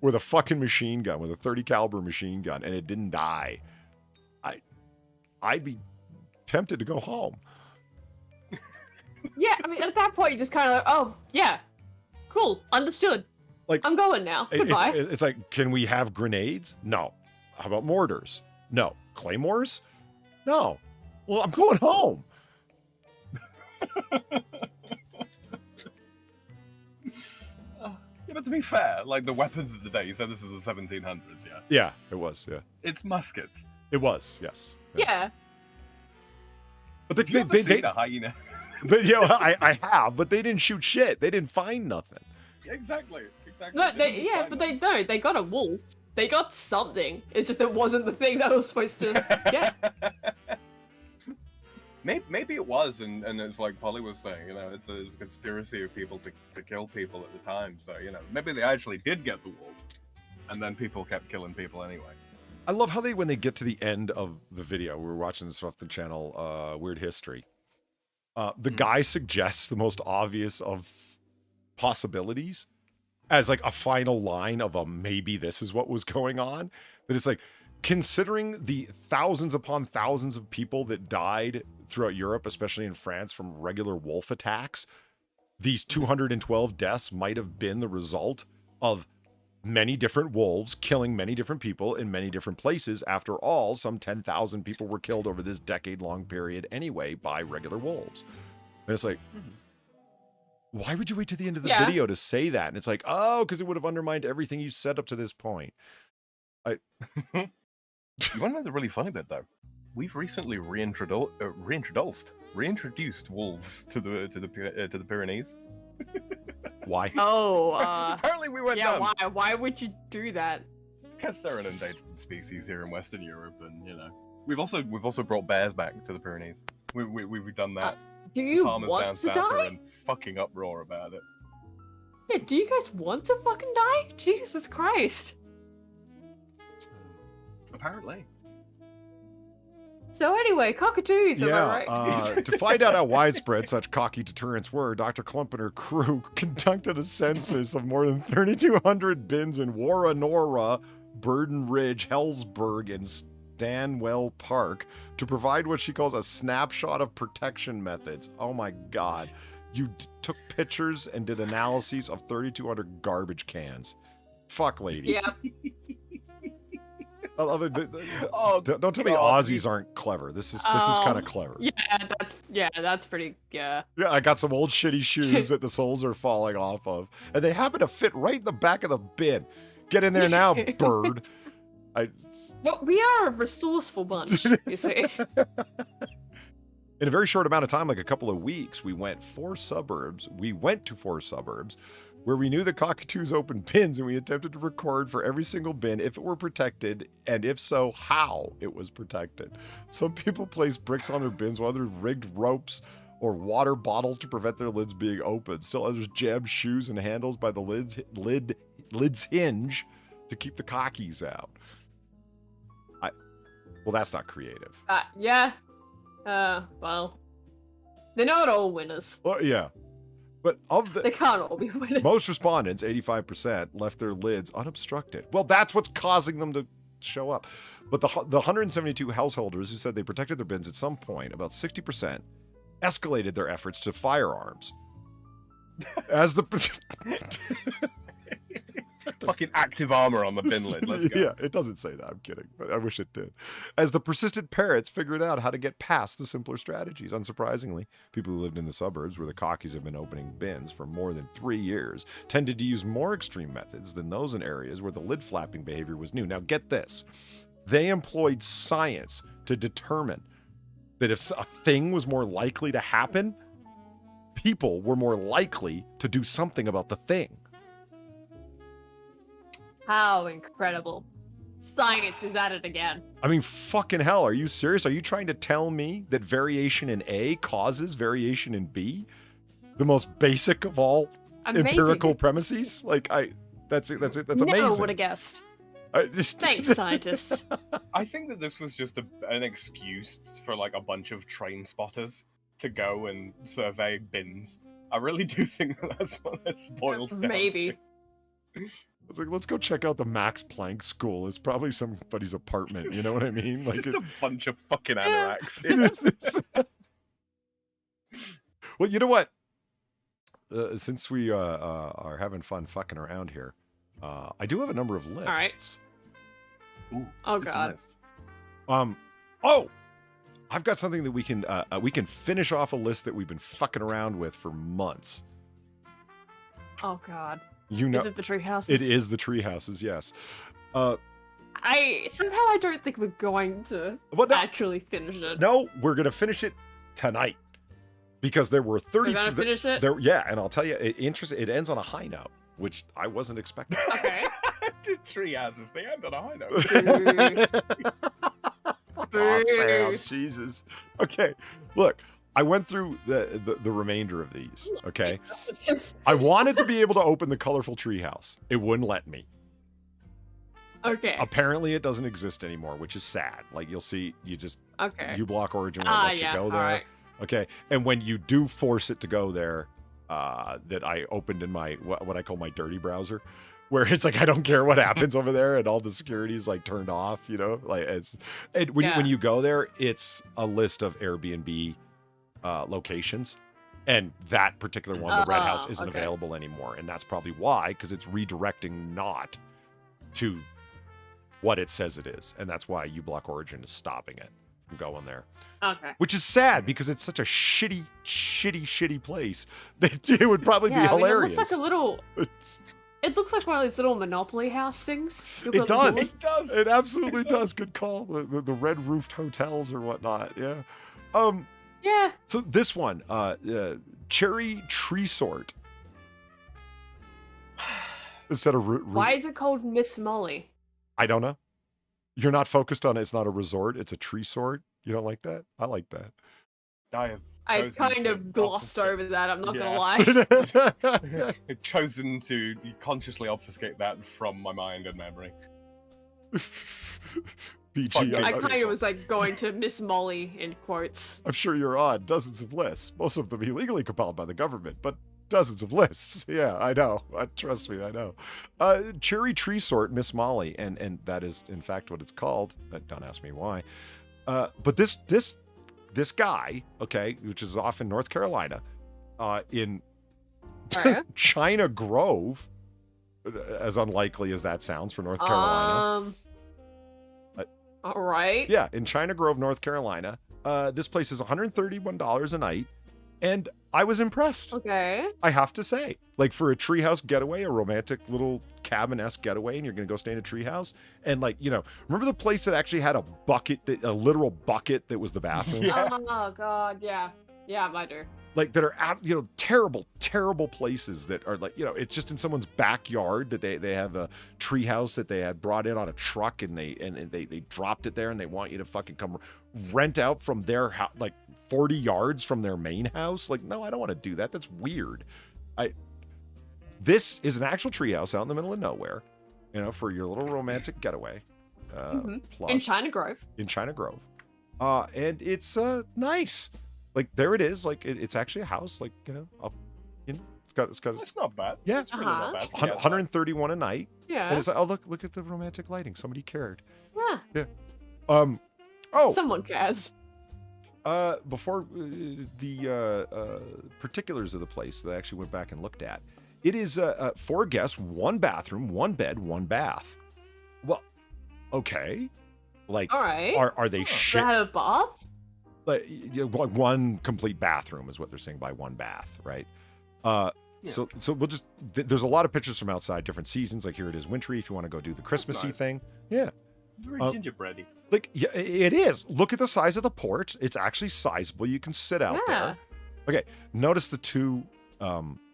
with a fucking machine gun, with a 30 caliber machine gun, and it didn't die, I'd be tempted to go home. Yeah, I mean, at that point, you just kind of like, oh, yeah, cool, understood. Like, I'm going now. Goodbye. It's like, can we have grenades? No. How about mortars? No. Claymores? No. Well, I'm going home. Yeah, but to be fair, like the weapons of the day, you said this is the 1700s, yeah? Yeah, it was. Yeah, It's muskets. it was. Yes. Yeah. But Have you ever seen a hyena? I have, but they didn't shoot shit. They didn't find nothing. Exactly. No, They didn't find that. they got a wolf. They got something. It's just it wasn't the thing that was supposed to get. Maybe it was, and it's like Polly was saying, it's a conspiracy of people to kill people at the time. So, maybe they actually did get the wolf, and then people kept killing people anyway. I love how when they get to the end of the video, we were watching this off the channel, Weird History. The guy suggests the most obvious of possibilities as like a final line of maybe this is what was going on. That it's like, considering the thousands upon thousands of people that died throughout Europe, especially in France, from regular wolf attacks, these 212 deaths might have been the result of many different wolves killing many different people in many different places. After all, some 10,000 people were killed over this decade-long period anyway by regular wolves. And it's like, why would you wait to the end of the video to say that? And it's like, oh, because it would have undermined everything you said up to this point. You want to know the really funny bit, though? We've recently reintroduced wolves to the Pyrenees. Why? Oh, apparently we went yeah. down. Why would you do that? Because they're an endangered species here in Western Europe, and we've also brought bears back to the Pyrenees. We've done that. Do you Farmers want down to south are die? in fucking uproar about it. Yeah. Do you guys want to fucking die? Jesus Christ. Apparently. So anyway, cockatoos, am I right? To find out how widespread such cocky deterrents were, Dr. Klump and her crew conducted a census of more than 3,200 bins in Warra-Norra, Burden Ridge, Hellsberg, and Stanwell Park to provide what she calls a snapshot of protection methods. Oh my God. You took pictures and did analyses of 3,200 garbage cans. Fuck, lady. Yeah. Don't tell me Aussies aren't clever. This is kind of clever. That's pretty. Yeah. Yeah, I got some old shitty shoes that the soles are falling off of, and they happen to fit right in the back of the bin. Get in there now, bird. Well, we are a resourceful bunch, you see. In a very short amount of time, like a couple of weeks, we went to 4 suburbs where we knew the cockatoos opened bins, and we attempted to record for every single bin if it were protected, and if so, how it was protected. Some people placed bricks on their bins, while others rigged ropes or water bottles to prevent their lids being opened. Still others jabbed shoes and handles by the lid's hinge to keep the cockies out. Well, that's not creative. Yeah. Well, they're not all winners. Well, yeah. But they can't all be winners. Most respondents, 85%, left their lids unobstructed. Well, that's what's causing them to show up. But the 172 householders who said they protected their bins at some point, about 60%, escalated their efforts to firearms. As the fucking active armor on the bin lid. Let's go. Yeah, it doesn't say that. I'm kidding, but I wish it did. As the persistent parrots figured out how to get past the simpler strategies. Unsurprisingly, people who lived in the suburbs where the cockies have been opening bins for more than 3 years tended to use more extreme methods than those in areas where the lid flapping behavior was new. Now get this. They employed science to determine that if a thing was more likely to happen, people were more likely to do something about the thing. How incredible. Science is at it again. I mean, fucking hell, are you serious? Are you trying to tell me that variation in A causes variation in B? The most basic of all empirical premises? That's amazing. Never would have guessed. Thanks, scientists. I think that this was just an excuse for like a bunch of train spotters to go and survey bins. I really do think that's what this boils down Maybe. to. It's like, let's go check out the Max Planck School. It's probably somebody's apartment. You know what I mean? It's just a bunch of fucking anoraks. Well, you know what? Since we are having fun fucking around here, I do have a number of lists. All right. Ooh, oh God. I've got something that we can finish off a list that we've been fucking around with for months. Oh God. You know, is it the tree houses? It is the tree houses, yes. I don't think we're going to actually finish it. No, we're gonna finish it tonight because there were 30. We're gonna finish it. Yeah, and I'll tell you, it ends on a high note, which I wasn't expecting. Okay. The tree houses, they end on a high note. Fuck off, Sam. Jesus. Okay, look. I went through the remainder of these, okay? I wanted to be able to open the colorful treehouse. It wouldn't let me. Okay. Apparently it doesn't exist anymore, which is sad. Like, you'll see, uBlock Origin won't let you go there. Right. Okay, and when you do force it to go there, that I opened in my, what I call my dirty browser, where it's like, I don't care what happens over there, and all the security is like turned off, you know? Like, when you go there, it's a list of Airbnb locations, and that particular one, the Red House, isn't available anymore, and that's probably why, because it's redirecting not to what it says it is, and that's why uBlock Origin is stopping it from going there. Okay. Which is sad because it's such a shitty place that it would probably be I mean, hilarious. it looks like a little. It's- It looks like one of these little Monopoly house things. It does. It does. It absolutely does. Good call. The red roofed hotels or whatnot. Yeah. Yeah. So this one, cherry tree sort. Instead of Why is it called Miss Molly? I don't know. You're not focused on it. It's not a resort. It's a tree sort. You don't like that? I like that. I chosen kind to of glossed obfuscate- over that. I'm not Yeah. gonna lie. I've chosen to consciously obfuscate that from my mind and memory. BG, Fuck, I Okay. kind of was like going to Miss Molly in quotes. I'm sure you're on dozens of lists, most of them illegally compiled by the government, but dozens of lists. Yeah, I know. Trust me, I know. Cherry tree sort, Miss Molly, and that is in fact what it's called. Don't ask me why. But this guy, okay, which is off in North Carolina, in Alright. China Grove, as unlikely as that sounds for North Carolina. All right. Yeah, in China Grove, North Carolina. This place is $131 a night, and I was impressed. Okay. I have to say, like for a treehouse getaway, a romantic little cabin-esque getaway, and you're gonna go stay in a treehouse, and like remember the place that actually had a bucket, a literal bucket that was the bathroom. Yeah. Oh God, yeah, I do. Like that are terrible places that are like it's just in someone's backyard that they have a treehouse that they had brought in on a truck and they dropped it there and they want you to fucking come rent out from their house like 40 yards from their main house. Like, no, I don't want to do that. That's weird. This is an actual treehouse out in the middle of nowhere, for your little romantic getaway. Plus, In China Grove. in China Grove. And it's nice. Like there it is. Like it's actually a house. Like it's got That's not bad. Yeah. That's really not bad. Yeah, 131 a night. Yeah. And it's like, oh look at the romantic lighting. Somebody cared. Yeah. Oh, Someone cares. before the particulars of the place that I actually went back and looked at, it is 4 guests, 1 bathroom, 1 bed, 1 bath. Well, okay. Like, All right. are they Does it shit? have a bath? Like 1 complete bathroom is what they're saying by 1 bath, right? So we'll just there's a lot of pictures from outside, different seasons. Like here it is wintry if you want to go do the Christmassy nice. thing. Yeah. Very gingerbready. Like yeah, it is. Look at the size of the porch. It's actually sizable. You can sit out there. Okay. Notice the 2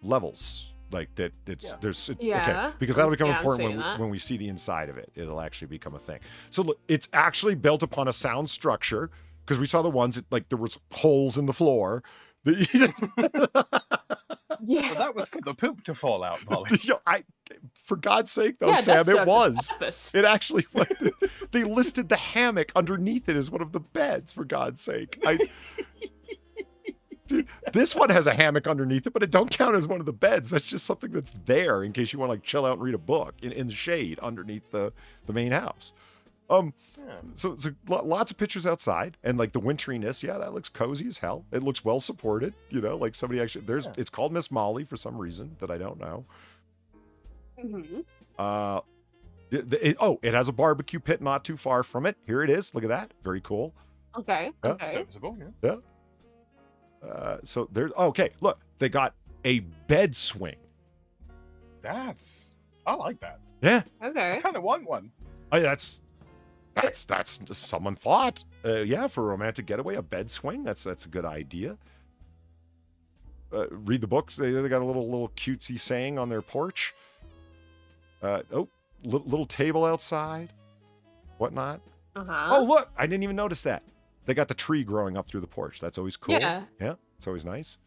levels. Like that there's okay, because that'll become Yeah, I'm important seeing that. when we see the inside of it. It'll actually become a thing. So look, it's actually built upon a sound structure because we saw the ones that like there was holes in the floor. Yeah. But that was for the poop to fall out, Polly. For God's sake, though, Yeah, Sam, that's it the was. purpose. It actually was. They listed the hammock underneath it as one of the beds, for God's sake. Dude, this one has a hammock underneath it, but it don't count as one of the beds. That's just something that's there in case you want to like chill out and read a book in the shade underneath the main house. So lots of pictures outside and like the winteriness. Yeah, that looks cozy as hell. It looks well supported. Like somebody actually it's called Miss Molly for some reason that I don't know. Mm-hmm. It has a barbecue pit not too far from it. Here it is. Look at that. Very cool. Okay. Yeah. Okay. Serviceable, yeah. Yeah. So there's okay. Look, they got a bed swing. I like that. Yeah. Okay. I kind of want one. That's someone thought. Yeah, for a romantic getaway, a bed swing. That's a good idea. Read the books. They got a little cutesy saying on their porch. Little table outside, whatnot. Uh-huh. Oh, look, I didn't even notice that. They got the tree growing up through the porch. That's always cool. Yeah. Yeah, it's always nice.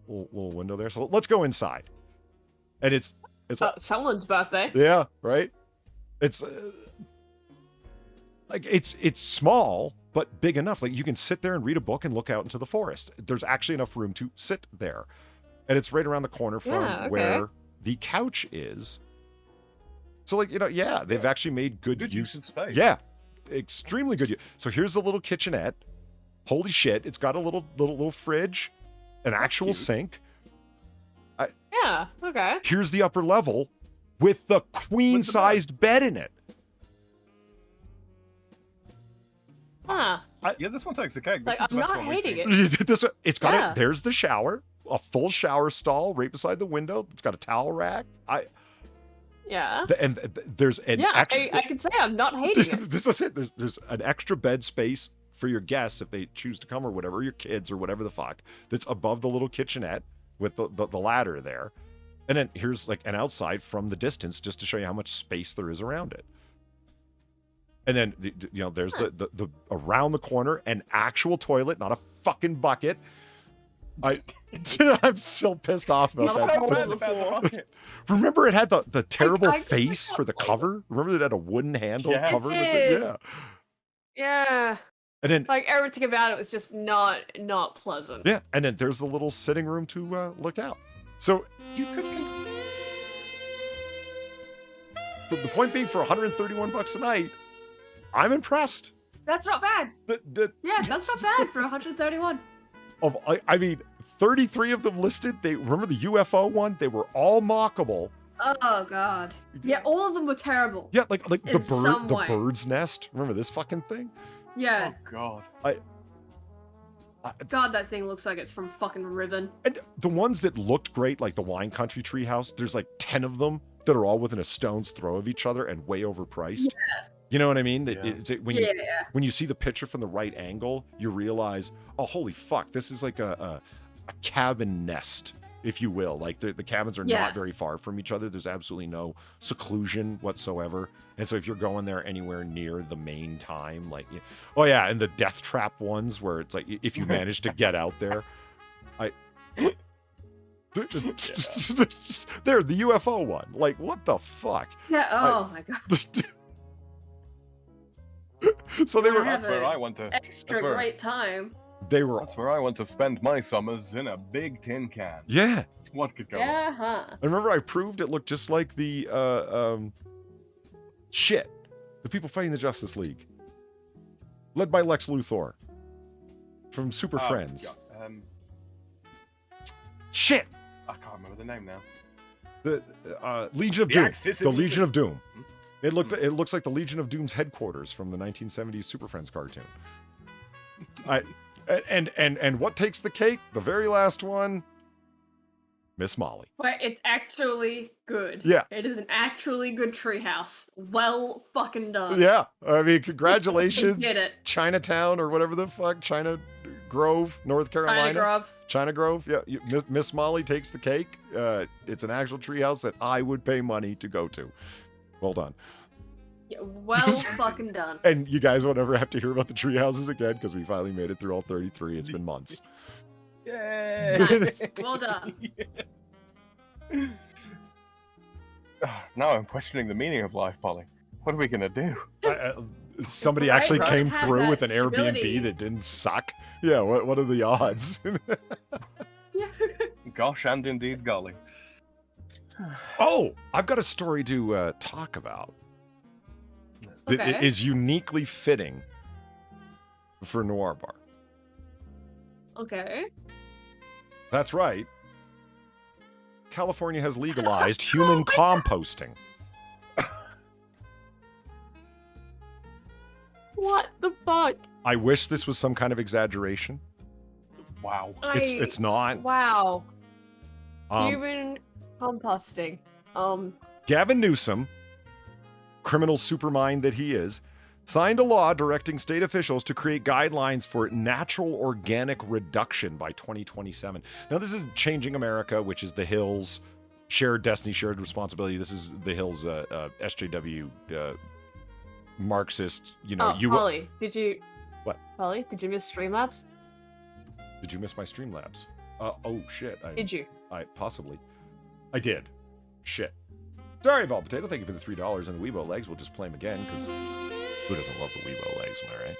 Little window there. So let's go inside. And it's Someone's birthday. yeah, right. It's like it's small but big enough. Like you can sit there and read a book and look out into the forest. There's actually enough room to sit there, and it's right around the corner from where the couch is. So like they've actually made good use of space. Yeah, extremely good use. So here's the little kitchenette. Holy shit! It's got a little fridge, an actual cute. sink. Yeah. Okay. Here's the upper level. with the queen-sized bed in it. Huh. Yeah, this one takes the cake. Like, This is the I'm best not one we've hating seen. it. It's got Yeah. there's the shower, a full shower stall right beside the window. It's got a towel rack. Yeah. There's an Yeah, extra. I can say I'm not hating it. This is it. There's an extra bed space for your guests if they choose to come or whatever, your kids or whatever the fuck. That's above the little kitchenette with the ladder there, and then here's like an outside from the distance just to show you how much space there is around it. And then there's the around the corner an actual toilet, not a fucking bucket. I'm still pissed off about I'm that. so mad about the bucket. Remember, it had the terrible I face for the cover. Remember, it had a wooden handle Yeah. cover. It With did. it? Yeah. Yeah. And then Like everything about it was just not pleasant. yeah, and then there's the little sitting room to look out. So You could consider. the point being, for $131 a night, I'm impressed. That's not bad. Yeah, that's not bad for 131. I mean, 33 of them listed. They remember the UFO one. They were all mockable. Oh god. Yeah, all of them were terrible. Yeah, like In some way. bird's nest. Remember this fucking thing? Yeah. Oh god. God, that thing looks like it's from fucking Ribbon. And the ones that looked great, like the Wine Country Treehouse, there's like 10 of them that are all within a stone's throw of each other and way overpriced. Yeah. You know what I mean? When you see the picture from the right angle, you realize, oh, holy fuck, this is like a cabin nest, if you will. Like the cabins are not very far from each other. There's absolutely no seclusion whatsoever. And so if you're going there anywhere near the main time, like, oh yeah, and the death trap ones where it's like, if you manage to get out there, there, the UFO one. Like, what the fuck? Yeah, oh my god. So they were. That's where I want to. Extra great time. They were. That's where I want to spend my summers, in a big tin can. Yeah. What could go wrong? Yeah, huh. I remember I proved it looked just like the the people fighting the Justice League, led by Lex Luthor from Super Friends. God, Shit. I can't remember the name now. The Legion of The Doom. Axis The is- Legion of Doom. It looks like the Legion of Doom's headquarters from the 1970s Super Friends cartoon. And what takes the cake? The very last one, Miss Molly. But it's actually good. Yeah. It is an actually good treehouse. Well fucking done. Yeah, I mean, congratulations, They did it. Chinatown or whatever the fuck, China Grove, North Carolina. China Grove. Yeah, Miss Molly takes the cake. It's an actual treehouse that I would pay money to go to. Well done. Yeah, well fucking done. And you guys won't ever have to hear about the tree houses again because we finally made it through all 33. It's been months. Yay! Nice. Well done. Now I'm questioning the meaning of life, Polly. What are we gonna do? Somebody Right, actually right. came Have through that with an stability. Airbnb that didn't suck. Yeah, what are the odds? Yeah. Gosh, and indeed, golly. Oh, I've got a story to talk about that Okay. is uniquely fitting for Noir Bar. Okay. That's right. California has legalized human composting. What the fuck? I wish this was some kind of exaggeration. Wow. It's not. Wow. Um, Human composting. Gavin Newsom, criminal supermind that he is, signed a law directing state officials to create guidelines for natural organic reduction by 2027. Now, this is Changing America, which is the Hills shared destiny, shared responsibility. This is the Hills SJW Marxist. You know, Polly, did you? What? Polly, did you miss Streamlabs? Did you miss my Streamlabs? Oh shit! Did you? I did. Shit. Sorry, Ball Potato. Thank you for the $3 and the Weibo legs. We'll just play them again because who doesn't love the Weibo legs? Am I right?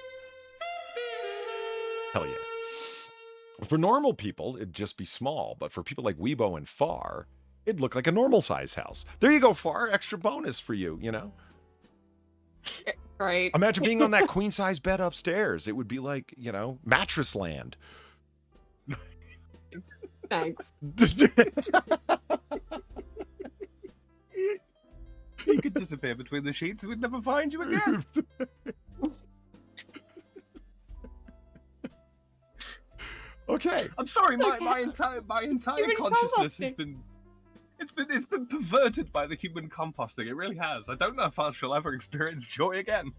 Hell yeah. For normal people, it'd just be small, but for people like Weibo and Far, it'd look like a normal size house. There you go, Far. Extra bonus for you. You know. Right. Imagine being on that queen size bed upstairs. It would be like, you know, mattress land. Thanks. disappear between the sheets, we'd never find you again. Okay. I'm sorry, my entire consciousness has been it's been perverted by the human composting. It really has. I don't know if I shall ever experience joy again.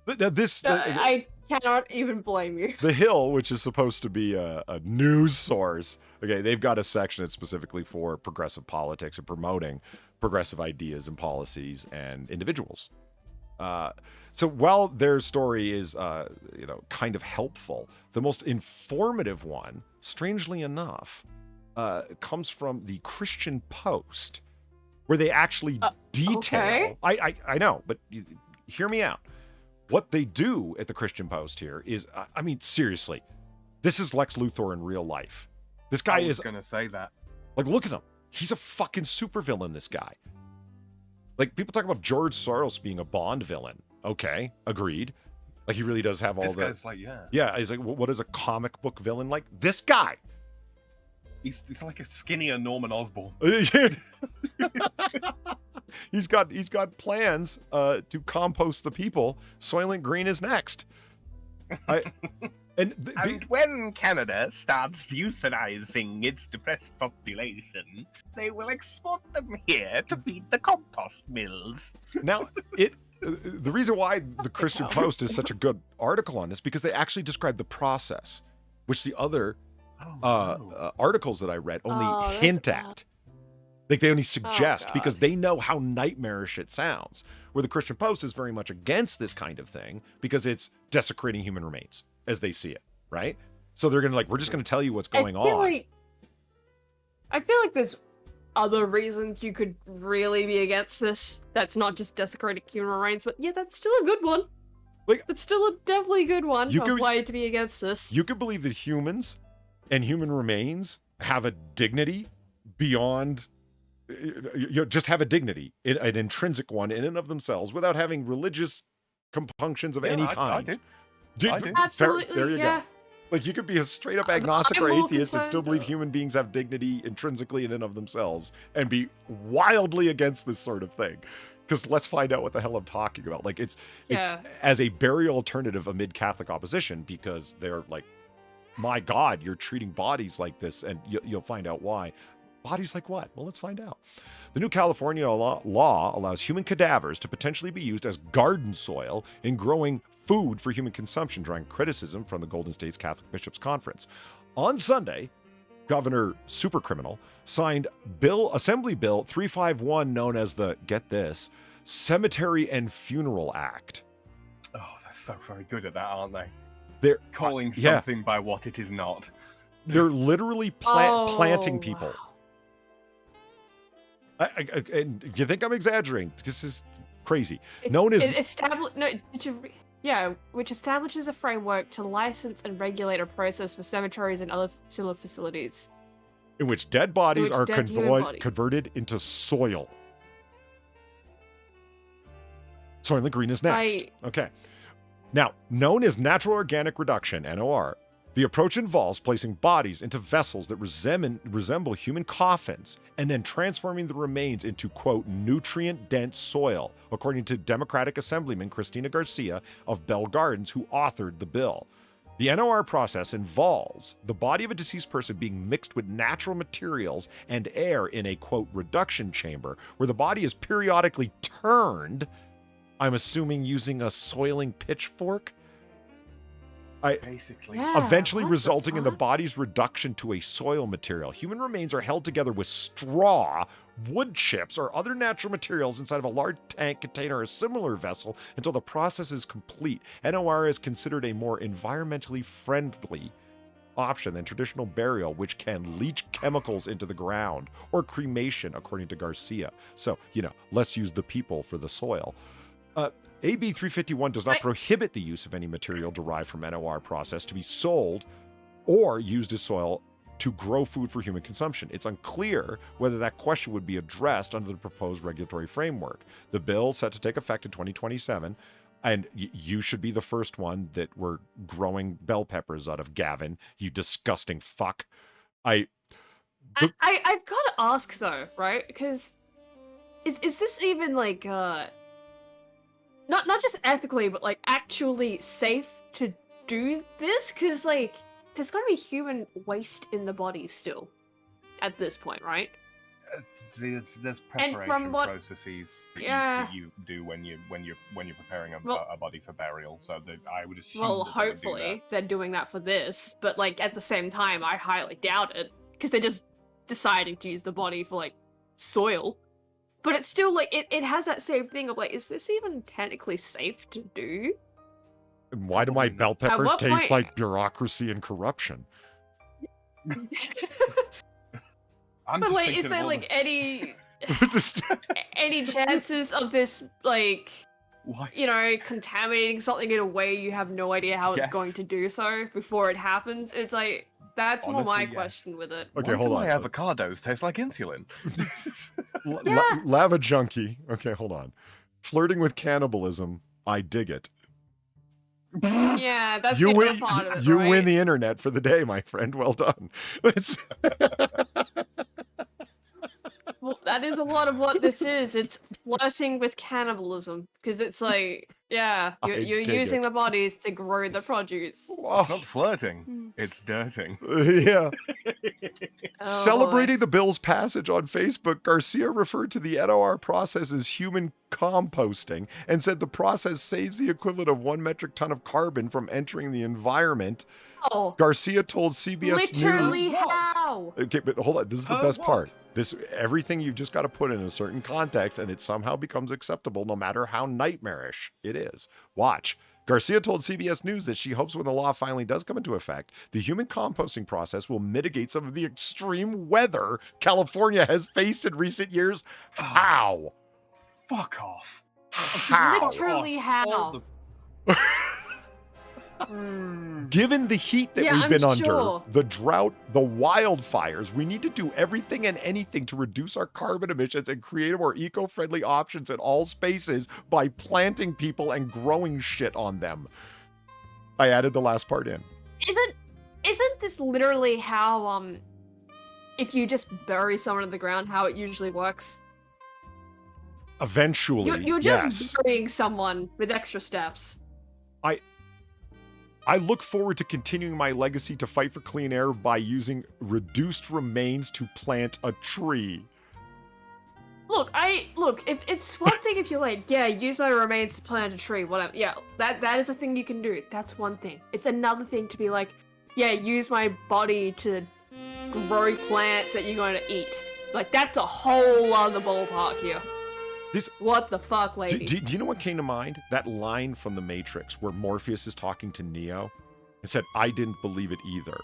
I cannot even blame you. The Hill, which is supposed to be a news source, okay, they've got a section that's specifically for progressive politics and promoting progressive ideas and policies and individuals. So while their story is, kind of helpful, the most informative one, strangely enough, comes from the Christian Post, where they actually detail. Okay. I know, but hear me out. What they do at the Christian Post here is, seriously, this is Lex Luthor in real life. This guy is going to say that. Like, look at him. He's a fucking supervillain, this guy. Like, people talk about George Soros being a Bond villain. Okay, agreed. Like, he really does have all this guy's like, yeah. Yeah, he's like, what is a comic book villain like? This guy! He's like a skinnier Norman Osborn. He's got plans to compost the people. Soylent Green is next. And when Canada starts euthanizing its depressed population, they will export them here to feed the compost mills. Now, the reason why the Christian Post is such a good article on this, because they actually describe the process, which the other articles that I read only hint at. Like, they only suggest, because they know how nightmarish it sounds. Where the Christian Post is very much against this kind of thing, because it's desecrating human remains, as they see it, right? So they're going to, we're just going to tell you what's going on. I feel like there's other reasons you could really be against this. That's not just desecrating human remains, but yeah, that's still a good one. That's still a definitely good one of why to be against this. You could believe that humans and human remains have a dignity beyond... just have a dignity, an intrinsic one in and of themselves, without having religious compunctions of any kind. I do. Absolutely, there you go. Like, you could be a straight up agnostic or atheist and still believe human beings have dignity intrinsically in and of themselves, and be wildly against this sort of thing. Because let's find out what the hell I'm talking about. Like, it's as a burial alternative amid Catholic opposition, because they're like, my God, you're treating bodies like this, and you'll find out why. Bodies like what? Well, let's find out. The new California law allows human cadavers to potentially be used as garden soil in growing food for human consumption, drawing criticism from the Golden State's Catholic Bishops' Conference. On Sunday, Governor Supercriminal signed Assembly Bill 351, known as the, get this, Cemetery and Funeral Act. Oh, they're so very good at that, aren't they? They're calling something by what it is not. They're literally planting people. Wow. And you think I'm exaggerating? This is crazy. Which establishes a framework to license and regulate a process for cemeteries and other similar facilities, in which dead bodies are converted into soil. Soylent Green is next. Okay. Now, known as natural organic reduction, NOR, the approach involves placing bodies into vessels that resemble human coffins and then transforming the remains into, quote, nutrient-dense soil, according to Democratic Assemblyman Christina Garcia of Bell Gardens, who authored the bill. The NOR process involves the body of a deceased person being mixed with natural materials and air in a, quote, reduction chamber, where the body is periodically turned, I'm assuming using a soiling pitchfork, basically. Eventually resulting in the body's reduction to a soil material. Human remains are held together with straw, wood chips, or other natural materials inside of a large tank, container, or similar vessel until the process is complete. NOR is considered a more environmentally friendly option than traditional burial, which can leach chemicals into the ground, or cremation, according to Garcia. So, let's use the people for the soil. AB 351 does not prohibit the use of any material derived from NOR process to be sold or used as soil to grow food for human consumption. It's unclear whether that question would be addressed under the proposed regulatory framework. The bill set to take effect in 2027, and you should be the first one that we're growing bell peppers out of, Gavin, you disgusting fuck. I've got to ask though, right? Because is this even not just ethically, but like actually safe to do this? Because like there's got to be human waste in the body still at this point, right? There's And preparation from what- processes that, Yeah. you do when you're preparing Well- a body for burial. So I would assume. Well, that they would do hopefully they're doing that for this, but like at the same time, I highly doubt it because they're just deciding to use the body for like soil. But it's still like it has that same thing of like, is this even technically safe to do? And why do my bell At peppers what taste point- like bureaucracy and corruption? I'm But just like, thinking is of there all like any Just any chances of this like Why? you know contaminating something in a way you have no idea how it's Yes. going to do so before it happens? It's like that's more my Honestly, yes. question with it. okay, Why hold do on. my avocados taste like insulin? Yeah. Lava junkie. Okay, hold on. Flirting with cannibalism. I dig it. Yeah, that's You the win. other part of it, You right? win the internet for the day, my friend. Well done. It's- Well, that is a lot of what this is. It's flirting with cannibalism because it's like, yeah, I you're dig using it. the bodies to grow the produce. It's not Oh, flirting. It's dirting. yeah. Oh, Celebrating the bill's passage on Facebook, Garcia referred to the NOR process as human composting and said the process saves the equivalent of 1 metric ton of carbon from entering the environment. boy. Oh, Garcia told CBS literally News. how? Okay, but hold on. This is the Huh? best What? part. This everything you've just got to put in a certain context, and it somehow becomes acceptable, no matter how nightmarish it is. Watch. Garcia told CBS News that she hopes when the law finally does come into effect, the human composting process will mitigate some of the extreme weather California has faced in recent years. How? Fuck off. How? Literally how? Given the heat that Yeah, we've I'm been under, sure. the drought, the wildfires, we need to do everything and anything to reduce our carbon emissions and create more eco-friendly options in all spaces by planting people and growing shit on them. I added the last part in. Isn't this literally how if you just bury someone in the ground, how it usually works? Eventually, You're just yes. burying someone with extra steps. I look forward to continuing my legacy to fight for clean air by using reduced remains to plant a tree. Look, if it's one thing if you're like, yeah, use my remains to plant a tree, whatever. Yeah, that is a thing you can do. That's one thing. It's another thing to be like, yeah, use my body to grow plants that you're going to eat. Like, that's a whole other ballpark here. What the fuck, lady? Do you know what came to mind? That line from The Matrix where Morpheus is talking to Neo and said, I didn't believe it either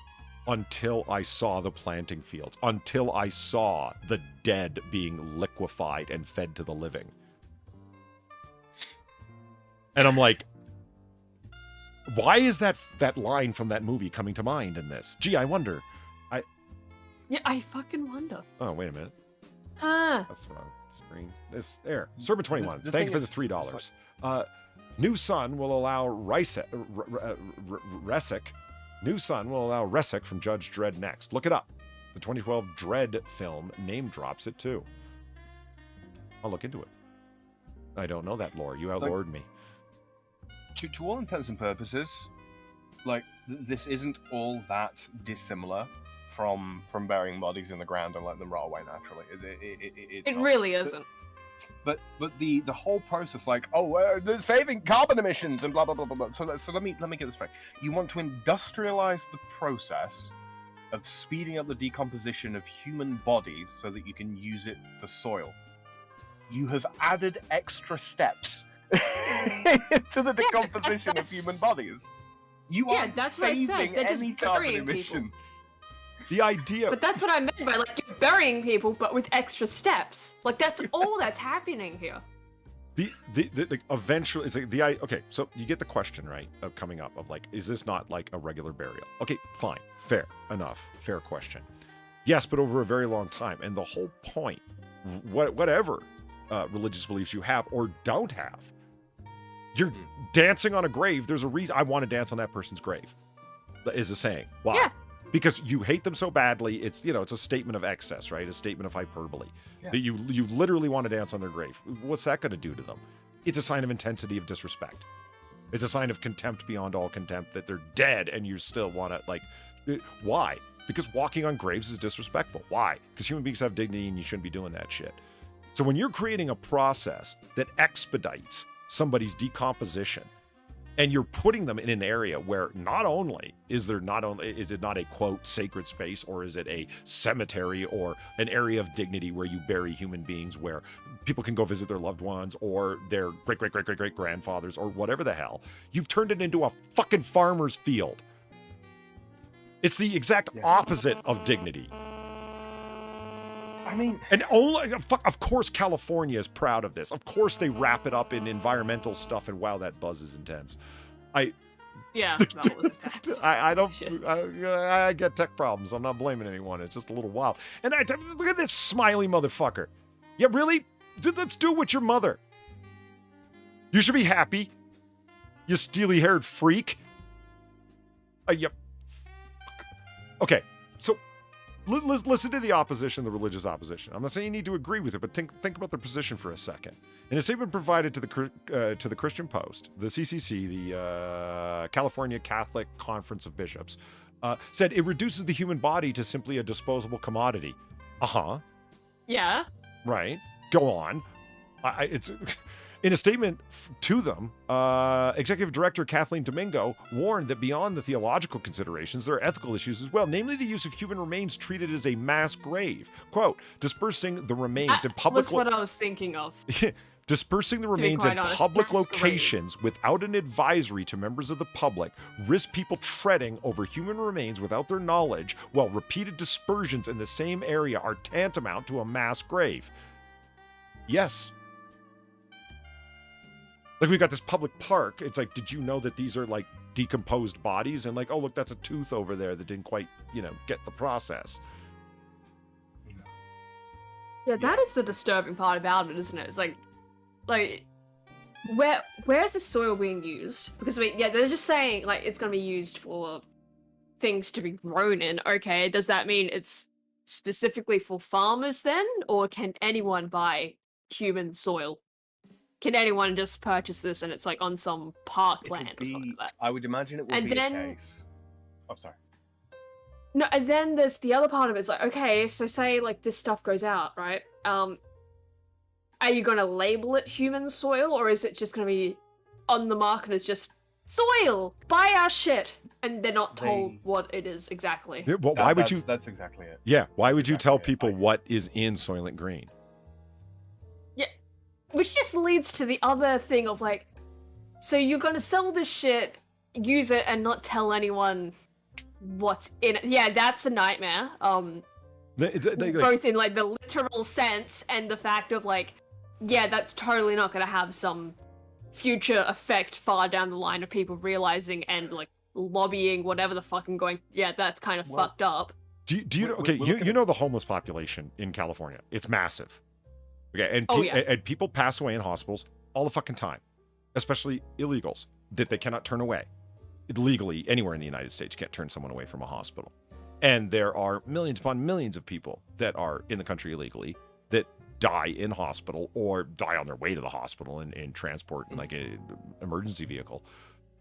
until I saw the planting fields, until I saw the dead being liquefied and fed to the living. And I'm like, why is that line from that movie coming to mind in this? Gee, I wonder. Yeah, I fucking wonder. Oh, wait a minute. Huh. That's wrong. Screen. This there. Serpent 21. the Thank you thing for the is, $3. New Sun will allow Resek. New Sun will allow Resek from Judge Dredd next. Look it up. The 2012 Dredd film name drops it too. I'll look into it. I don't know that lore. You outlured me. To all intents and purposes, like this isn't all that dissimilar from burying bodies in the ground and letting them rot away naturally. It's It not. really isn't. But the whole process, like, they're saving carbon emissions and blah blah blah blah blah. So let me get this straight. You want to industrialize the process of speeding up the decomposition of human bodies so that you can use it for soil. You have added extra steps to the decomposition of that's- human bodies. You Yeah, aren't that's what I said. saving They're just any carbon burying people. emissions. The idea. But that's what I meant by like you're burying people, but with extra steps. Like that's all that's happening here. Like, eventually, it's like okay, so you get the question, right, of coming up of like, is this not like a regular burial? Okay, fine, fair enough, fair question. Yes, but over a very long time, and the whole point, whatever religious beliefs you have or don't have, you're dancing on a grave. There's a reason I want to dance on that person's grave. Is a saying. Why? Yeah. Because you hate them so badly, it's it's a statement of excess, right? A statement of hyperbole. Yeah. That you literally want to dance on their grave. What's that going to do to them? it's a sign of intensity of disrespect. It's a sign of contempt beyond all contempt that they're dead and you still want to, like, why? Because walking on graves is disrespectful. Why? Because human beings have dignity and you shouldn't be doing that shit. So when you're creating a process that expedites somebody's decomposition and you're putting them in an area where not only is it not a quote sacred space, or is it a cemetery or an area of dignity where you bury human beings, where people can go visit their loved ones or their great grandfathers or whatever the hell, you've turned it into a fucking farmer's field. It's the exact opposite of dignity. I mean, and only, of course, California is proud of this. Of course, they wrap it up in environmental stuff, and wow, that buzz is intense. Yeah, that was intense. I get tech problems. I'm not blaming anyone. It's just a little wild. And look at this smiley motherfucker. Yeah, really? Let's do it with your mother. You should be happy. You steely-haired freak. Yep. Okay, so listen to the opposition, the religious opposition. I'm not saying you need to agree with it, but think about their position for a second. In a statement provided to the Christian Post, the CCC, the California Catholic Conference of Bishops, said it reduces the human body to simply a disposable commodity. Yeah. Right. Go on. It's in a statement to them, Executive Director Kathleen Domingo warned that beyond the theological considerations, there are ethical issues as well, namely the use of human remains treated as a mass grave. Quote, dispersing the remains in public... That's what I was thinking of. Dispersing the remains in public locations without an advisory to members of the public risk people treading over human remains without their knowledge, while repeated dispersions in the same area are tantamount to a mass grave. Yes. Like, we got this public park. It's like, did you know that these are like decomposed bodies? And like, oh, look, that's a tooth over there that didn't quite, get the process. Yeah, that is the disturbing part about it, isn't it? It's like where's the soil being used? Because they're just saying like it's gonna be used for things to be grown in. Okay, does that mean it's specifically for farmers then, or can anyone buy human soil? Can anyone just purchase this and it's like on some parkland or something like that? I would imagine it would be the case. Oh, sorry. No, and then there's the other part of it. It's like, okay, so say like this stuff goes out, right? Are you going to label it human soil, or is it just going to be on the market as just soil? Buy our shit, and they're not told what it is exactly. Yeah, well, why would you? That's exactly it. Yeah, why would you tell people what is in Soylent Green? Yeah, which just leads to the other thing of like, so you're going to sell this shit, use it, and not tell anyone what's in it. Yeah, that's a nightmare. Both in like the literal sense and the fact of like, yeah, that's totally not going to have some future effect far down the line of people realizing and like lobbying whatever the fucking going. Yeah, that's kind of fucked up. Do you know? Okay, you know the homeless population in California. It's massive. Okay, and and people pass away in hospitals all the fucking time, especially illegals that they cannot turn away. Legally, anywhere in the United States, you can't turn someone away from a hospital. And there are millions upon millions of people that are in the country illegally that die in hospital or die on their way to the hospital in transport in like an emergency vehicle.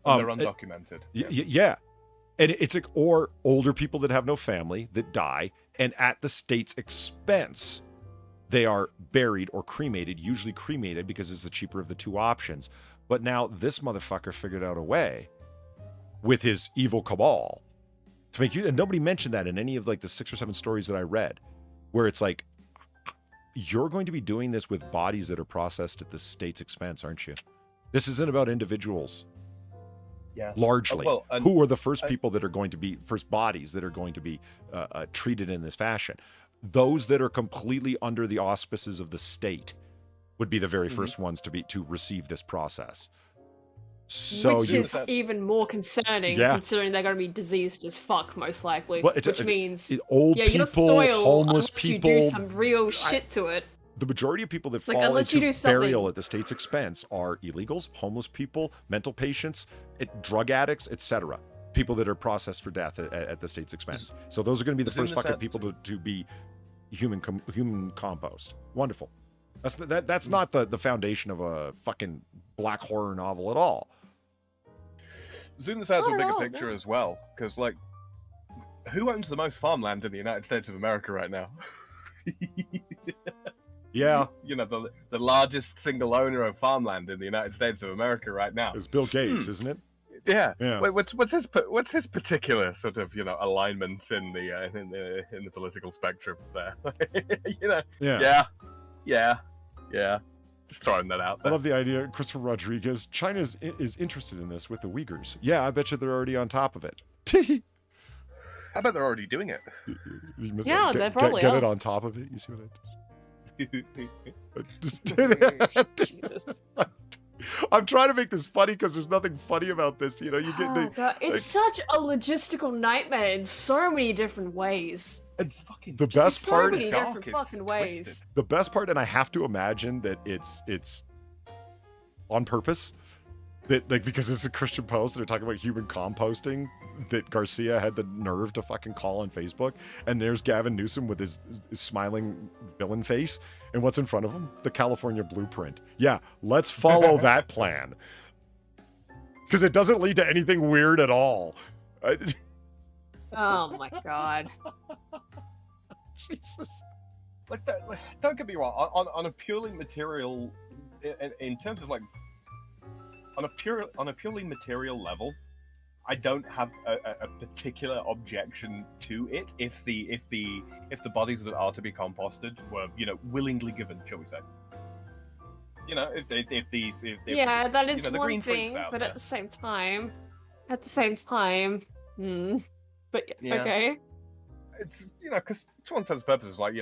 They're undocumented. Yeah. And it's like, or older people that have no family that die, and at the state's expense, they are buried or cremated, usually cremated because it's the cheaper of the two options. But now this motherfucker figured out a way with his evil cabal to make you, and nobody mentioned that in any of like the 6 or 7 stories that I read, where it's like, you're going to be doing this with bodies that are processed at the state's expense, aren't you? This isn't about individuals. Yeah. Largely. Who are the first people that are going to be, first bodies that are going to be treated in this fashion? Those that are completely under the auspices of the state would be the very first ones to receive this process. So which is even more concerning, considering they're going to be diseased as fuck, most likely. Well, which means old people, your soil, homeless people. You do some real shit to it. The majority of people that fall into burial at the state's expense are illegals, homeless people, mental patients, drug addicts, etc. People that are processed for death at the state's expense. So those are going to be the first fucking people to be human compost. Wonderful. That's not the foundation of a fucking black horror novel at all. Zoom this out to a Not at bigger all, picture no. as well, because like, who owns the most farmland in the United States of America right now? Yeah, You know, the largest single owner of farmland in the United States of America right now. it's Bill Gates, isn't it? Yeah. Yeah. Wait, what's his particular sort of alignment in the political spectrum there? Yeah. Yeah. Just throwing that out I there. love the idea. Christopher Rodriguez, China is interested in this with the Uyghurs. Yeah, I bet you they're already on top of it. I bet they're already doing it. You must Yeah, get, they probably get are. it on top of it. You see what I just Jesus. I'm trying to make this funny because there's nothing funny about this. You get Oh, God. It's such a logistical nightmare in so many different ways. It's fucking the best so part. many dark, different it's fucking just ways. twisted. The best part, and I have to imagine that it's on purpose. That because it's a Christian post, and they're talking about human composting. That Garcia had the nerve to fucking call on Facebook, and there's Gavin Newsom with his smiling villain face, and what's in front of him? The California blueprint. Yeah, let's follow that plan, because it doesn't lead to anything weird at all. Oh my God. Jesus. Don't get me wrong. On a purely material, in terms of like, on a purely material level, I don't have a particular objection to it if the bodies that are to be composted were willingly given, shall we say? If Yeah, that is the one green freaks thing, out but there. at the same time, but Yeah. okay. It's because to all intents and purposes, like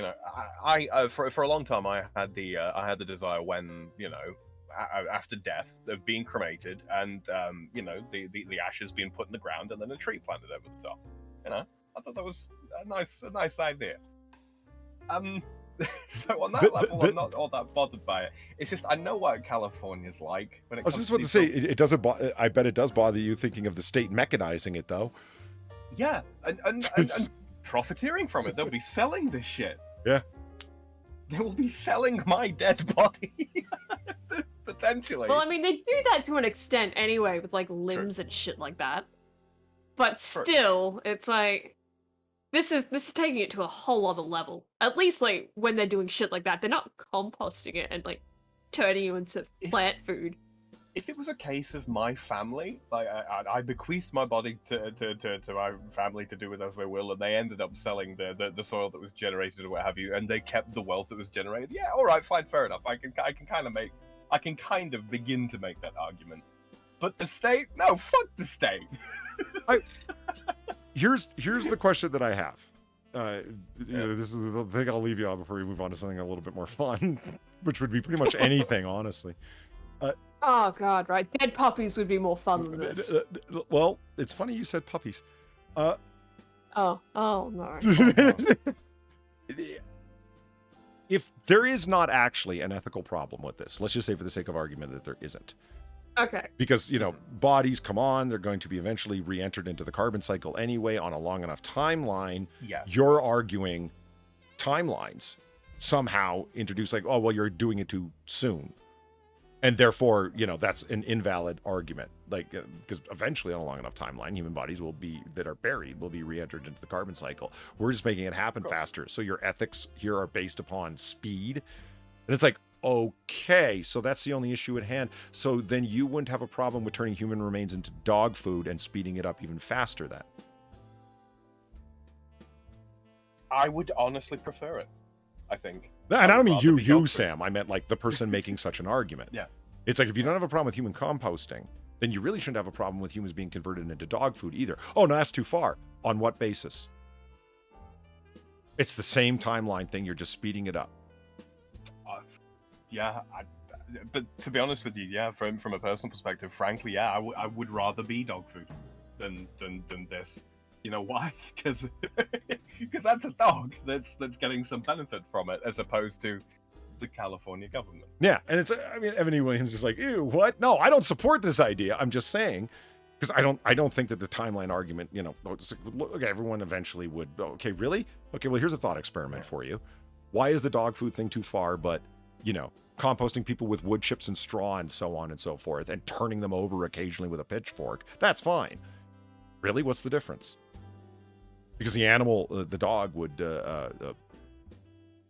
I for a long time I had the desire when after death of being cremated and the ashes being put in the ground and then a tree planted over the top. I thought that was a nice idea. So on that level, I'm not all that bothered by it. It's just I know what California's like when it I was comes just to about to these say sorts- it doesn't. I bet it does bother you thinking of the state mechanizing it, though. Yeah, and profiteering from it. They'll be selling this shit. Yeah. They will be selling my dead body. Potentially. Well, I mean, they do that to an extent anyway, with like limbs and shit like that. But still, it's like this is taking it to a whole other level. At least like when they're doing shit like that, they're not composting it and like turning you into plant food. If it was a case of my family, like I bequeathed my body to my family to do with as they will, and they ended up selling the soil that was generated or what have you, and they kept the wealth that was generated. Yeah, all right, fine, fair enough. I can kind of begin to make that argument. But the state, no, fuck the state. Here's the question that I have. This is the thing I'll leave you on before we move on to something a little bit more fun, which would be pretty much anything, honestly. Oh God, right? Dead puppies would be more fun than this. Well, it's funny you said puppies. Oh no. If there is not actually an ethical problem with this, let's just say for the sake of argument that there isn't. Okay. Because, bodies come on, they're going to be eventually re-entered into the carbon cycle anyway on a long enough timeline. Yes. You're arguing timelines somehow introduce like, oh, well, you're doing it too soon. And therefore, that's an invalid argument. Like, because eventually on a long enough timeline, human bodies that are buried will be re-entered into the carbon cycle. We're just making it happen faster. So your ethics here are based upon speed. And it's like, okay, so that's the only issue at hand. So then you wouldn't have a problem with turning human remains into dog food and speeding it up even faster then. I would honestly prefer it, I think. And I don't mean rather be dog you, food. Sam. I meant like the person making such an argument. Yeah. It's like if you don't have a problem with human composting, then you really shouldn't have a problem with humans being converted into dog food either. Oh, no, that's too far. On what basis? It's the same timeline thing. You're just speeding it up. Yeah, but to be honest with you, yeah, from a personal perspective, frankly, yeah, I would rather be dog food than this. You know why? Because that's a dog that's getting some benefit from it, as opposed to the California government. Yeah, and it's Evan E. Williams is like, ew, what? No, I don't support this idea. I'm just saying, because I don't think that the timeline argument, okay, everyone eventually would. Okay, really? Okay, well, here's a thought experiment for you. Why is the dog food thing too far, but composting people with wood chips and straw and so on and so forth, and turning them over occasionally with a pitchfork, that's fine. Really, what's the difference? Because the animal, the dog, would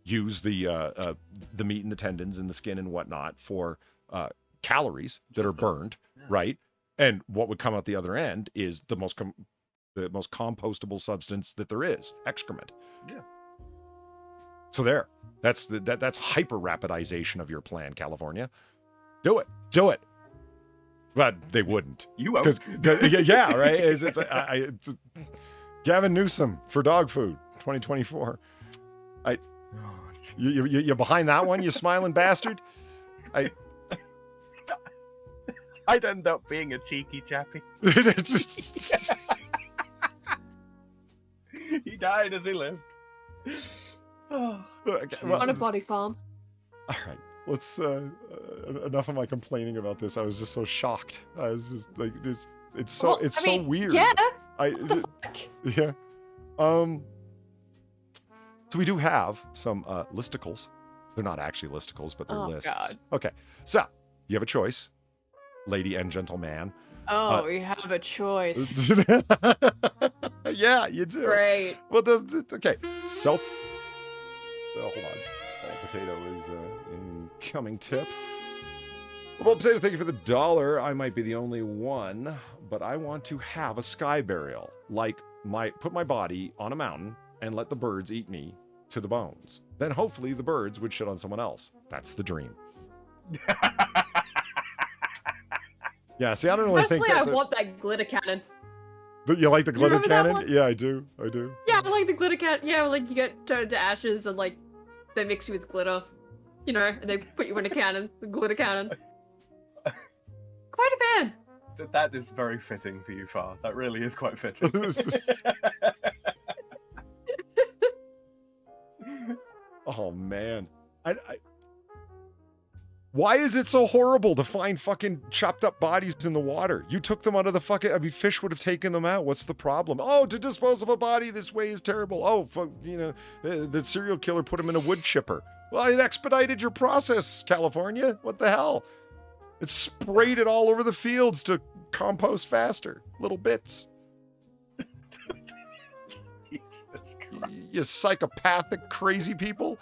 use the meat and the tendons and the skin and whatnot for calories that are burned, right? And what would come out the other end is the most compostable substance that there is, excrement. Yeah. So there, that's hyper rapidization of your plan, California. Do it. But they wouldn't. You won't. Yeah, right. It's Gavin Newsom for dog food, 2024. You behind that one, you smiling bastard? I'd end up being a cheeky chappy. He died as he lived. Okay, On a body farm. All right, let's. Enough of my complaining about this. I was just so shocked. I was just like, it's so weird. Yeah. What the fuck? Yeah. So we do have some listicles. They're not actually listicles, but they're lists. God. Okay, so you have a choice, lady and gentleman. Oh, we have a choice. Yeah, you do. Great. Well, okay. Hold on. Potato is incoming tip. Well, Potato, thank you for the $1. I might be the only one, but I want to have a sky burial. Like, put my body on a mountain and let the birds eat me to the bones. Then hopefully the birds would shit on someone else. That's the dream. Yeah, see, I don't really think Personally, I want that glitter cannon. But you like the glitter cannon? That Yeah, I do. Yeah, I like the glitter cannon. Yeah, like you get turned to ashes and like they mix you with glitter. And they put you in a cannon, the glitter cannon. Quite a fan. That is very fitting for you, Far. That really is quite fitting. Oh, man. Why is it so horrible to find fucking chopped up bodies in the water? You took them out of the fucking... fish would have taken them out. What's the problem? Oh, to dispose of a body this way is terrible. Oh, the serial killer put him in a wood chipper. Well, it expedited your process, California. What the hell? It sprayed it all over the fields to compost faster. Little bits. Jesus Christ. You psychopathic, crazy people.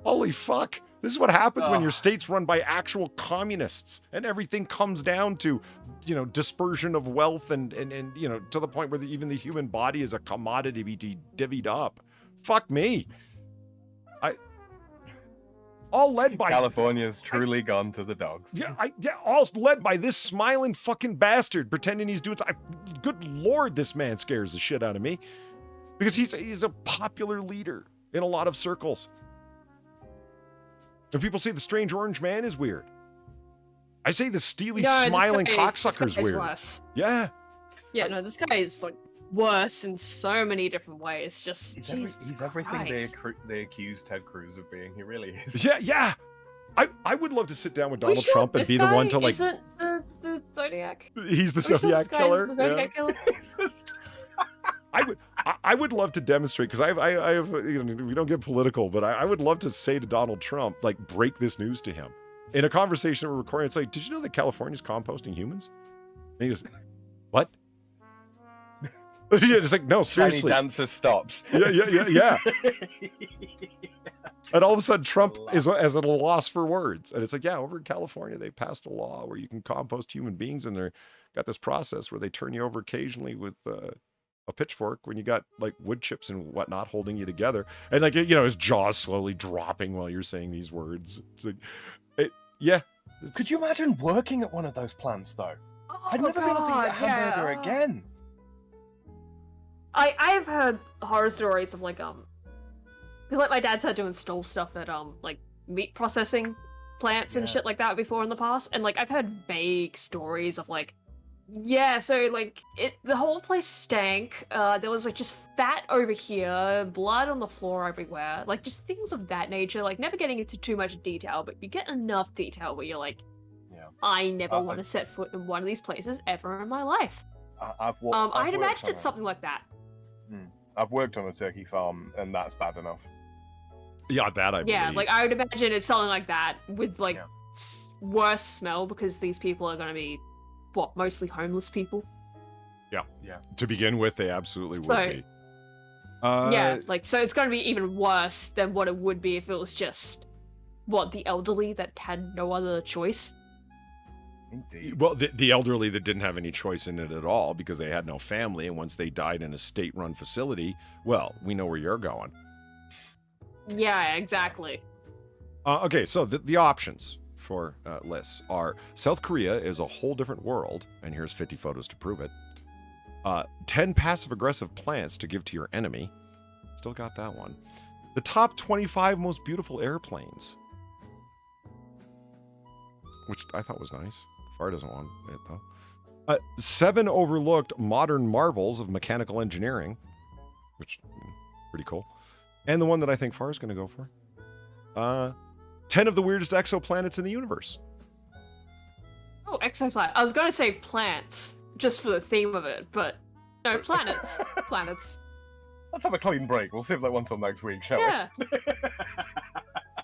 Holy fuck. This is what happens when your state's run by actual communists and everything comes down to, dispersion of wealth and to the point where even the human body is a commodity to be divvied up. Fuck me. All led by California's truly gone to the dogs. All led by this smiling fucking bastard pretending he's doing something. Good Lord, this man scares the shit out of me because he's a popular leader in a lot of circles. And people say the strange orange man is weird. I say the steely, smiling cocksucker's weird. Worse. Yeah. Yeah, no, this guy is like worse in so many different ways. Just he's everything they accused Ted Cruz of being. He really is. Yeah. I would love to sit down with Donald Trump and be the one to like. Isn't the Zodiac? He's the Zodiac killer. The Zodiac killer. I would love to demonstrate because I have we don't get political, but I would love to say to Donald Trump, like, break this news to him in a conversation we're recording. It's like, did you know that California's composting humans? And he goes, what? Yeah, it's like, no, seriously. Tiny dancer stops. Yeah. And all of a sudden, Trump is at a loss for words. And it's like, yeah, over in California, they passed a law where you can compost human beings, and they've got this process where they turn you over occasionally with a pitchfork when you got like wood chips and whatnot holding you together, and like his jaws slowly dropping while you're saying these words. It's like, Could you imagine working at one of those plants though? I'd never be able to eat a hamburger again. I've heard horror stories of like because like my dad's had to install stuff at like meat processing plants and shit like that before in the past, and like I've heard vague stories of like. Yeah, so like the whole place stank. There was like just fat over here, blood on the floor everywhere, like just things of that nature. Like never getting into too much detail, but you get enough detail where you're like, I never want to set foot in one of these places ever in my life. I'd imagine it's something like that. I've worked on a turkey farm, and that's bad enough. Yeah, that I believe. Yeah, like I would imagine it's something like that with like Yeah. worse smell because these people are going to be mostly homeless people. To begin with, they absolutely So- would be. Yeah, like so it's going to be even worse than what it would be if it was just the elderly that had no other choice. Indeed. Well, the elderly that didn't have any choice in it at all because they had no family, and once they died in a state-run facility, well, we know where you're going. Yeah, exactly. Okay, so the options for lists are South Korea is a whole different world, and here's 50 photos to prove it. 10 passive-aggressive plants to give to your enemy. Still got that one. The top 25 most beautiful airplanes. Which I thought was nice. Far doesn't want it, though. 7 overlooked modern marvels of mechanical engineering. Which, pretty cool. And the one that I think Far is going to go for. 10 of the weirdest exoplanets in the universe. Oh, exoplanet. I was going to say plants, just for the theme of it, but no, planets. Planets. Let's have a clean break. We'll save that one till next week, shall Yeah. we?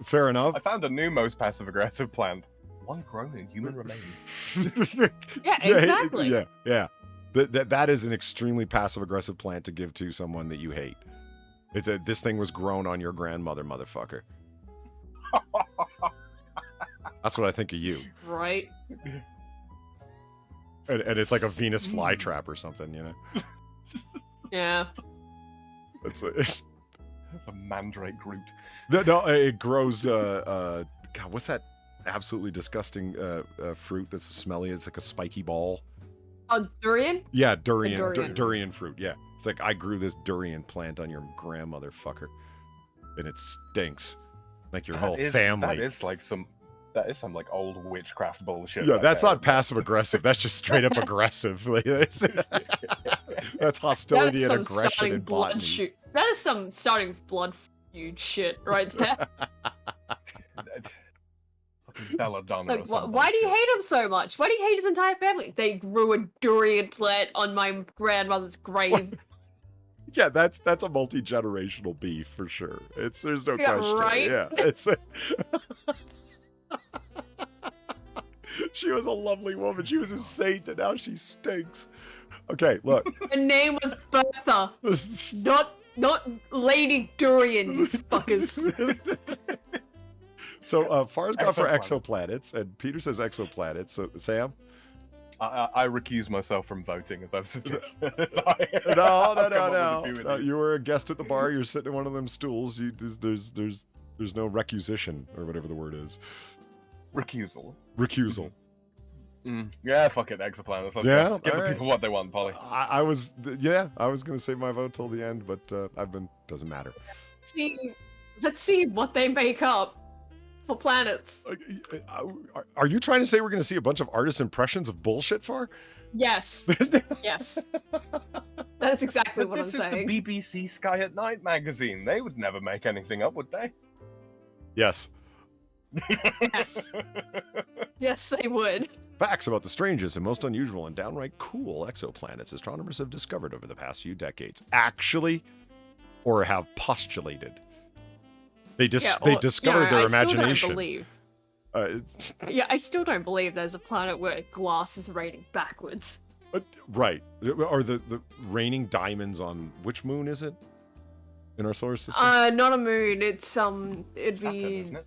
Fair enough. I found a new most passive-aggressive plant. One grown in human remains. Yeah, exactly. Yeah. That is an extremely passive-aggressive plant to give to someone that you hate. This thing was grown on your grandmother, motherfucker. That's what I think of you. Right. And it's like a Venus flytrap or something, you know? Yeah. It's That's a mandrake root. no, it grows, God, what's that absolutely disgusting fruit that's smelly? It's like a spiky ball. Oh, durian? Yeah, durian. durian. Durian fruit, yeah. It's like, I grew this durian plant on your grandmother, fucker. And it stinks. Like your whole family. That is some like old witchcraft bullshit. Yeah, right that's there. not passive aggressive. That's just straight up aggressive. Like, that's hostility and aggression in botany. That is some starting blood feud shit right there. Fucking belladonna or Like, something. why do you hate him so much? Why do you hate his entire family? They grew a durian plant on my grandmother's grave. Yeah, that's a multi-generational beef for sure. There's no Yeah, question. right? Yeah, she was a lovely woman. She was a saint, and now she stinks. Okay, look. Her name was Bertha, not Lady Durian, you fuckers. So Far's got for Exoplanets. exoplanets, and Peter says exoplanets. So Sam? I recuse myself from voting, as I've suggested. No. You were a guest at the bar. You're sitting in one of them stools. There's no recusation or whatever the word is. Recusal. Recusal. Yeah, fuck it, exoplanets. Let's Yeah, go. Give the alright. people what they want, Polly. I was gonna save my vote till the end, but doesn't matter. Let's see what they make up for planets. Are you trying to say we're gonna see a bunch of artist impressions of bullshit, Far? Yes. Yes. That's exactly But what I'm this is saying. the BBC Sky at Night magazine. They would never make anything up, would they? Yes. Yes. Yes, they would. Facts about the strangest and most unusual and downright cool exoplanets astronomers have discovered over the past few decades. Actually, or have postulated. They discovered their imagination. Still don't believe. I still don't believe there's a planet where glass is raining backwards. Right. Or the raining diamonds on which moon is it? In our solar system? Not a moon. It's it'd Saturn, be isn't it?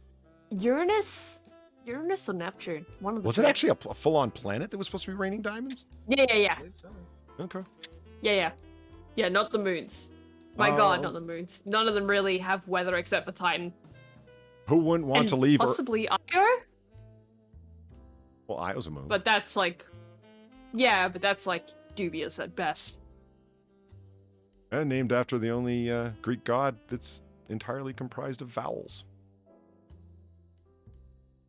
Uranus or Neptune. One of the Was two. it actually a full-on planet that was supposed to be raining diamonds? Yeah. I believe so. Okay. Yeah, not the moons. My god, not the moons. None of them really have weather except for Titan. Who wouldn't want to leave Earth? Possibly Io? Well, Io's a moon. But that's like dubious at best. And named after the only Greek god that's entirely comprised of vowels.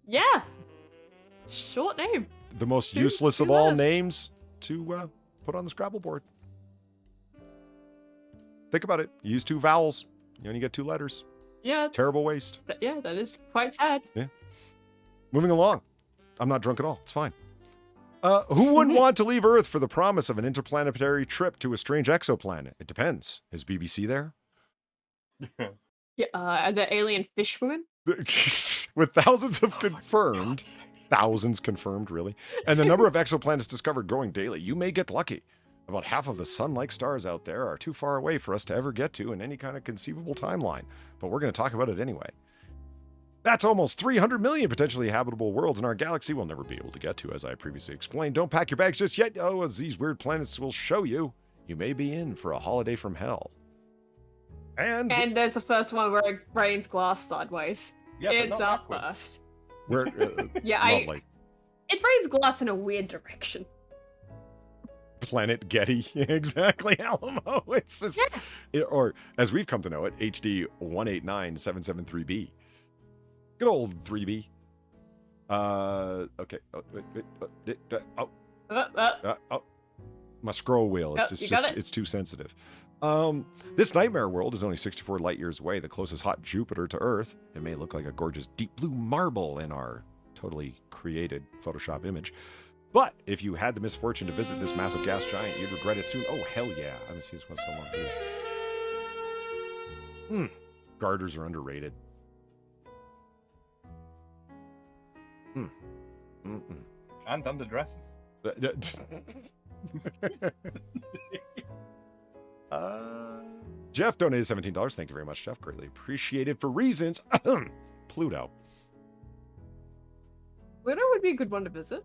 Yeah. Short name. The most Two- useless two of all letters. names to put on the Scrabble board. Think about it. You use 2 vowels. You only get 2 letters. Yeah, Terrible waste. that is quite sad. Moving along. I'm not drunk at all. It's fine. Who wouldn't want to leave Earth for the promise of an interplanetary trip to a strange exoplanet? It depends. Is BBC there? Yeah, the alien fish woman. With thousands confirmed, really, and the number of exoplanets discovered growing daily, you may get lucky. About half of the sun-like stars out there are too far away for us to ever get to in any kind of conceivable timeline, but we're going to talk about it anyway. That's almost 300 million potentially habitable worlds in our galaxy we'll never be able to get to, as I previously explained. Don't pack your bags just yet. Oh, as these weird planets will show you, you may be in for a holiday from hell. And there's the first one where it rains glass sideways. Yeah, It's up first. Where, Yeah, lovely. It rains glass in a weird direction. Planet Getty, exactly, Alamo. It's just, or as we've come to know it, HD 189773B. Good old 3B. Okay. My scroll wheel. It's too sensitive. This nightmare world is only 64 light years away, the closest hot Jupiter to Earth. It may look like a gorgeous deep blue marble in our totally created Photoshop image. But if you had the misfortune to visit this massive gas giant, you'd regret it soon. Oh, hell yeah. I haven't seen this one so long, too. Garters are underrated. And underdresses. Jeff donated $17. Thank you very much, Jeff. Greatly appreciated. For reasons, Pluto. Pluto would be a good one to visit.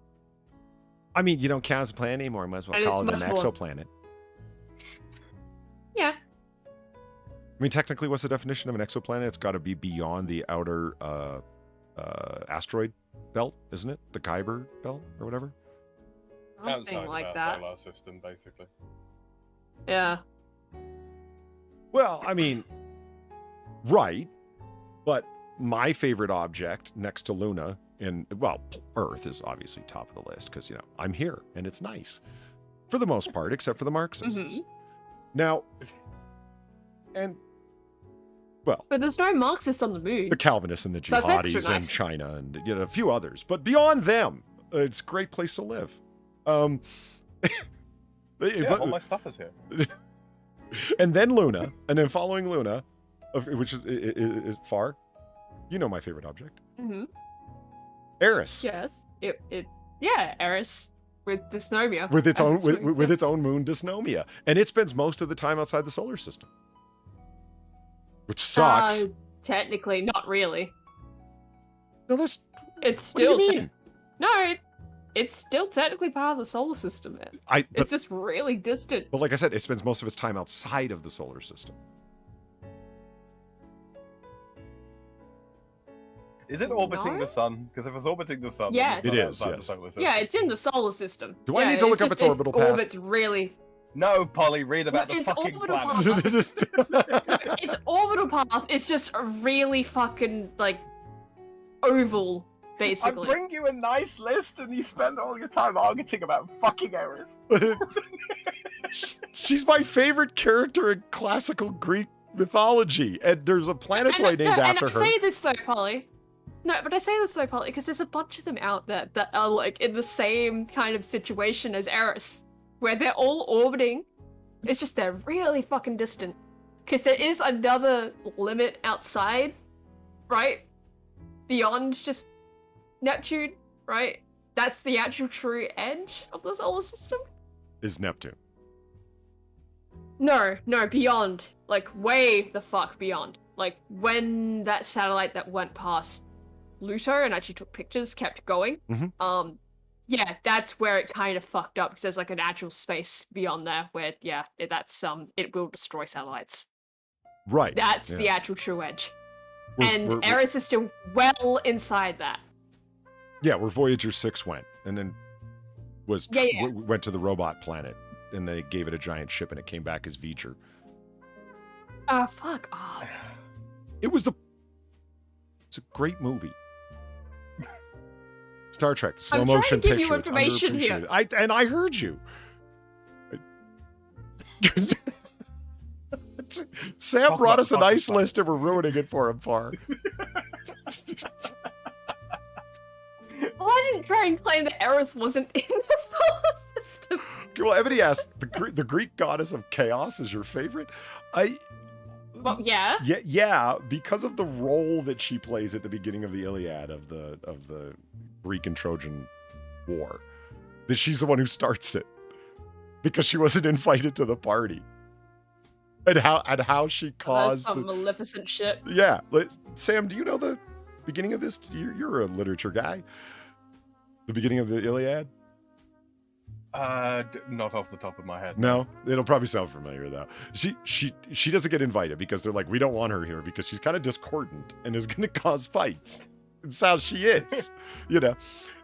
I mean, you don't count as a planet anymore. Might as well call it an exoplanet. Yeah. I mean, technically, what's the definition of an exoplanet? It's got to be beyond the outer asteroid belt, isn't it? The Kuiper belt or whatever? Something like Outside that. of our solar system, basically. Yeah. Well, I mean, right. But my favorite object next to Luna Earth is obviously top of the list because, I'm here and it's nice. For the most part, except for the Marxists. Now, but there's no Marxists on the moon. The Calvinists and the jihadis in China and a few others. But beyond them, it's a great place to live. All my stuff is here. And then Luna, and then following Luna, which is far. You know my favorite object. Eris. Yes. Eris with dysnomia. With its own moon dysnomia. And it spends most of the time outside the solar system. Which sucks. Technically, not really. No, it's still what do you mean? It's still technically part of the solar system, man. It's just really distant. But like I said, it spends most of its time outside of the solar system. Is it orbiting the sun? Because if it's orbiting the sun, yes, it is. Yes. Yeah, it's in the solar system. Do I need to look up its orbital path? Orbits really. No, Polly, read about the fucking planet. Its orbital path is just a really fucking oval, basically. I bring you a nice list, and you spend all your time arguing about fucking Eris. She's my favorite character in classical Greek mythology, and there's a planetoid named after her. I say this though, Polly. No, but I say this though, Polly, because there's a bunch of them out there that are in the same kind of situation as Eris, where they're all orbiting. It's just they're really fucking distant, because there is another limit outside, right? Beyond just Neptune, right? That's the actual true edge of the solar system. Is Neptune? No, way the fuck beyond. When that satellite that went past Pluto and actually took pictures kept going. That's where it kind of fucked up, because there's an actual space beyond there where it will destroy satellites. Right. That's the actual true edge. Eris is still well inside that. Yeah, where Voyager 6 went, and then went to the robot planet, and they gave it a giant ship, and it came back as V'ger. Fuck off. It's a great movie. Star Trek, slow motion picture. I'm trying to give you information here. I heard you. Sam brought us a nice list, and we're ruining it for him, Far. Well, I didn't try and claim that Eris wasn't in the solar system. Well, Ebony asked, the Greek goddess of chaos is your favorite? Well, yeah. Yeah, because of the role that she plays at the beginning of the Iliad of the Greek and Trojan War. That she's the one who starts it. Because she wasn't invited to the party. And how she caused some maleficent shit. Yeah. Sam, do you know the beginning of this? You're a literature guy. The beginning of the Iliad? Not off the top of my head. No, it'll probably sound familiar though. She doesn't get invited because they're like, we don't want her here because she's kind of discordant and is going to cause fights. It's how she is, you know.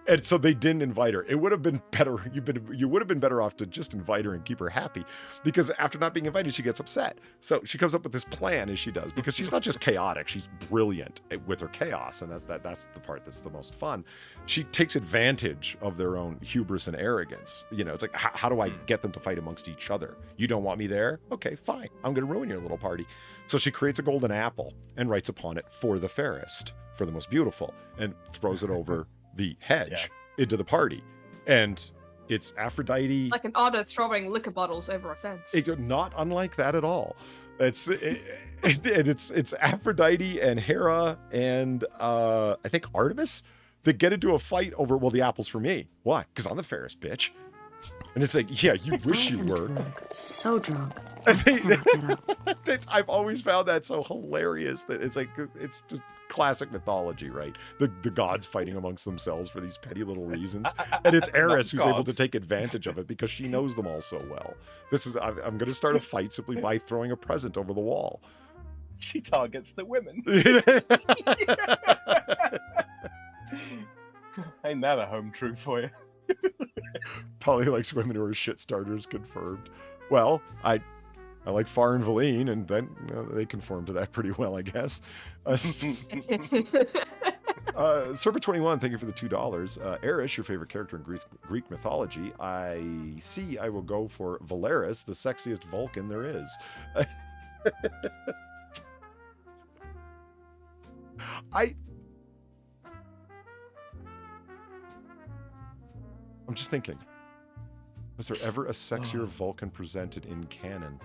And so they didn't invite her. It would have been better. You would have been better off to just invite her and keep her happy, because after not being invited, she gets upset. So she comes up with this plan, as she does, because she's not just chaotic; she's brilliant with her chaos, and that's the part that's the most fun. She takes advantage of their own hubris and arrogance. You know, it's like, how do I get them to fight amongst each other? You don't want me there? Okay, fine. I'm going to ruin your little party. So she creates a golden apple and writes upon it, "For the fairest, for the most beautiful," and throws it over the hedge into the party. And it's Aphrodite, like an otter throwing liquor bottles over a fence. It's not unlike that at all. It's Aphrodite and Hera and I think Artemis that get into a fight over, well, the apple's for me. Why? Because I'm the fairest bitch. And it's like, yeah, you wish you were. So drunk. I've always found that so hilarious that it's like, it's just classic mythology, right? The gods fighting amongst themselves for these petty little reasons. And it's Eris who's able to take advantage of it because she knows them all so well. I'm going to start a fight simply by throwing a present over the wall. She targets the women. Ain't that a home truth for you? Polly likes women who are shit starters, confirmed. Well, I like Far and Valine, and then they conform to that pretty well, I guess. Serpent21, thank you for the $2. Eris, your favorite character in Greek mythology. I will go for Valeris, the sexiest Vulcan there is. I'm just thinking, was there ever a sexier Vulcan presented in canon?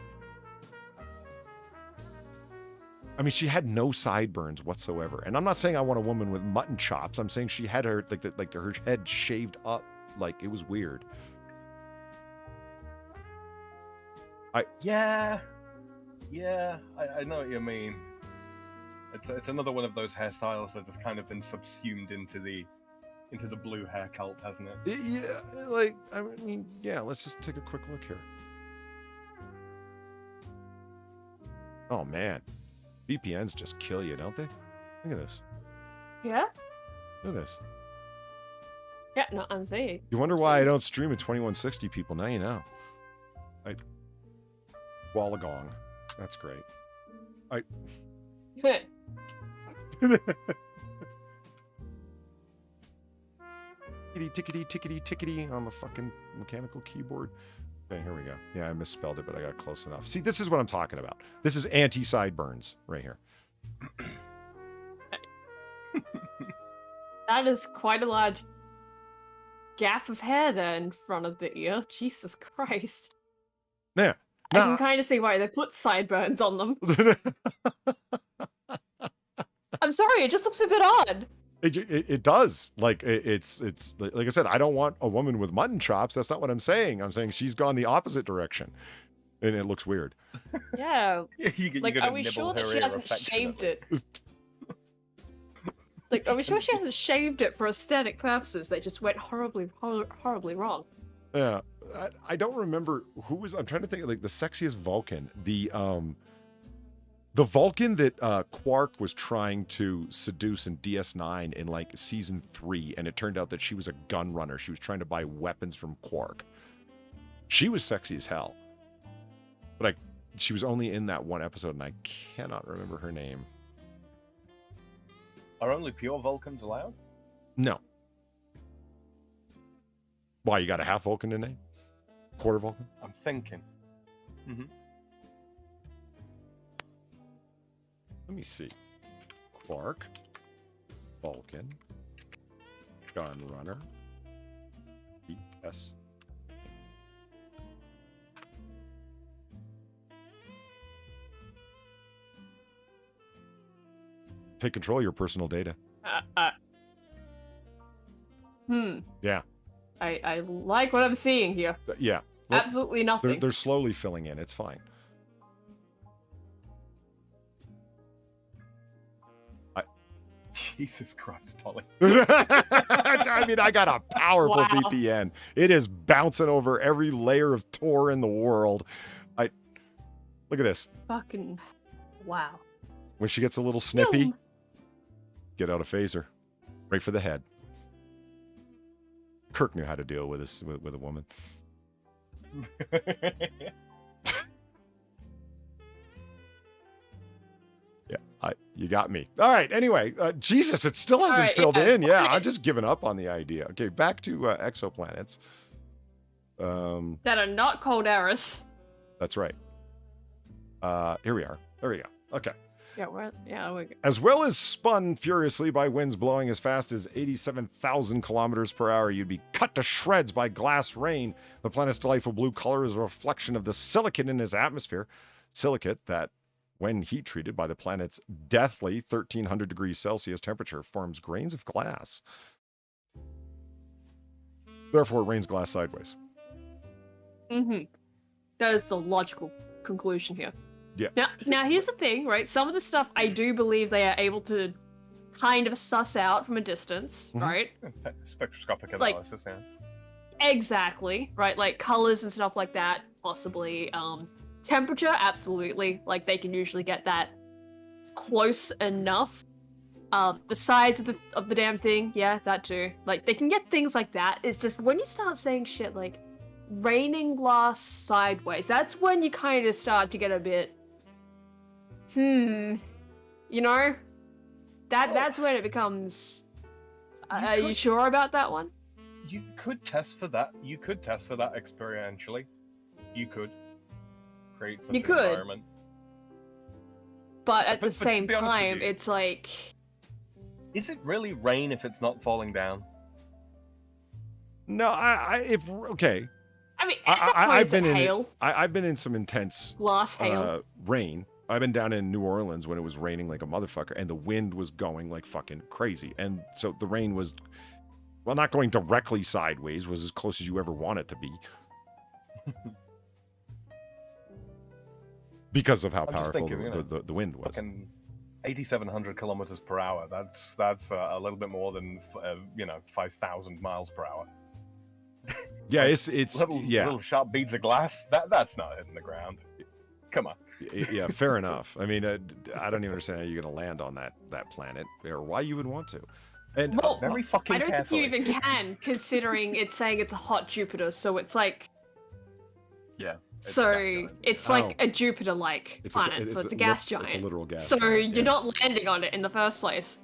I mean, she had no sideburns whatsoever. And I'm not saying I want a woman with mutton chops. I'm saying she had her her head shaved up, like it was weird. I know what you mean. It's another one of those hairstyles that has kind of been subsumed into the blue hair cult, hasn't it? Yeah, let's just take a quick look here. Oh man, VPNs just kill you, don't they? Look at this. Yeah? Look at this. Yeah, no, I'm saying. You wonder why I don't stream at 2160, people. Now you know. Wollongong. That's great. Tickety on the fucking mechanical keyboard. Okay, here we go. Yeah, I misspelled it, but I got close enough. See, this is what I'm talking about. This is anti-sideburns right here. That is quite a large gap of hair there in front of the ear. Jesus Christ. Yeah. I can kind of see why they put sideburns on them. I'm sorry, it just looks a bit odd. It does. Like it's like I said, I don't want a woman with mutton chops. That's not what I'm saying. I'm saying she's gone the opposite direction, and it looks weird. Yeah. you are we sure that she hasn't shaved it? Like, are we sure she hasn't shaved it for aesthetic purposes? They just went horribly wrong. Yeah, I don't remember who was. I'm trying to think of, like, the sexiest Vulcan. The Vulcan that Quark was trying to seduce in DS9 in like season 3, and it turned out that she was a gun runner. She was trying to buy weapons from Quark. She was sexy as hell, but she was only in that one episode, and I cannot remember her name. Are only pure Vulcans allowed? No. Why, you got a half Vulcan in name? Quarter Vulcan? I'm thinking. Mm-hmm. Let me see. Quark, Vulcan, Gun Runner, yes. Take control of your personal data. Yeah. I like what I'm seeing here. Yeah. Well, Absolutely nothing. they're slowly filling in. It's fine. Jesus Christ, Polly. I mean, I got a powerful Wow. VPN. It is bouncing over every layer of Tor in the world. Look at this. Fucking wow. When she gets a little snippy, Yum. get out a phaser. Right for the head. Kirk knew how to deal with this with a woman. Yeah, you got me. All right. Anyway, Jesus, it still hasn't right, filled yeah, in. Yeah, fine. I'm just giving up on the idea. Okay, back to exoplanets. That are not cold Eris. That's right. Here we are. There we go. Okay. Yeah, we're As well as spun furiously by winds blowing as fast as 87,000 kilometers per hour, you'd be cut to shreds by glass rain. The planet's delightful blue color is a reflection of the silicate in its atmosphere. Silicate that, when heat treated by the planet's deathly 1,300 degrees Celsius temperature, forms grains of glass. Therefore, it rains glass sideways. That is the logical conclusion here. Yeah. Now here's the thing, right? Some of the stuff I do believe they are able to kind of suss out from a distance, right? Spectroscopic Like- analysis, yeah. Exactly, right? Like colors and stuff like that, possibly. Temperature, absolutely. Like they can usually get that close enough. The size of the damn thing, yeah, that too. Like they can get things like that. It's just when you start saying shit like raining glass sideways, that's when you kind of start to get a bit, you know, that's when it becomes. Are you sure about that one? You could test for that. You could test for that experientially. You could create such You an could. environment. But at But the to same be honest with time, you- it's like, Is it really rain if it's not falling down? No, okay. I mean, I've been in hail, I've been in some intense glass hail. rain. I've been down in New Orleans when it was raining like a motherfucker, and the wind was going like fucking crazy. And so the rain was, well, not going directly sideways, was as close as you ever want it to be. Because of how I'm just powerful thinking, you know, the wind was. Fucking 8,700 kilometers per hour. That's a little bit more than 5,000 miles per hour. Yeah, it's little sharp beads of glass. That's not hitting the ground. Come on. Yeah, fair enough. I mean, I don't even understand how you're going to land on that planet, or why you would want to. And Well, Very fucking I don't carefully. think you even can, considering it's saying it's a hot Jupiter, so it's like, Yeah. so gas it's giant, like a Jupiter-like planet, so it's a gas giant. It's a literal gas So giant, you're yeah. not landing on it in the first place.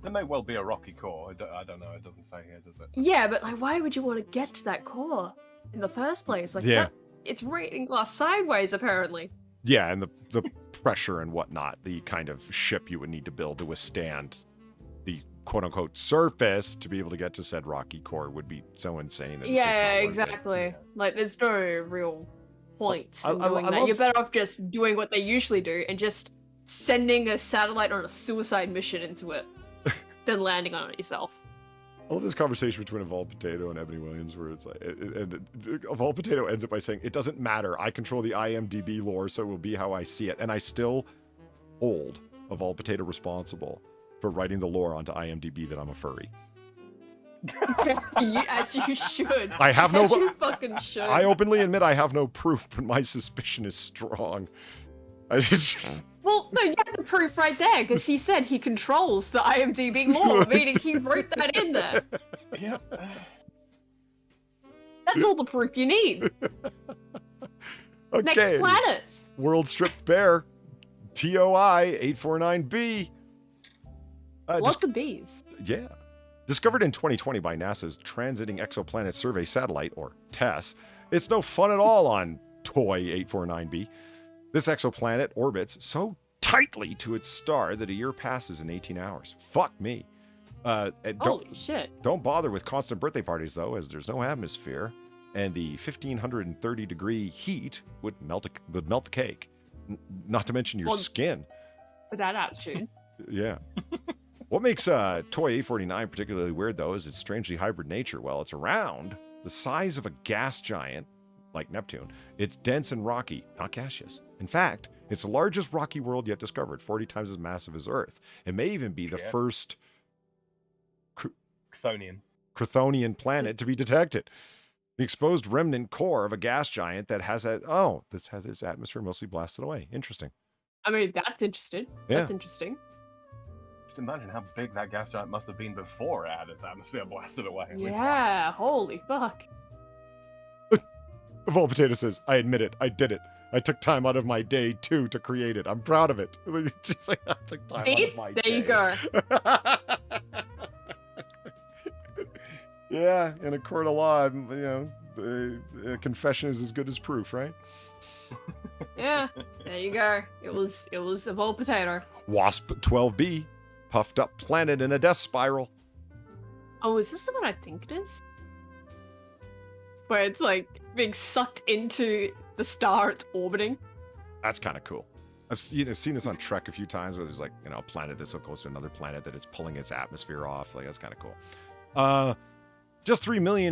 There may well be a rocky core. I don't know. It doesn't say here, does it? Yeah, but like, why would you want to get to that core in the first place? Like, Yeah. it's raining glass sideways, apparently. Yeah, and the pressure and whatnot, the kind of ship you would need to build to withstand the quote-unquote surface to be able to get to said rocky core would be so insane. That it's just Yeah, not worth it. exactly. Like, there's no real point I- in I- doing I that. love- You're better off just doing what they usually do and just sending a satellite on a suicide mission into it than landing on it yourself. I love this conversation between Evolved Potato and Ebony Williams, where it's like, and Evolved Potato ends it by saying, "It doesn't matter. I control the IMDb lore, so it will be how I see it." And I still hold Evolved Potato responsible for writing the lore onto IMDb that I'm a furry. As you should. I have no. As you fucking should. I openly admit I have no proof, but my suspicion is strong. I just, Well, no, you have the proof right there, because he said he controls the IMDb lore, meaning he wrote that in there. Yeah. That's all the proof you need. Next okay. planet. World Stripped Bear, TOI 849b. Lots of bees. Yeah. Discovered in 2020 by NASA's Transiting Exoplanet Survey Satellite, or TESS, it's no fun at all on TOI 849b. This exoplanet orbits so tightly to its star that a year passes in 18 hours. Fuck me. And Holy shit. don't bother with constant birthday parties, though, as there's no atmosphere, and the 1,530-degree heat would melt the cake. Not to mention your Well, skin. With that attitude. Yeah. What makes Toy A49 particularly weird, though, is its strangely hybrid nature. While it's around the size of a gas giant, like Neptune, it's dense and rocky, not gaseous. In fact, it's the largest rocky world yet discovered, 40 times as massive as Earth. It may even be the first Chthonian planet to be detected. The exposed remnant core of a gas giant that has that's had its atmosphere mostly blasted away. Interesting. I mean, that's interesting. Yeah. That's interesting. Just imagine how big that gas giant must have been before it had its atmosphere blasted away. Yeah, holy fuck. Vol Potato says, I admit it, I did it. I took time out of my day, too, to create it. I'm proud of it. Just like, I took time out of my day. There you go. Yeah, in a court of law, a confession is as good as proof, right? Yeah, there you go. It was a Vol Potato. Wasp 12B, puffed up planet in a death spiral. Oh, is this the one I think it is? Where it's like being sucked into the star it's orbiting. That's kind of cool. I've seen this on Trek a few times where there's like, a planet that's so close to another planet that it's pulling its atmosphere off. Like, that's kind of cool. Just 3 million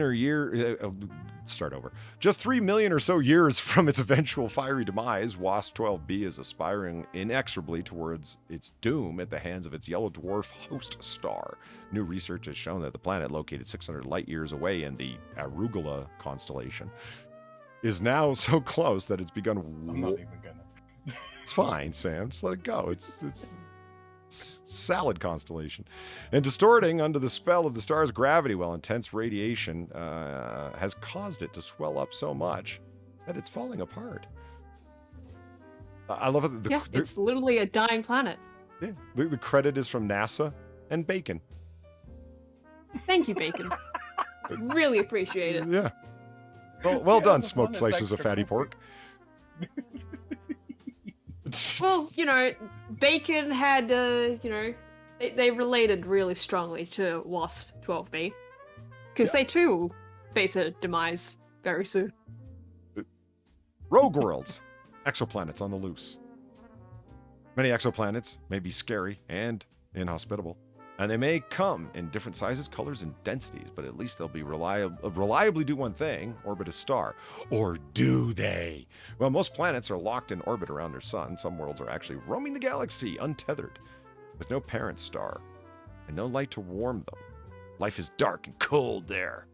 Just 3 million or so years from its eventual fiery demise, Wasp 12B is aspiring inexorably towards its doom at the hands of its yellow dwarf host star. New research has shown that the planet, located 600 light years away in the Arugula constellation, is now so close that it's begun. I'm not even gonna. It's fine, Sam. Just let it go. It's salad constellation, and distorting under the spell of the star's gravity, while intense radiation has caused it to swell up so much that it's falling apart. I love it. It's literally a dying planet. Yeah, the credit is from NASA and Bacon. Thank you, Bacon. Really appreciate it. Yeah. Well done, smoked slices of fatty pork. Well, Bacon had, they related really strongly to Wasp 12B. Because they too face a demise very soon. Rogue worlds. Exoplanets on the loose. Many exoplanets may be scary and inhospitable, and they may come in different sizes, colors, and densities, but at least they'll be reliably do one thing, orbit a star. Or do they? Well, most planets are locked in orbit around their sun. Some worlds are actually roaming the galaxy untethered, with no parent star, and no light to warm them. Life is dark and cold there,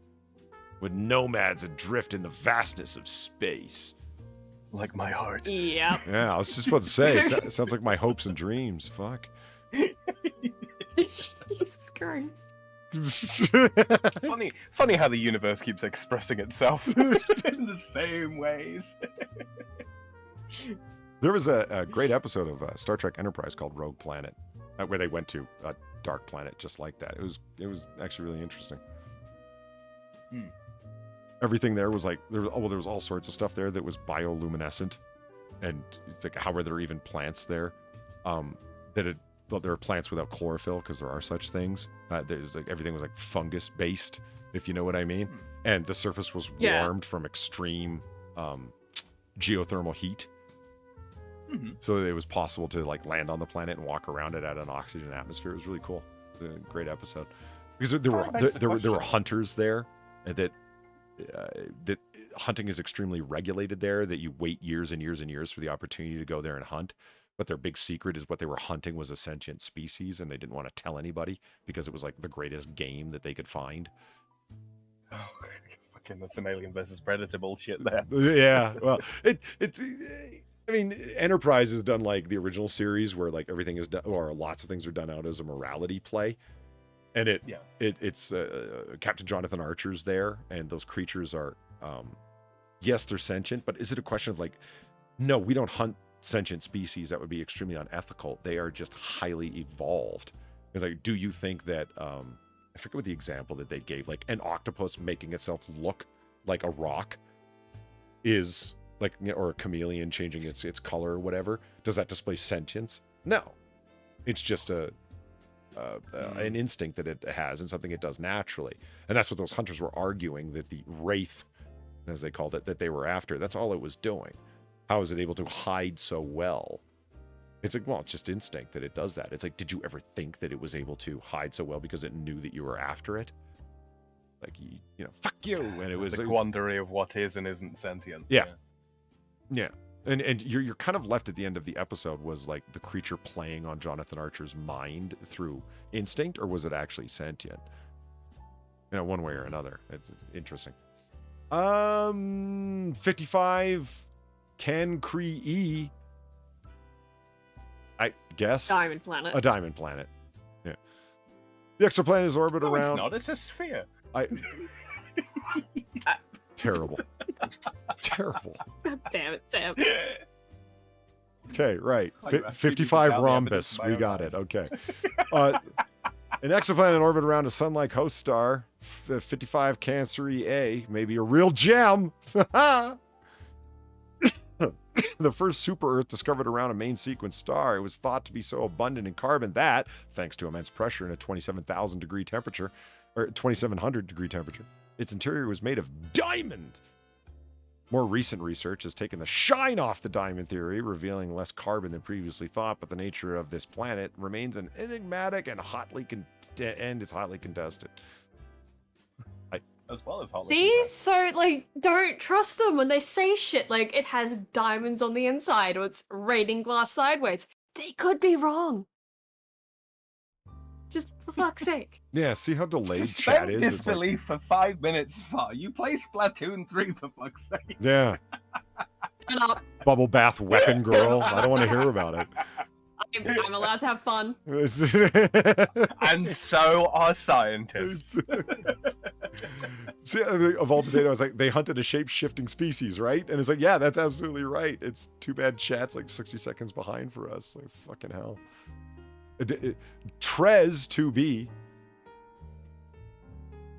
with nomads adrift in the vastness of space. Like my heart. Yeah. Yeah, I was just about to say, it sounds like my hopes and dreams. Fuck. Jesus Christ. Funny how the universe keeps expressing itself in the same ways. There was a great episode of Star Trek Enterprise called Rogue Planet, where they went to a dark planet just like that. It was actually really interesting. Everything there was like there was all sorts of stuff there that was bioluminescent, and it's like, how were there even plants there? There are plants without chlorophyll because there are such things. There's like everything was like fungus based, if you know what I mean. And the surface was warmed from extreme geothermal heat. So it was possible to like land on the planet and walk around it at an oxygen atmosphere. It was really cool. It was a great episode because there were hunters there, and that hunting is extremely regulated there. That you wait years and years and years for the opportunity to go there and hunt. But their big secret is what they were hunting was a sentient species, and they didn't want to tell anybody because it was like the greatest game that they could find. Oh, fucking, that's some Alien versus Predator bullshit there. Yeah, well, it's. I mean, Enterprise has done like the original series where like everything is done, or lots of things are done out as a morality play, and it's Captain Jonathan Archer's there, and those creatures are, yes, they're sentient, but is it a question of like, no, we don't hunt sentient species, that would be extremely unethical. They are just highly evolved. It's like, do you think that I forget what the example that they gave, like an octopus making itself look like a rock is like, or a chameleon changing its color or whatever, does that display sentience? No, it's just an instinct that it has and something it does naturally. And that's what those hunters were arguing, that the wraith, as they called it, that they were after, that's all it was doing. How is it able to hide so well? It's like, well, it's just instinct that it does that. It's like, did you ever think that it was able to hide so well because it knew that you were after it? Like, you know, fuck you. And it was the quandary of what is and isn't sentient. Yeah. And you're kind of left at the end of the episode was like the creature playing on Jonathan Archer's mind through instinct, or was it actually sentient? You know, one way or another. It's interesting. 55 Can Cree E. I guess. Diamond planet. A diamond planet. Yeah. The exoplanet is orbit around. It's not. It's a sphere. Terrible. Terrible. God damn it, Sam. Okay, right. Oh, you 55 found the evidence rhombus. by We own got eyes. it. Okay. An exoplanet in orbit around a sun-like host star. 55 Canceri A. Maybe a real gem. The first super Earth discovered around a main sequence star. It was thought to be so abundant in carbon that, thanks to immense pressure and a 27,000 degree temperature, or 2,700 degree temperature, its interior was made of diamond. More recent research has taken the shine off the diamond theory, revealing less carbon than previously thought, but the nature of this planet remains an enigmatic and hotly contested. As well as hotly. See? So, like, don't trust them when they say shit like it has diamonds on the inside or it's raining glass sideways. They could be wrong. Just for fuck's sake. Yeah, see how delayed chat Suspend is? It's like, disbelief for 5 minutes. You play Splatoon 3 for fuck's sake. yeah, Shut up. bubble bath weapon girl. I don't want to hear about it. I'm allowed to have fun. And so are scientists. See, of all potatoes, like they hunted a shape-shifting species, right? And it's like, yeah, that's absolutely right. It's too bad chat's like 60 seconds behind for us. Like, fucking hell. Trez to be.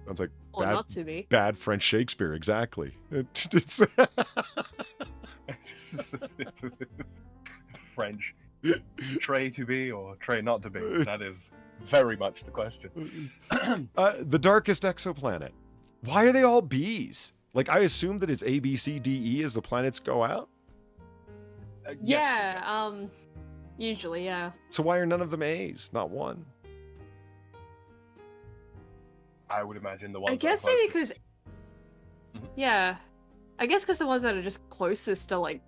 Sounds like Or not to be. bad French Shakespeare, exactly. It's French. Tray to be or tray not to be? That is very much the question. The darkest exoplanet. Why are they all B's? Like, I assume that it's A, B, C, D, E as the planets go out. Yeah, usually, yeah. So why are none of them A's? Not one. I would imagine the ones. I guess that are maybe closest. because... Yeah. I guess because the ones that are just closest are, like,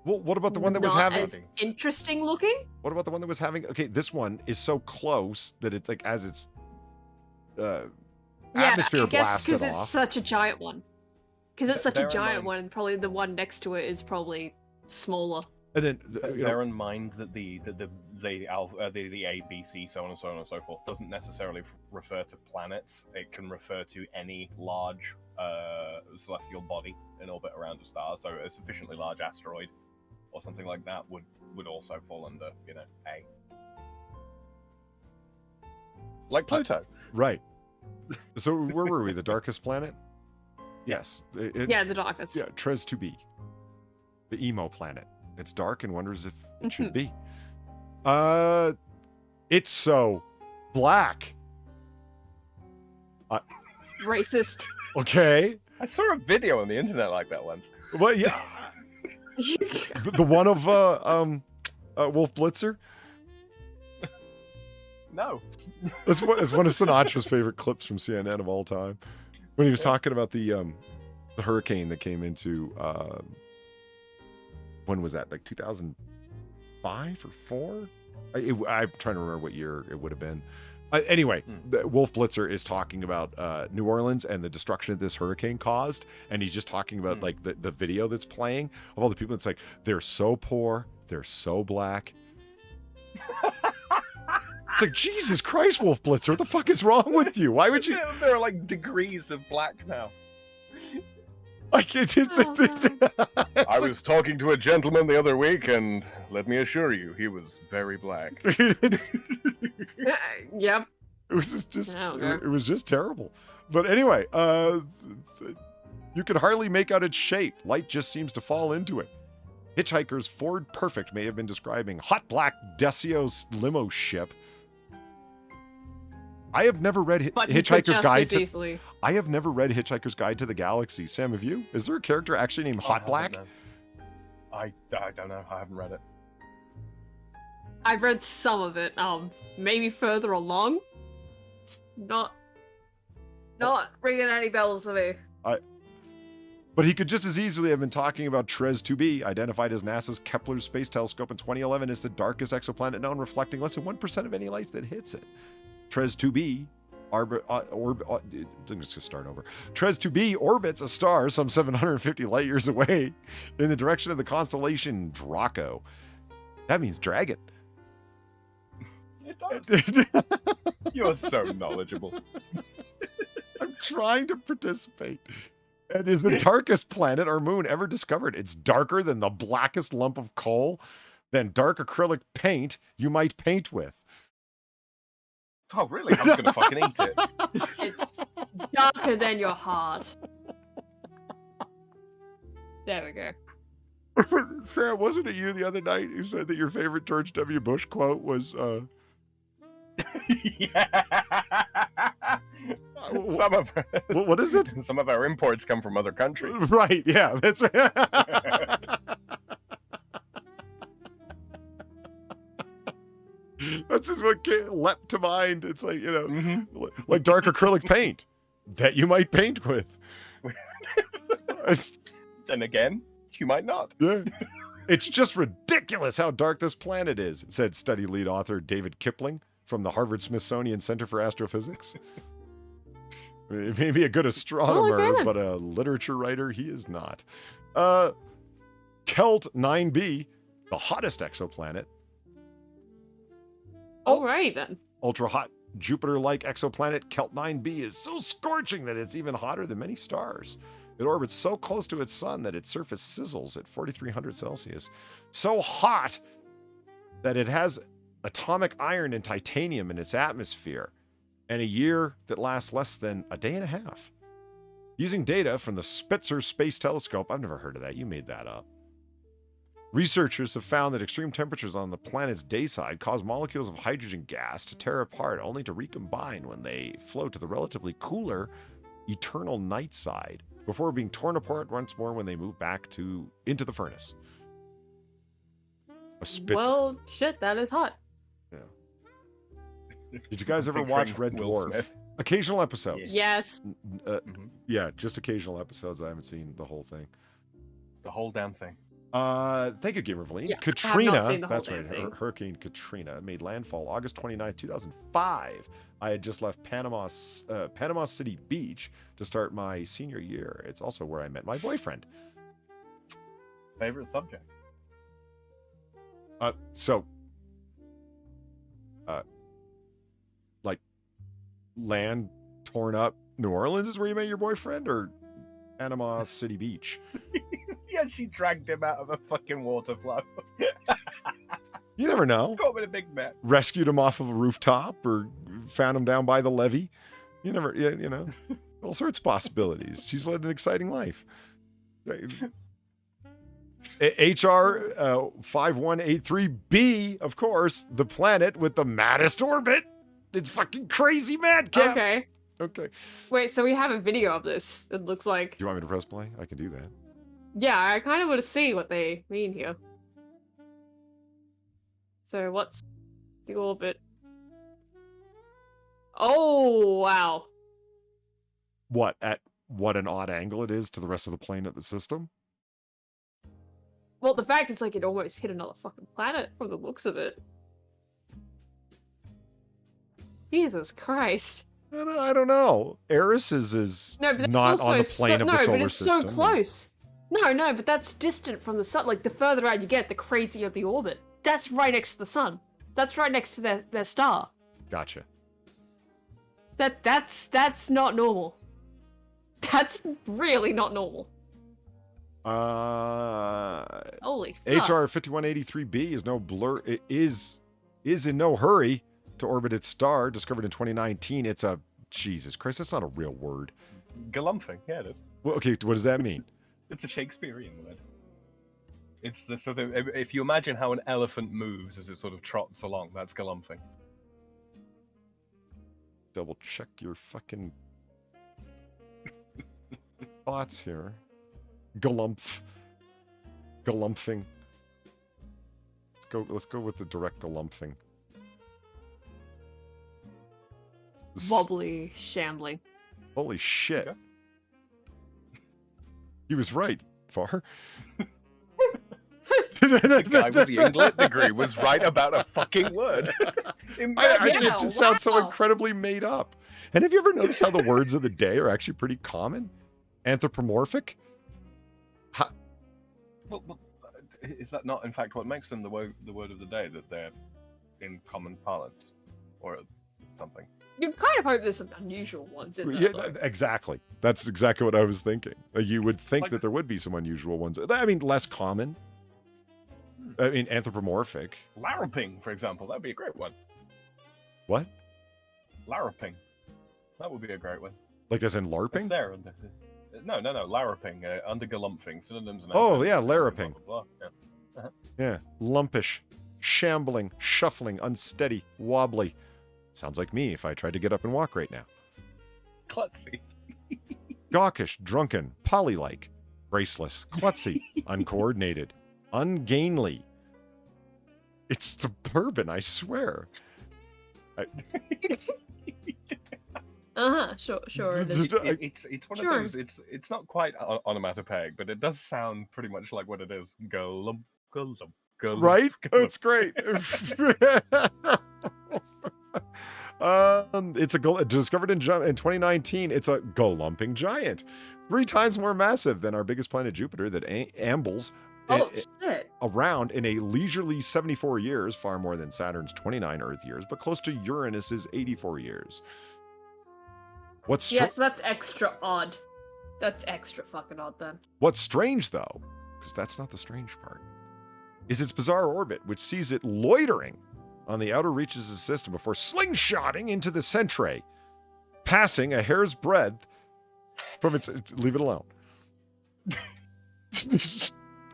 Well, what about the one that was not having... as interesting looking? What about the one that was having... Okay, this one is so close that it's like as its atmosphere I guess blasted because off. it's such a giant one. Because it's such Bear a in giant mind- one, and probably the one next to it is probably smaller. And then, Bear in mind that the A, B, C, so on and so on and so forth doesn't necessarily refer to planets. It can refer to any large celestial body in orbit around a star. So a sufficiently large asteroid or something like that would also fall under, A. Like Pluto. right. So where were we? The darkest planet? Yes. Yeah, the darkest. Yeah, Trez to be. The emo planet. It's dark and wonders if it should be. It's so black. Racist. Okay. I saw a video on the internet like that once. Well, yeah. the one of Wolf Blitzer. No. It's one of Sinatra's favorite clips from CNN of all time. When he was talking about the hurricane that came into when was that? Like 2005 or 4? I'm trying to remember what year it would have been. Anyway, Wolf Blitzer is talking about New Orleans and the destruction that this hurricane caused, and he's just talking about like the video that's playing of all the people. It's like they're so poor, they're so black. It's like, Jesus Christ, Wolf Blitzer, what the fuck is wrong with you? Why would you? There are like degrees of black now. Like I was talking to a gentleman the other week, and let me assure you, he was very black. Yep. It was just Oh, okay. it was just terrible. But anyway, you could hardly make out its shape. Light just seems to fall into it. Hitchhiker's Ford Perfect may have been describing hot black Desio's limo ship. I have never read But he could Hitchhiker's just Guide as to. easily. I have never read Hitchhiker's Guide to the Galaxy. Sam, have you? Is there a character actually named Hot Black? I don't know. I haven't read it. I've read some of it. Maybe further along. It's not ringing any bells for me. But he could just as easily have been talking about Trez 2b, identified as NASA's Kepler Space Telescope in 2011 as the darkest exoplanet known, reflecting less than 1% of any light that hits it. Trez 2b let's just start over. Trez 2b orbits a star some 750 light years away in the direction of the constellation Draco. That means dragon. It does. You're so knowledgeable. I'm trying to participate. It is the darkest planet or moon ever discovered. It's darker than the blackest lump of coal, than dark acrylic paint you might paint with. Oh, really? I was going to fucking eat it. It's darker than your heart. There we go. Sam, wasn't it you the other night who said that your favorite George W. Bush quote was, Yeah. Some of what is it? Some of our imports come from other countries. Right, yeah, that's right. That's just what leapt to mind. It's like, like dark acrylic paint that you might paint with. Then again, you might not. Yeah. It's just ridiculous how dark this planet is, said study lead author David Kipling from the Harvard-Smithsonian Center for Astrophysics. He may be a good astronomer, but a literature writer, he is not. Kelt 9b, the hottest exoplanet. All right, then. Ultra-hot Jupiter-like exoplanet Kelt 9b is so scorching that it's even hotter than many stars. It orbits so close to its sun that its surface sizzles at 4,300 Celsius. So hot that it has atomic iron and titanium in its atmosphere, and a year that lasts less than a day and a half. Using data from the Spitzer Space Telescope, I've never heard of that, you made that up. Researchers have found that extreme temperatures on the planet's day side cause molecules of hydrogen gas to tear apart, only to recombine when they float to the relatively cooler eternal night side, before being torn apart once more when they move back into the furnace. Well, shit, that is hot. Yeah. Did you guys ever watch Red Dwarf? Smith. Occasional episodes. Yes. Yeah, just occasional episodes. I haven't seen the whole thing. The whole damn thing. Thank you, Gamervaline. Yeah, Katrina, that's right, Hurricane Katrina made landfall August 29, 2005. I had just left Panama City Beach to start my senior year. It's also where I met my boyfriend. Favorite subject? Like land torn up New Orleans is where you met your boyfriend, or Panama City Beach? Yeah, she dragged him out of a fucking water flow. You never know. Caught with a big net. Rescued him off of a rooftop, or found him down by the levee. You never, you know, all sorts of possibilities. She's led an exciting life. HR 5183b, of course, the planet with the maddest orbit. It's fucking crazy madcap. Okay. Wait, so we have a video of this. It looks like. Do you want me to press play? I can do that. Yeah, I kind of want to see what they mean here. So what's the orbit? Oh, wow. What an odd angle it is to the rest of the plane of the system? Well, the fact is, like, it almost hit another fucking planet from the looks of it. Jesus Christ. I don't know. Eris is not on the plane of the solar system. No, but it's so close. No, but that's distant from the sun. Like, the further out you get, the crazier the orbit. That's right next to the sun. That's right next to their star. Gotcha. That's not normal. That's really not normal. Holy fuck. HR 5183b is no blur. It is in no hurry to orbit its star, discovered in 2019. It's a Jesus Christ. That's not a real word. Galumphing. Yeah, it is. Well, okay, what does that mean? It's a Shakespearean word. It's the sort of, if you imagine how an elephant moves as it sort of trots along, that's galumphing. Double check your fucking thoughts here. Galumphing. Let's go with the direct galumphing. Wobbly, shambling. Holy shit! Okay. He was right, Far. The guy with the English degree was right about a fucking word. It just sounds so incredibly made up. And have you ever noticed how the words of the day are actually pretty common? Anthropomorphic? Well, is that not, in fact, what makes them the word of the day, that they're in common parlance or something? You kind of hope there's some unusual ones in there. Yeah, though. exactly. That's exactly what I was thinking. You would think Like- that there would be some unusual ones. I mean, less common. I mean, anthropomorphic. Larraping, for example, that'd be a great one. What? Larraping. That would be a great one. Like as in It's LARPing? there. No. Larraping, under galumphing, synonyms and Oh, antonyms, yeah, blah, blah, larraping. blah, blah, yeah. Yeah. Lumpish, shambling, shuffling, unsteady, wobbly. Sounds like me if I tried to get up and walk right now. Klutzy. Gawkish, drunken, polly-like, graceless, klutzy, uncoordinated, ungainly. It's the bourbon, I swear. Sure it is. It's one Sure. of those. It's not quite onomatopoeic, but it does sound pretty much like what it is. Galump, galump, galump. Right? galump. It's great. It's discovered in 2019. It's a golumping giant, 3 times more massive than our biggest planet Jupiter that ambles Oh, shit. around in a leisurely 74 years, far more than Saturn's 29 Earth years, but close to Uranus's 84 years. What's Yes, that's extra odd. That's extra fucking odd then. What's strange, though, because that's not the strange part, is its bizarre orbit, which sees it loitering on the outer reaches of the system before slingshotting into the centre, passing a hair's breadth from its... Leave it alone.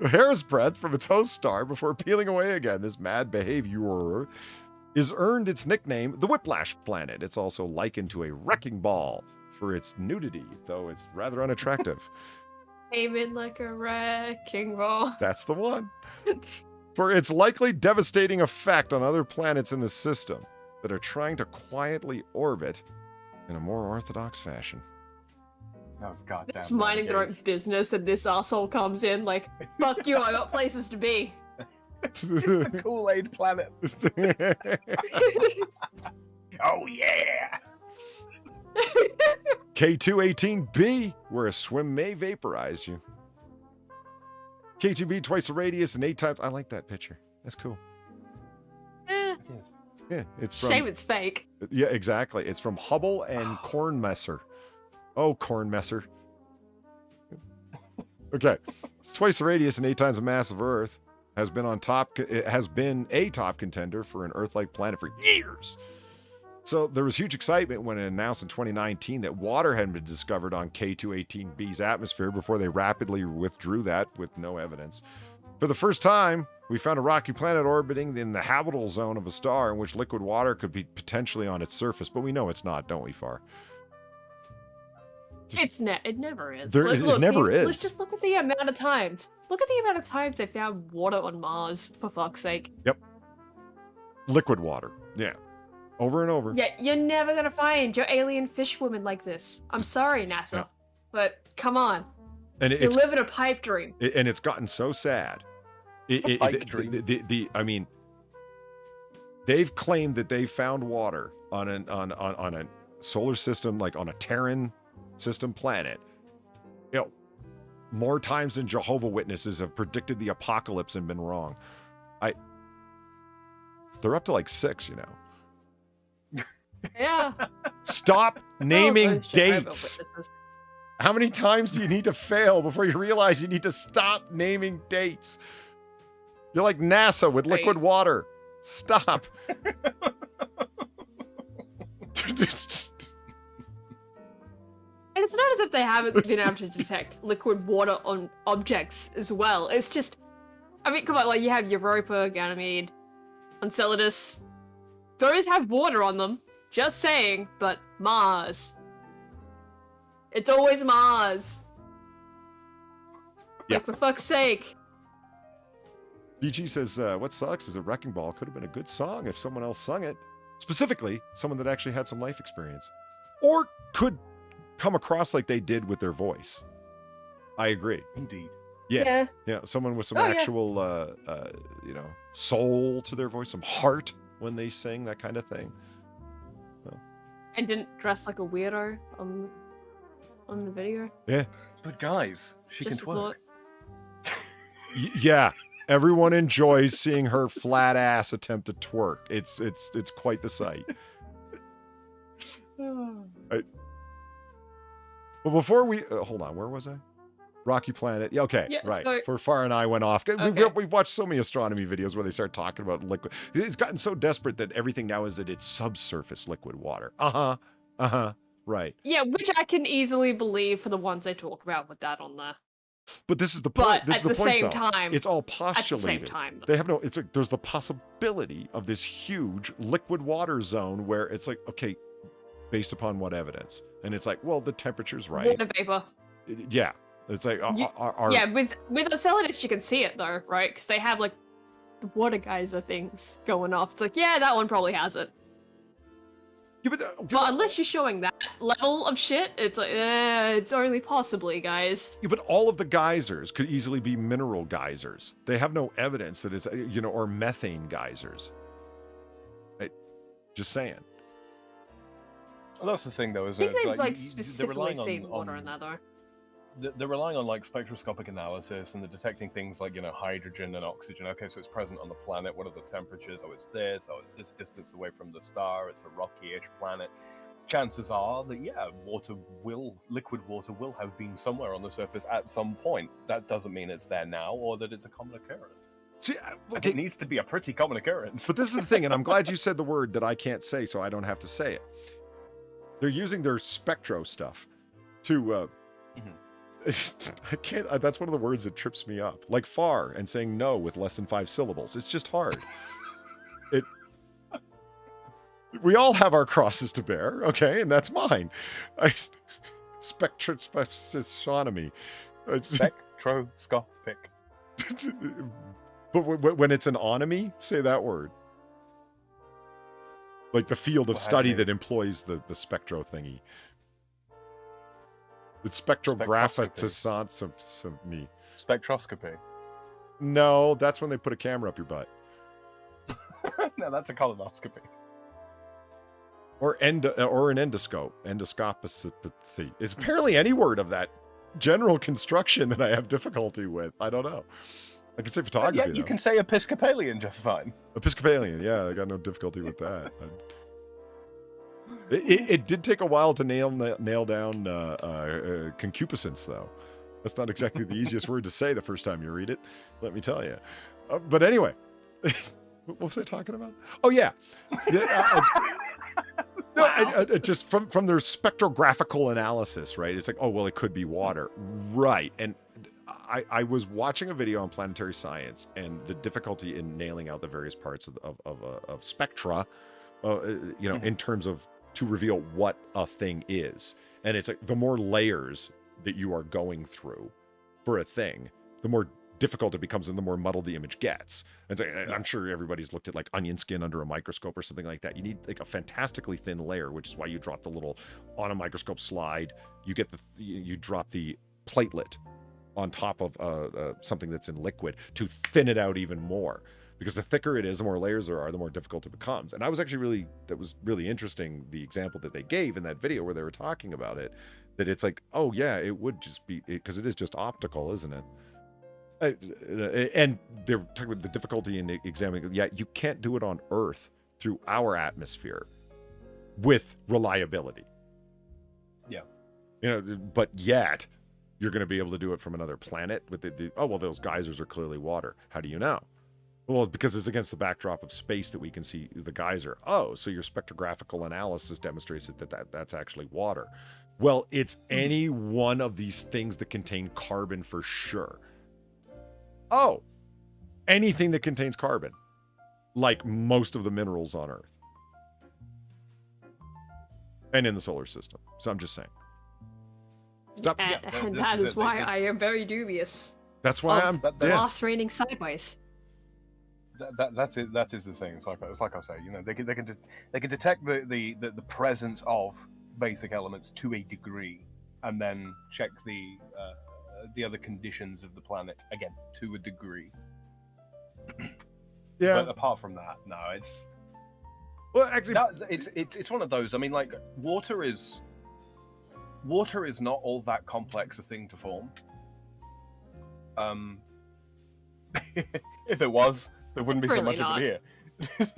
A hair's breadth from its host star before peeling away again. This mad behavior is earned its nickname, the Whiplash Planet. It's also likened to a wrecking ball for its nudity, though it's rather unattractive. Came in like a wrecking ball. That's the one. For its likely devastating effect on other planets in the system that are trying to quietly orbit in a more orthodox fashion. That was goddamn. It's minding their own renegades. business, and this asshole comes in like, fuck you, I got places to be. It's the Kool-Aid planet. Oh yeah. K218b, where a swim may vaporize you. K2b, twice the radius and 8 times. I like that picture. That's cool. Eh, Yes. Yeah, it's from. shame it's fake. Yeah, exactly. It's from Hubble and Kornmesser. Oh, Kornmesser. Okay, it's twice the radius and 8 times the mass of Earth. It has been a top contender for an Earth-like planet for years. So there was huge excitement when it announced in 2019 that water had been discovered on K218b's atmosphere before they rapidly withdrew that with no evidence. For the first time, we found a rocky planet orbiting in the habitable zone of a star in which liquid water could be potentially on its surface, but we know it's not, don't we, Far? It never is. It never is. Let's just look at the amount of times. Look at the amount of times they found water on Mars, for fuck's sake. Yep. Liquid water. Yeah. Over and over. Yeah, you're never gonna find your alien fish woman like this. I'm sorry, NASA. Yeah. But come on. And You it's live in a pipe dream. and it's gotten so sad. I mean, they've claimed that they found water on a solar system, like on a Terran system planet. You know, more times than Jehovah's Witnesses have predicted the apocalypse and been wrong. They're up to like 6, you know. Yeah. Stop naming Oh, those Jehovah's dates. Witnesses. How many times do you need to fail before you realize you need to stop naming dates? You're like NASA with liquid Right. water. Stop. And it's not as if they haven't been able to detect liquid water on objects as well. It's just, I mean, come on, like you have Europa, Ganymede, Enceladus. Those have water on them. Just saying, but Mars. It's always Mars. Yeah. Like, for fuck's sake. BG says, what sucks is a Wrecking Ball could have been a good song if someone else sung it. Specifically, someone that actually had some life experience. Or could come across like they did with their voice. I agree. Indeed. Yeah. Someone with some actual, soul to their voice, some heart when they sing, that kind of thing. And didn't dress like a weirdo on the video. Yeah. But guys, she Just can twerk. Yeah. Everyone enjoys seeing her flat ass attempt to twerk. It's quite the sight. But before we hold on, where was I? Rocky Planet. Yeah, okay, yeah, right. So, For Far and I went off. Okay. We've watched so many astronomy videos where they start talking about liquid. It's gotten so desperate that everything now is that it's subsurface liquid water. Right. Yeah, which I can easily believe for the ones they talk about with that on there. But this is the point. But This at is the the point, same though. time, It's all postulated. At the same time, They have no. It's like there's the possibility of this huge liquid water zone where it's like, okay, based upon what evidence? And it's like, well, the temperature's right. water vapor. Yeah. It's like, Yeah, with Enceladus you can see it though, right? Because they have like the water geyser things going off. It's like, yeah, that one probably has it. Yeah, But unless you're showing that level of shit, it's like, it's only possibly, guys. Yeah, but all of the geysers could easily be mineral geysers. They have no evidence that it's, or methane geysers. Just saying. Well, that's the thing, though, I isn't think it? they've It's like they're specifically relying seen water in that though. They're relying on like spectroscopic analysis and they're detecting things like hydrogen and oxygen. Okay, so it's present on the planet. What are the temperatures? Oh, it's this. Oh, it's this distance away from the star. It's a rocky-ish planet. Chances are that liquid water will have been somewhere on the surface at some point. That doesn't mean it's there now or that it's a common occurrence. See, It needs to be a pretty common occurrence. But this is the thing, and I'm glad you said the word that I can't say, so I don't have to say it. They're using their spectro stuff to. I can't. That's one of the words that trips me up. Like far and saying no with less than 5 syllables. It's just hard. We all have our crosses to bear, okay, and that's mine. Spectroscopic. Spectroscopic. But when it's an onomy, say that word. Like the field of study that employs the spectro thingy. It's spectrographic. Spectroscopy. No, that's when they put a camera up your butt. No, that's a colonoscopy. Or an endoscope. Endoscopicity. It's apparently any word of that general construction that I have difficulty with. I don't know. I can say photography. Yeah, you can say Episcopalian just fine. Episcopalian, yeah, I got no difficulty with that. It did take a while to nail down concupiscence, though. That's not exactly the easiest word to say the first time you read it, let me tell you. But anyway, what was I talking about? Oh, yeah. Just from their spectrographical analysis, right? It's like, oh, well, it could be water. Right. And I was watching a video on planetary science and the difficulty in nailing out the various parts of spectra, in terms of to reveal what a thing is. And it's like the more layers that you are going through for a thing, the more difficult it becomes and the more muddled the image gets. And so, I'm sure everybody's looked at like onion skin under a microscope or something like that. You need like a fantastically thin layer, which is why you drop the little on a microscope slide. You get you drop the platelet on top of something that's in liquid to thin it out even more. Because the thicker it is, the more layers there are, the more difficult it becomes. And I was actually that was really interesting, the example that they gave in that video where they were talking about it, that it's like, oh yeah, it would just be, because it is just optical, isn't it? And they're talking about the difficulty in examining, yeah, you can't do it on Earth through our atmosphere with reliability. Yeah. But yet, you're going to be able to do it from another planet with those geysers are clearly water. How do you know? Well, because it's against the backdrop of space that we can see the geyser. Oh, so your spectrographical analysis demonstrates that's actually water. Well, it's any one of these things that contain carbon for sure. Oh, anything that contains carbon, like most of the minerals on Earth and in the solar system. So I'm just saying. Stop. And that is why I am very dubious. That's why the last raining sideways. That's it. That is the thing. It's like I say. You know, they can detect the presence of basic elements to a degree, and then check the other conditions of the planet again to a degree. Yeah. But apart from that, no, it's well, actually, it's one of those. I mean, like water is not all that complex a thing to form. If it was, there wouldn't be so much of it here.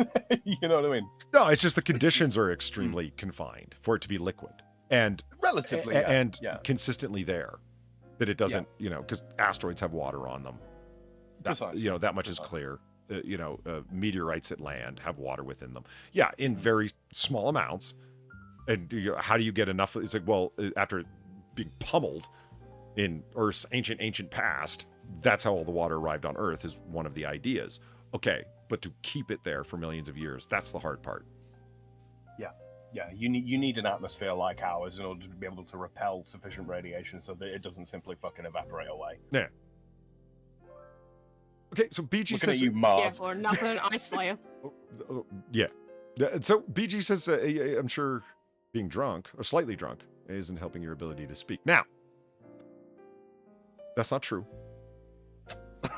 You know what I mean? No, it's just the conditions are extremely confined for it to be liquid and Relatively, consistently there. That it doesn't, because asteroids have water on them. Precisely. That much is clear. Meteorites that land have water within them. Yeah, in very small amounts. And how do you get enough? It's like, well, after being pummeled in Earth's ancient past, that's how all the water arrived on Earth, is one of the ideas. Okay, but to keep it there for millions of years, that's the hard part. Yeah, you need an atmosphere like ours in order to be able to repel sufficient radiation so that it doesn't simply fucking evaporate away. Yeah. Okay, so BG Looking says... at you, Mars. Yeah, for nothing, Ice Slayer. Yeah. So BG says, I'm sure being drunk, or slightly drunk, isn't helping your ability to speak. Now, that's not true.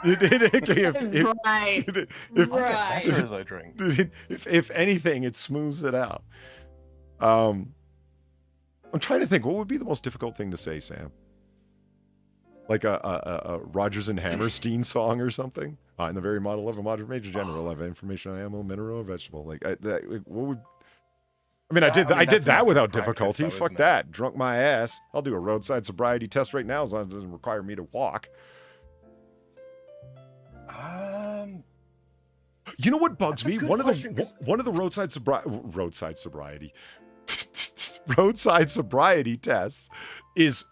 Right. Better as I drink. If anything, it smooths it out. I'm trying to think, what would be the most difficult thing to say, Sam? Like a Rodgers and Hammerstein song or something? In the very model of a modern major general of information on animal, mineral, or vegetable. Like, what would... I mean, I did that without difficulty. Fuck that. Drunk my ass. I'll do a roadside sobriety test right now as long as it doesn't require me to walk. You know what bugs me? One of the roadside sobriety tests is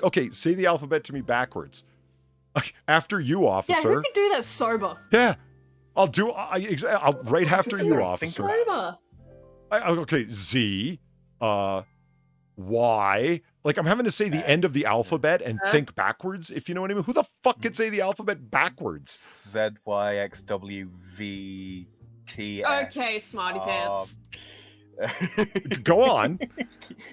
okay. Say the alphabet to me backwards. After you, officer. Yeah, we can do that sober. Yeah, I'll do. I'll right after you, officer. Sober. Okay, Z, Y. Like, I'm having to say the end of the alphabet and think backwards, if you know what I mean. Who the fuck can say the alphabet backwards? Z, Y, X, W, V, T, S. Okay, smarty pants. Go on.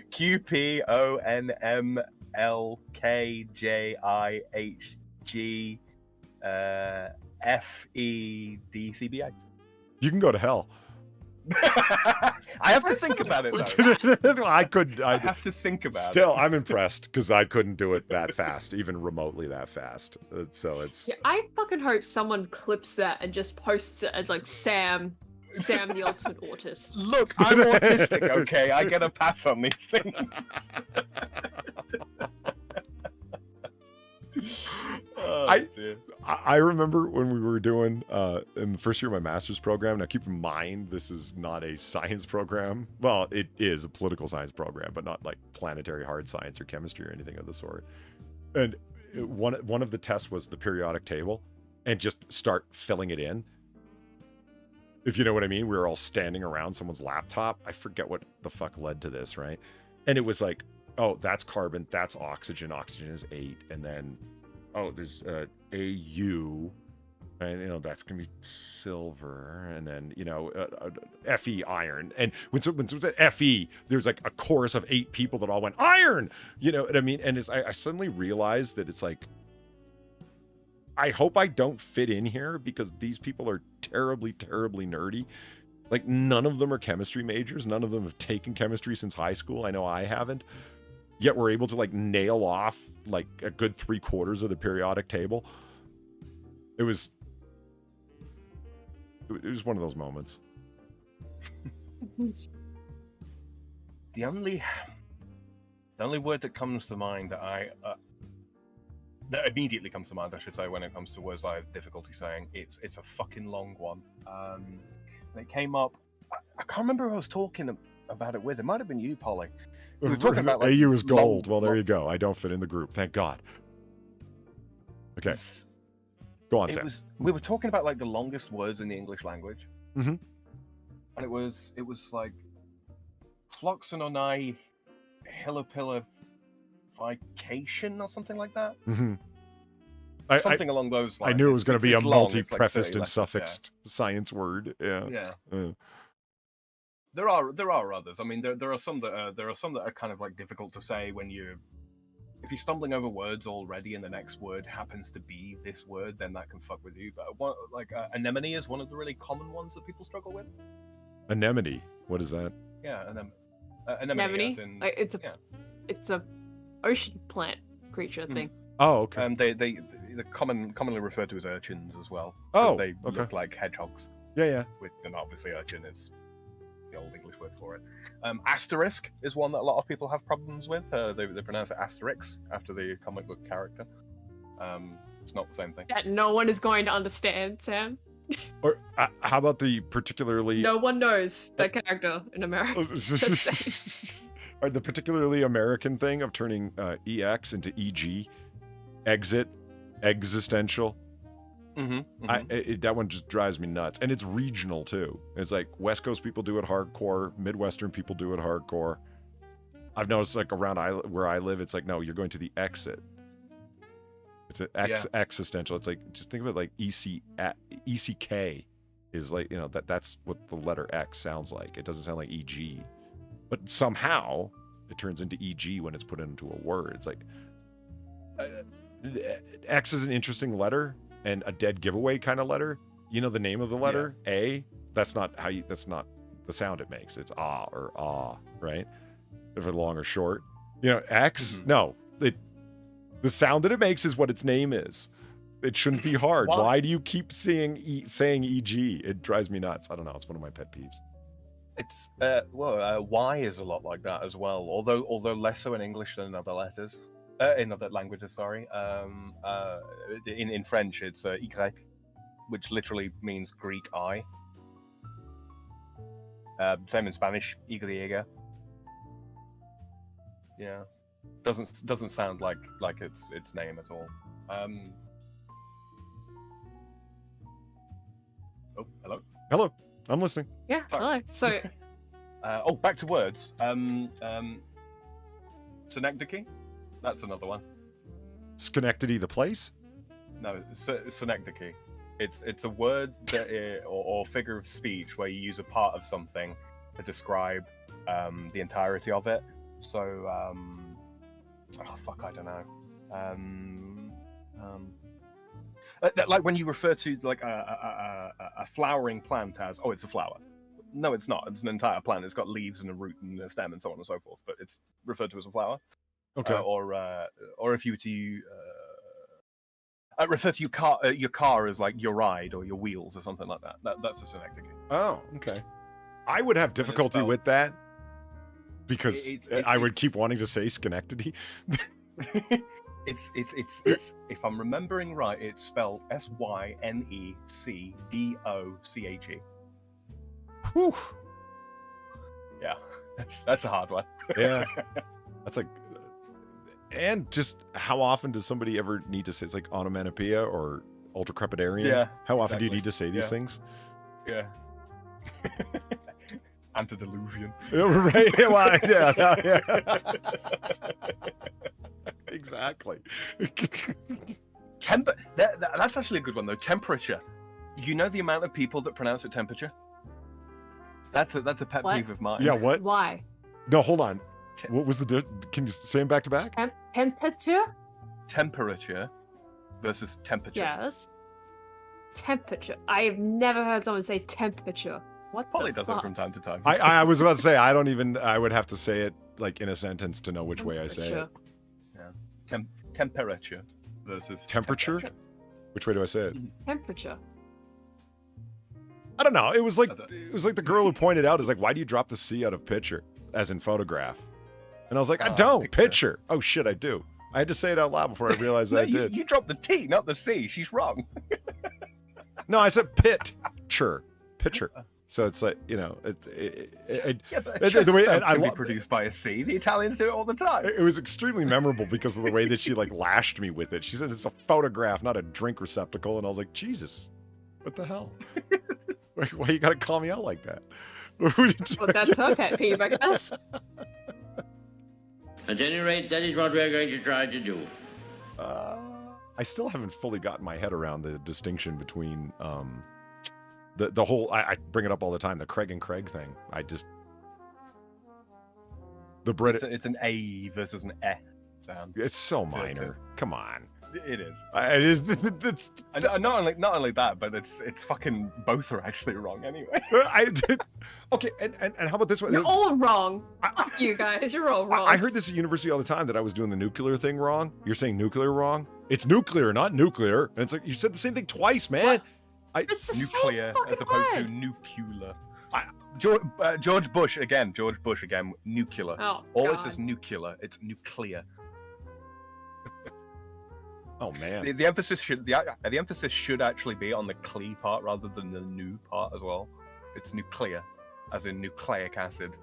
Q, P, O, N, M, L, K, J, I, H, G, F, E, D, C, B, I. You can go to hell. I have to think about it, though. I have to think about it. Still, I'm impressed because I couldn't do it that fast, even remotely that fast. So it's... Yeah, I fucking hope someone clips that and just posts it as like Sam the ultimate autist. Look, I'm autistic, okay? I get a pass on these things. I remember when we were doing in the first year of my master's program. Now keep in mind, this is not a science program. Well, it is a political science program, but not like planetary hard science or chemistry or anything of the sort. And one of the tests was the periodic table and just start filling it in. If you know what I mean. We were all standing around someone's laptop. I forget what the fuck led to this, right? And it was like, oh, that's carbon, that's oxygen. Oxygen is 8, and then oh, there's AU, and that's gonna be silver, and then Fe, iron, and when it said Fe, there's like a chorus of 8 people that all went iron. You know what I mean? And I suddenly realized that it's like, I hope I don't fit in here because these people are terribly, terribly nerdy. Like, none of them are chemistry majors. None of them have taken chemistry since high school. I know I haven't. Yet we're able to like nail off like a good 3/4 of the periodic table. It was one of those moments. The only word that comes to mind that immediately comes to mind, I should say, when it comes to words I have difficulty saying, it's a fucking long one. And it came up. I can't remember who I was talking about it with. It might have been you, Polly. We were talking about like, AU is gold. Well, there you go. I don't fit in the group. Thank God. Okay. Go on, Sam. We were talking about like the longest words in the English language. Mm-hmm. And it was like Floxenonai Hillapilla vacation or something like that. Mm-hmm. Something along those lines. I knew it was going to be a it's long, it's like multi-prefaced 30 and letters, suffixed science word. Yeah. Yeah. There are others. I mean, there are some that are kind of like difficult to say when if you're stumbling over words already and the next word happens to be this word, then that can fuck with you. But anemone is one of the really common ones that people struggle with. Anemone. What is that? Yeah, anemone. Anemone. It's a ocean plant creature thing. Oh, okay. They're commonly referred to as urchins as well. Oh, they okay. look like hedgehogs. Yeah. And obviously urchin is the old English word for it. Asterisk is one that a lot of people have problems with. They pronounce it Asterix after the comic book character. It's not the same thing. That no one is going to understand, Sam. Or how about the particularly... No one knows that character in America. Or the particularly American thing of turning EX into EG. Exit. Existential. That one just drives me nuts. And it's regional, too. It's like West Coast people do it hardcore. Midwestern people do it hardcore. I've noticed, like, around where I live, it's like, no, you're going to the exit. It's an existential. It's like, just think of it like ECK is like, that's what the letter X sounds like. It doesn't sound like EG. But somehow it turns into EG when it's put into a word. It's like, X is an interesting letter and a dead giveaway kind of letter. You know the name of the letter? Yeah. A? That's not the sound it makes. It's ah or ah, right? If it's long or short. X? No. The sound that it makes is what its name is. It shouldn't be hard. Why do you keep saying EG? It drives me nuts. I don't know. It's one of my pet peeves. It's Y is a lot like that as well. Although less so in English than in other letters, in other languages. Sorry. In French, it's Y, which literally means Greek eye. Same in Spanish, Y. Yeah. Doesn't sound like its name at all. Oh, hello, I'm listening. Yeah, hello. So back to words. Synecdoche, that's another one. Schenectady, the place? No, synecdoche. It's a word that or figure of speech where you use a part of something to describe the entirety of it. So I don't know. Like when you refer to like a flowering plant as, it's a flower. No, it's not. It's an entire plant. It's got leaves and a root and a stem and so on and so forth. But it's referred to as a flower. Okay. Or if you were to refer to your car as like your ride or your wheels or something like that. That's a synecdoche. Oh, okay. I would have difficulty with that because I would keep wanting to say Schenectady. It's if I'm remembering right, it's spelled Synecdoche. Whew. Yeah, that's a hard one. Yeah, that's like, and just how often does somebody ever need to say it's like onomatopoeia or ultracrepidarian? Yeah. How often do you need to say these things? Yeah. Antediluvian. Right. Yeah. Exactly. That's actually a good one though. Temperature. You know the amount of people that pronounce it temperature? That's a pet peeve of mine. Yeah, what? Why? No, hold on. What was can you say them back to back? Temperature? Temperature versus temperature. Yes. Temperature. I have never heard someone say temperature. What Polly the does fuck? it from time to time. I was about to say, I would have to say it like in a sentence to know which way I say it. Yeah. Temperature versus temperature? Which way do I say it? Temperature. I don't know. It was like the girl who pointed out, is like, why do you drop the C out of picture, as in photograph? And I was like, I don't. Picture. Oh shit, I do. I had to say it out loud before I realized I did. You dropped the T, not the C. She's wrong. No, I said picture. So it's like, but the way can be produced by a C. The Italians do it all the time. It was extremely memorable because of the way that she like lashed me with it. She said it's a photograph, not a drink receptacle, and I was like, Jesus, what the hell? Why you gotta call me out like that? Well, that's her pet peeve, I guess. At any rate, that is what we're going to try to do. I still haven't fully gotten my head around the distinction between the whole. I bring it up all the time. The Craig and Craig thing. It's an A versus an E sound. It's so minor. Come on. It is. It is. It's And not only that, but it's fucking both are actually wrong anyway. Okay, and how about this one? You're all wrong. Fuck you guys. You're all wrong. I heard this at university all the time that I was doing the nuclear thing wrong. You're saying nuclear wrong? It's nuclear, not nuclear. And it's like you said the same thing twice, man. It's the Nuclear same as opposed word. to nuclear. George Bush again. Nuclear. Oh, Always God. says nuclear. It's nuclear. Oh man. The emphasis should actually be on the clee part rather than the new part as well. It's nuclear, as in nucleic acid.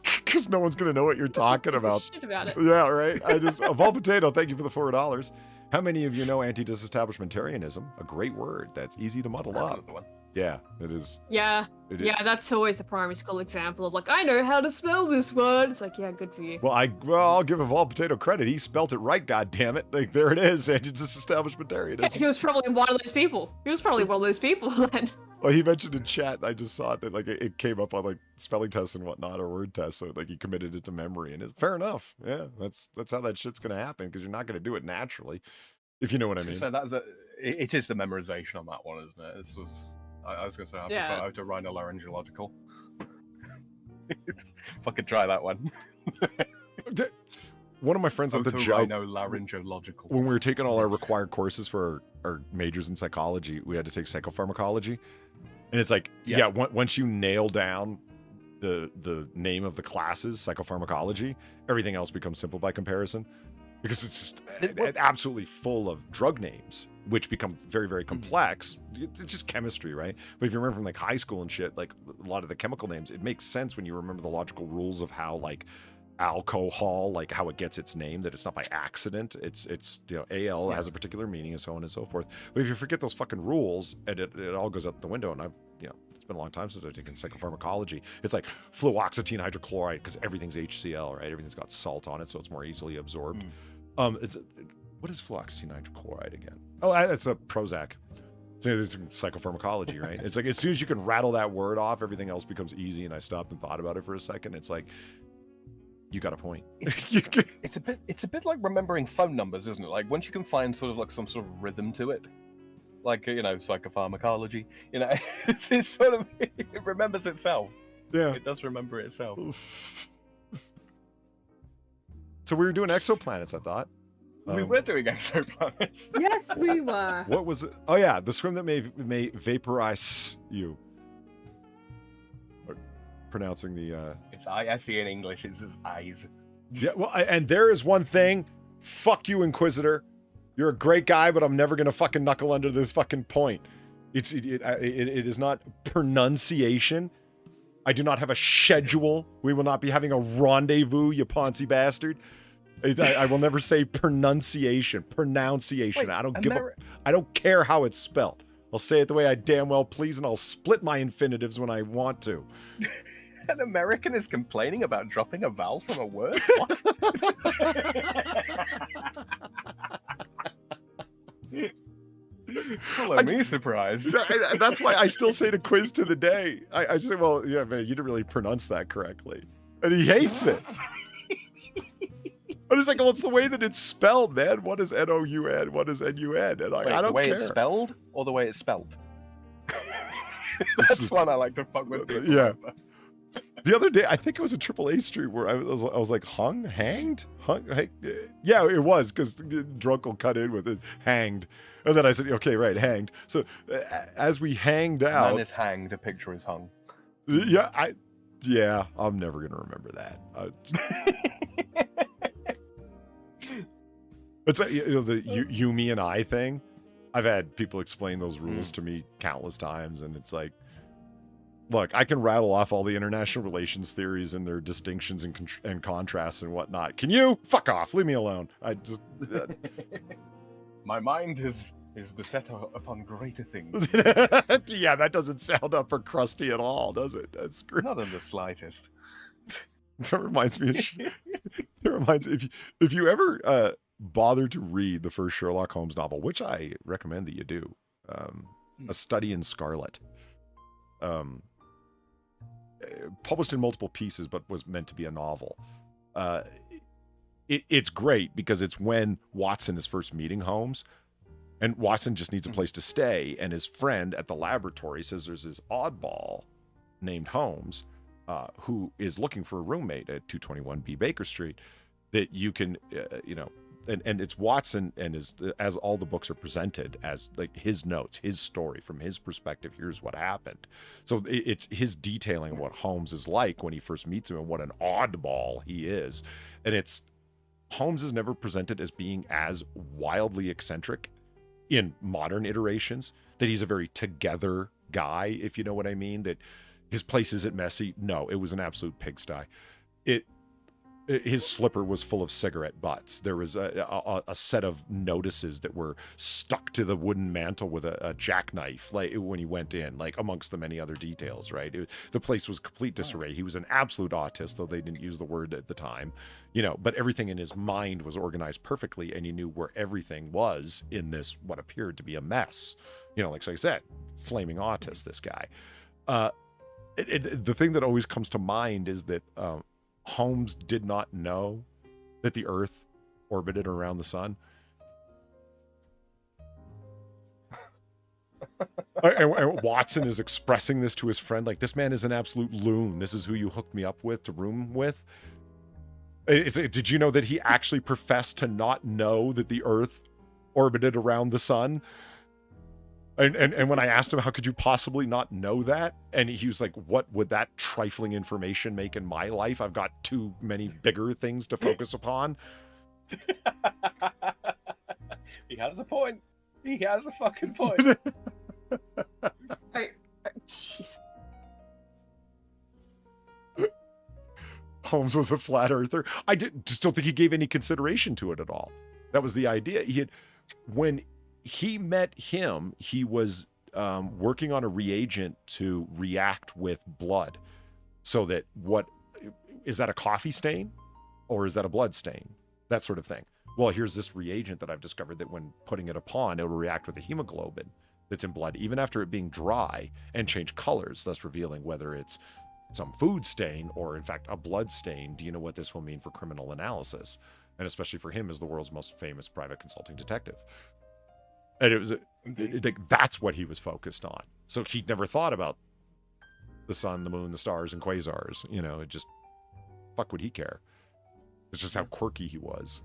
Because no one's gonna know what you're talking Gives a about. shit about it. Yeah, right. Evolved Potato, thank you for the $4. How many of you know anti-disestablishmentarianism? A great word that's easy to muddle That's up. another one. Yeah, it is. Yeah. It is. Yeah, that's always the primary school example of like, I know how to spell this word. It's like, yeah, good for you. Well, I'll give Evolved Potato credit. He spelt it right, goddammit. Like, there it is, anti-disestablishmentarianism. He was probably one of those people. Then. Well, he mentioned in chat, I just saw it, that like it came up on like spelling tests and whatnot, or word tests, so like he committed it to memory, and fair enough. Yeah, that's how that shit's gonna happen, because you're not gonna do it naturally, if you know what I mean. So it is the memorization on that one, isn't it? I was gonna say I prefer otorhinolaryngological. Fucking try that one. One of my friends at the job, Otorhinolaryngological. when we were taking all our required courses for our majors in psychology, we had to take psychopharmacology, and it's like, once you nail down the name of the classes, psychopharmacology, everything else becomes simple by comparison, because it's just absolutely full of drug names, which become very, very complex. It's just chemistry, right? But if you remember from like high school and shit, like a lot of the chemical names, it makes sense when you remember the logical rules of how like alcohol, like how it gets its name, that it's not by accident. It's AL has a particular meaning and so on and so forth. But if you forget those fucking rules, and it all goes out the window. And it's been a long time since I've taken psychopharmacology. It's like fluoxetine hydrochloride, because everything's HCl, right? Everything's got salt on it, so it's more easily absorbed. What is fluoxetine hydrochloride again? Oh, it's a Prozac. It's psychopharmacology, right? It's like as soon as you can rattle that word off, everything else becomes easy. And I stopped and thought about it for a second. It's like, you got a point. It's a bit like remembering phone numbers, isn't it? Like once you can find sort of like some sort of rhythm to it, like psychopharmacology, it's sort of it remembers itself. Yeah, it does remember itself. So we were doing exoplanets, I thought. We were doing exoplanets. Yes, we were. What was it? Oh yeah, the swim that may vaporize you. Pronouncing the it's I-S-E in English. It's his eyes. Yeah, well, and there is one thing. Fuck you, Inquisitor. You're a great guy, but I'm never gonna fucking knuckle under this fucking point. It is not pronunciation. I do not have a schedule. We will not be having a rendezvous, you poncy bastard. I will never say pronunciation. Pronunciation. Wait, I don't care how it's spelled. I'll say it the way I damn well please, and I'll split my infinitives when I want to. An American is complaining about dropping a vowel from a word? What? Well, me surprised. That's why I still say to Quiz to the day. I just say, well, yeah, man, you didn't really pronounce that correctly. And he hates it. I'm just like, well, it's the way that it's spelled, man. What is N-O-U-N? What is N-U-N? And I don't the way care. it's spelled or the way it's spelled? That's one I like to fuck with people. Yeah. The other day, I think it was a AAA stream where I was like, hanged? Yeah, it was, because Drunk will cut in with it, hanged. And then I said, okay, right, hanged. So as we hanged out. Man is hanged, a picture is hung. Yeah, I'm never going to remember that. It's like, the you, me, and I thing. I've had people explain those rules to me countless times, and it's like, look, I can rattle off all the international relations theories and their distinctions and contrasts and whatnot. Can you? Fuck off. Leave me alone. I just... My mind is beset upon greater things. Yeah, that doesn't sound upper crusty at all, does it? That's great. Not in the slightest. That reminds me. If you ever bother to read the first Sherlock Holmes novel, which I recommend that you do, A Study in Scarlet, published in multiple pieces, but was meant to be a novel. It's great because it's when Watson is first meeting Holmes, and Watson just needs a place to stay, and his friend at the laboratory says there's this oddball named Holmes who is looking for a roommate at 221B Baker Street that you can, and it's Watson and as all the books are presented as like his notes, his story from his perspective. Here's what happened. So it's his detailing of what Holmes is like when he first meets him and what an oddball he is. And Holmes is never presented as being as wildly eccentric in modern iterations, that he's a very together guy, if you know what I mean, that his place isn't messy. No, it was an absolute pigsty. His slipper was full of cigarette butts. There was a set of notices that were stuck to the wooden mantle with a jackknife, like when he went in, like amongst the many other details, right? The place was complete disarray. He was an absolute autist, though they didn't use the word at the time, but everything in his mind was organized perfectly, and he knew where everything was in this, what appeared to be a mess. Like I said, flaming autist, this guy. The thing that always comes to mind is that Holmes did not know that the Earth orbited around the sun. and Watson is expressing this to his friend, like, this man is an absolute loon. This is who you hooked me up with to room with. Did you know that he actually professed to not know that the Earth orbited around the sun? And when I asked him, how could you possibly not know that? And he was like, what would that trifling information make in my life? I've got too many bigger things to focus upon. He has a point. He has a fucking point. Jeez. Holmes was a flat earther. I just don't think he gave any consideration to it at all. That was the idea. When he met him, he was working on a reagent to react with blood. So that is that a coffee stain or is that a blood stain? That sort of thing. Well, here's this reagent that I've discovered that when putting it upon, it'll react with the hemoglobin that's in blood, even after it being dry, and change colors, thus revealing whether it's some food stain or, in fact, a blood stain. Do you know what this will mean for criminal analysis? And especially for him as the world's most famous private consulting detective. And it was that's what he was focused on. So he never thought about the sun, the moon, the stars, and quasars. It just, fuck would he care? It's just how quirky he was.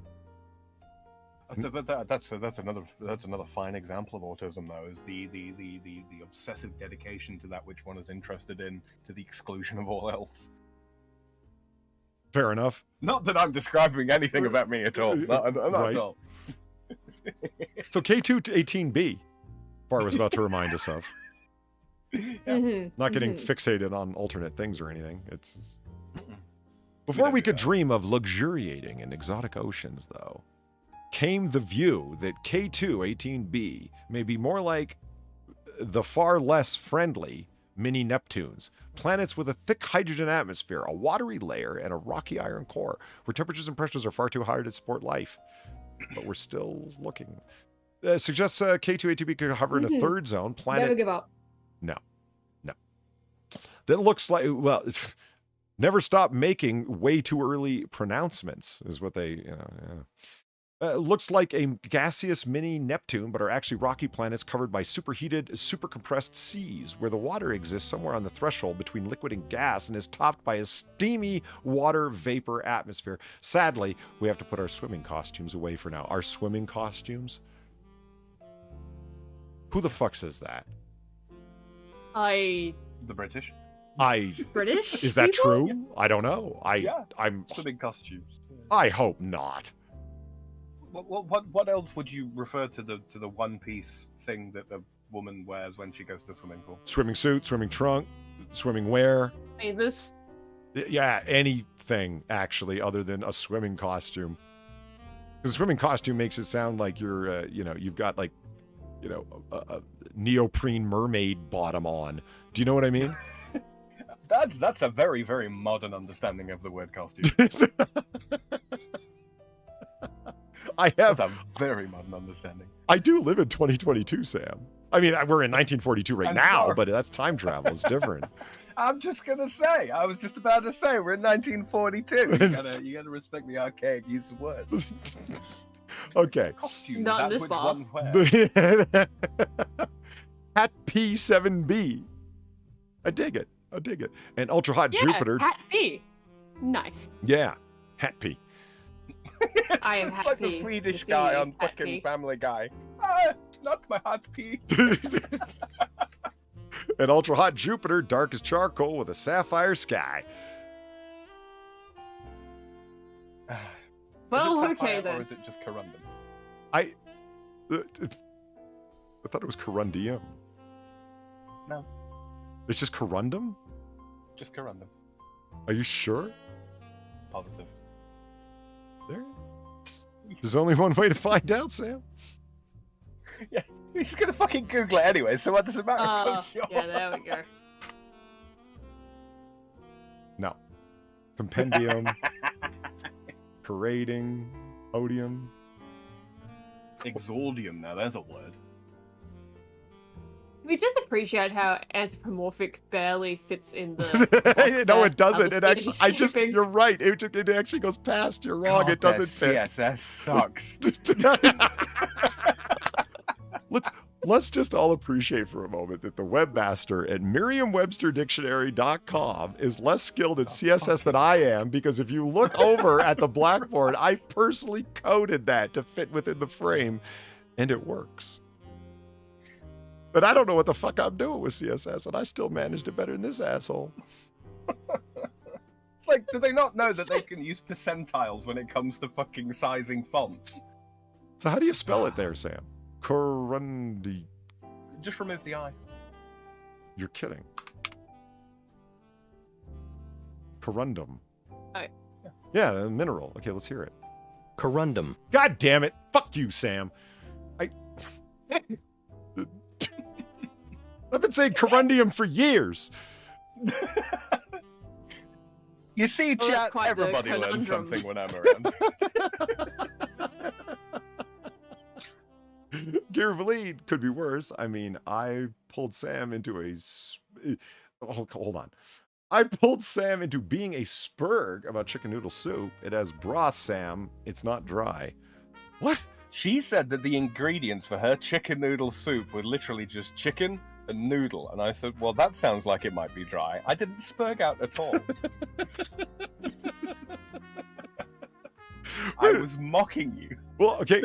But that's another fine example of autism, though, is the obsessive dedication to that which one is interested in, to the exclusion of all else. Fair enough. Not that I'm describing anything about me at all. Not right. At all. So K218B, Bar was about to remind us of. Not getting fixated on alternate things or anything. It's before we could dream of luxuriating in exotic oceans, though, came the view that K218B may be more like the far less friendly mini Neptunes, planets with a thick hydrogen atmosphere, a watery layer, and a rocky iron core, where temperatures and pressures are far too high to support life. But we're still looking. Suggests K218B could hover in a third zone planet. Never give up. No. That looks like, well, never stop making way too early pronouncements is what they, looks like a gaseous mini Neptune, but are actually rocky planets covered by superheated, super compressed seas, where the water exists somewhere on the threshold between liquid and gas and is topped by a steamy water vapor atmosphere. Sadly, we have to put our swimming costumes away for now. Our swimming costumes? Who the fuck says that? The British. British? Is that people? true? I don't know. I'm swimming costumes. I hope not. What else would you refer to the one piece thing that the woman wears when she goes to swimming pool? Swimming suit, swimming trunk, swimming wear. This. Yeah, anything actually other than a swimming costume. Because a swimming costume makes it sound like you're, you've got like, a neoprene mermaid bottom on. Do you know what I mean? That's a very, very modern understanding of the word costume. I That's have. a very modern understanding. I do live in 2022, Sam. I mean, we're in 1942 right I'm now, sorry. but that's time travel. It's different. I'm just gonna say. I was just about to say we're in 1942. You gotta respect the archaic use of words. Okay. Costume. Not in that this which bar. one wears. Hat P7B. I dig it. And Ultra Hot Yeah, Jupiter. Hat B. Nice. Yeah. Hat P. I am It's like the happy Swedish to see guy you, on Hat fucking P. Family Guy. Not my hat P. And Ultra Hot Jupiter, dark as charcoal with a sapphire sky. Well, is it okay sapphire, then. Or is it just corundum? I thought it was corundium. No, It's just corundum? just corundum. Are you sure? Positive. There's only one way to find out, Sam. Yeah, he's gonna fucking Google it anyway, so what does it matter? I'm sure. Yeah, there we go. No. Compendium. Parading. Odium. Exordium, now there's a word. We just appreciate how anthropomorphic barely fits in the. box No, set it doesn't. of It actually, I just, skipping. you're right. It actually goes past. You're wrong. God, It doesn't their fit. CSS sucks. Let's just all appreciate for a moment that the webmaster at Merriam-Webster-Dictionary.com is less skilled at CSS than I am, because if you look over at the blackboard, I personally coded that to fit within the frame, and it works. But I don't know what the fuck I'm doing with CSS, and I still managed it better than this asshole. It's like, do they not know that they can use percentiles when it comes to fucking sizing fonts? So how do you spell it there, Sam? Corundi. Just remove the I. You're kidding. Corundum. Oh. Yeah, a mineral. Okay, let's hear it. Corundum. God damn it. Fuck you, Sam. I've been saying corundium for years. You see, Well, that's chat, quite the everybody learns conundrums. something when I'm around. Gary could be worse. I mean, I pulled Sam into hold on. I pulled Sam into being a spurg about chicken noodle soup. It has broth, Sam. It's not dry. What? She said that the ingredients for her chicken noodle soup were literally just chicken and noodle. And I said, well, that sounds like it might be dry. I didn't spurg out at all. I was mocking you. Well, okay.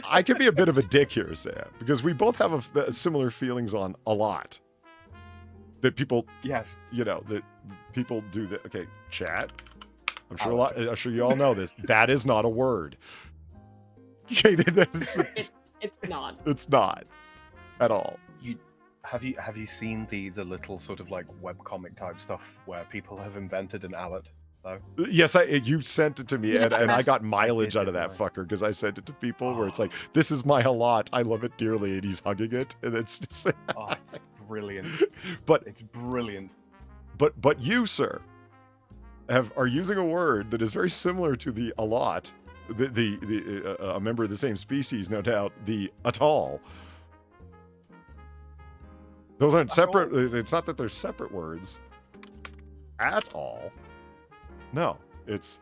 I could be a bit of a dick here, Sam, because we both have similar feelings on a lot. That people, Yes. that people do that. Okay, chat. I'm sure you all know this. That is not a word. Okay, It's not. it's not at all. Have you seen the little sort of like webcomic type stuff where people have invented an alert? Though? Yes, you sent it to me, Yes, and I got I mileage did, out of that didn't I? fucker because I sent it to people where it's like, this is my halot. I love it dearly, and he's hugging it, and it's just. Oh, it's brilliant. But It's brilliant. But you, sir, are using a word that is very similar to the allot, a member of the same species, no doubt, the atoll. Those aren't separate. It's not that they're separate words at all. No, it's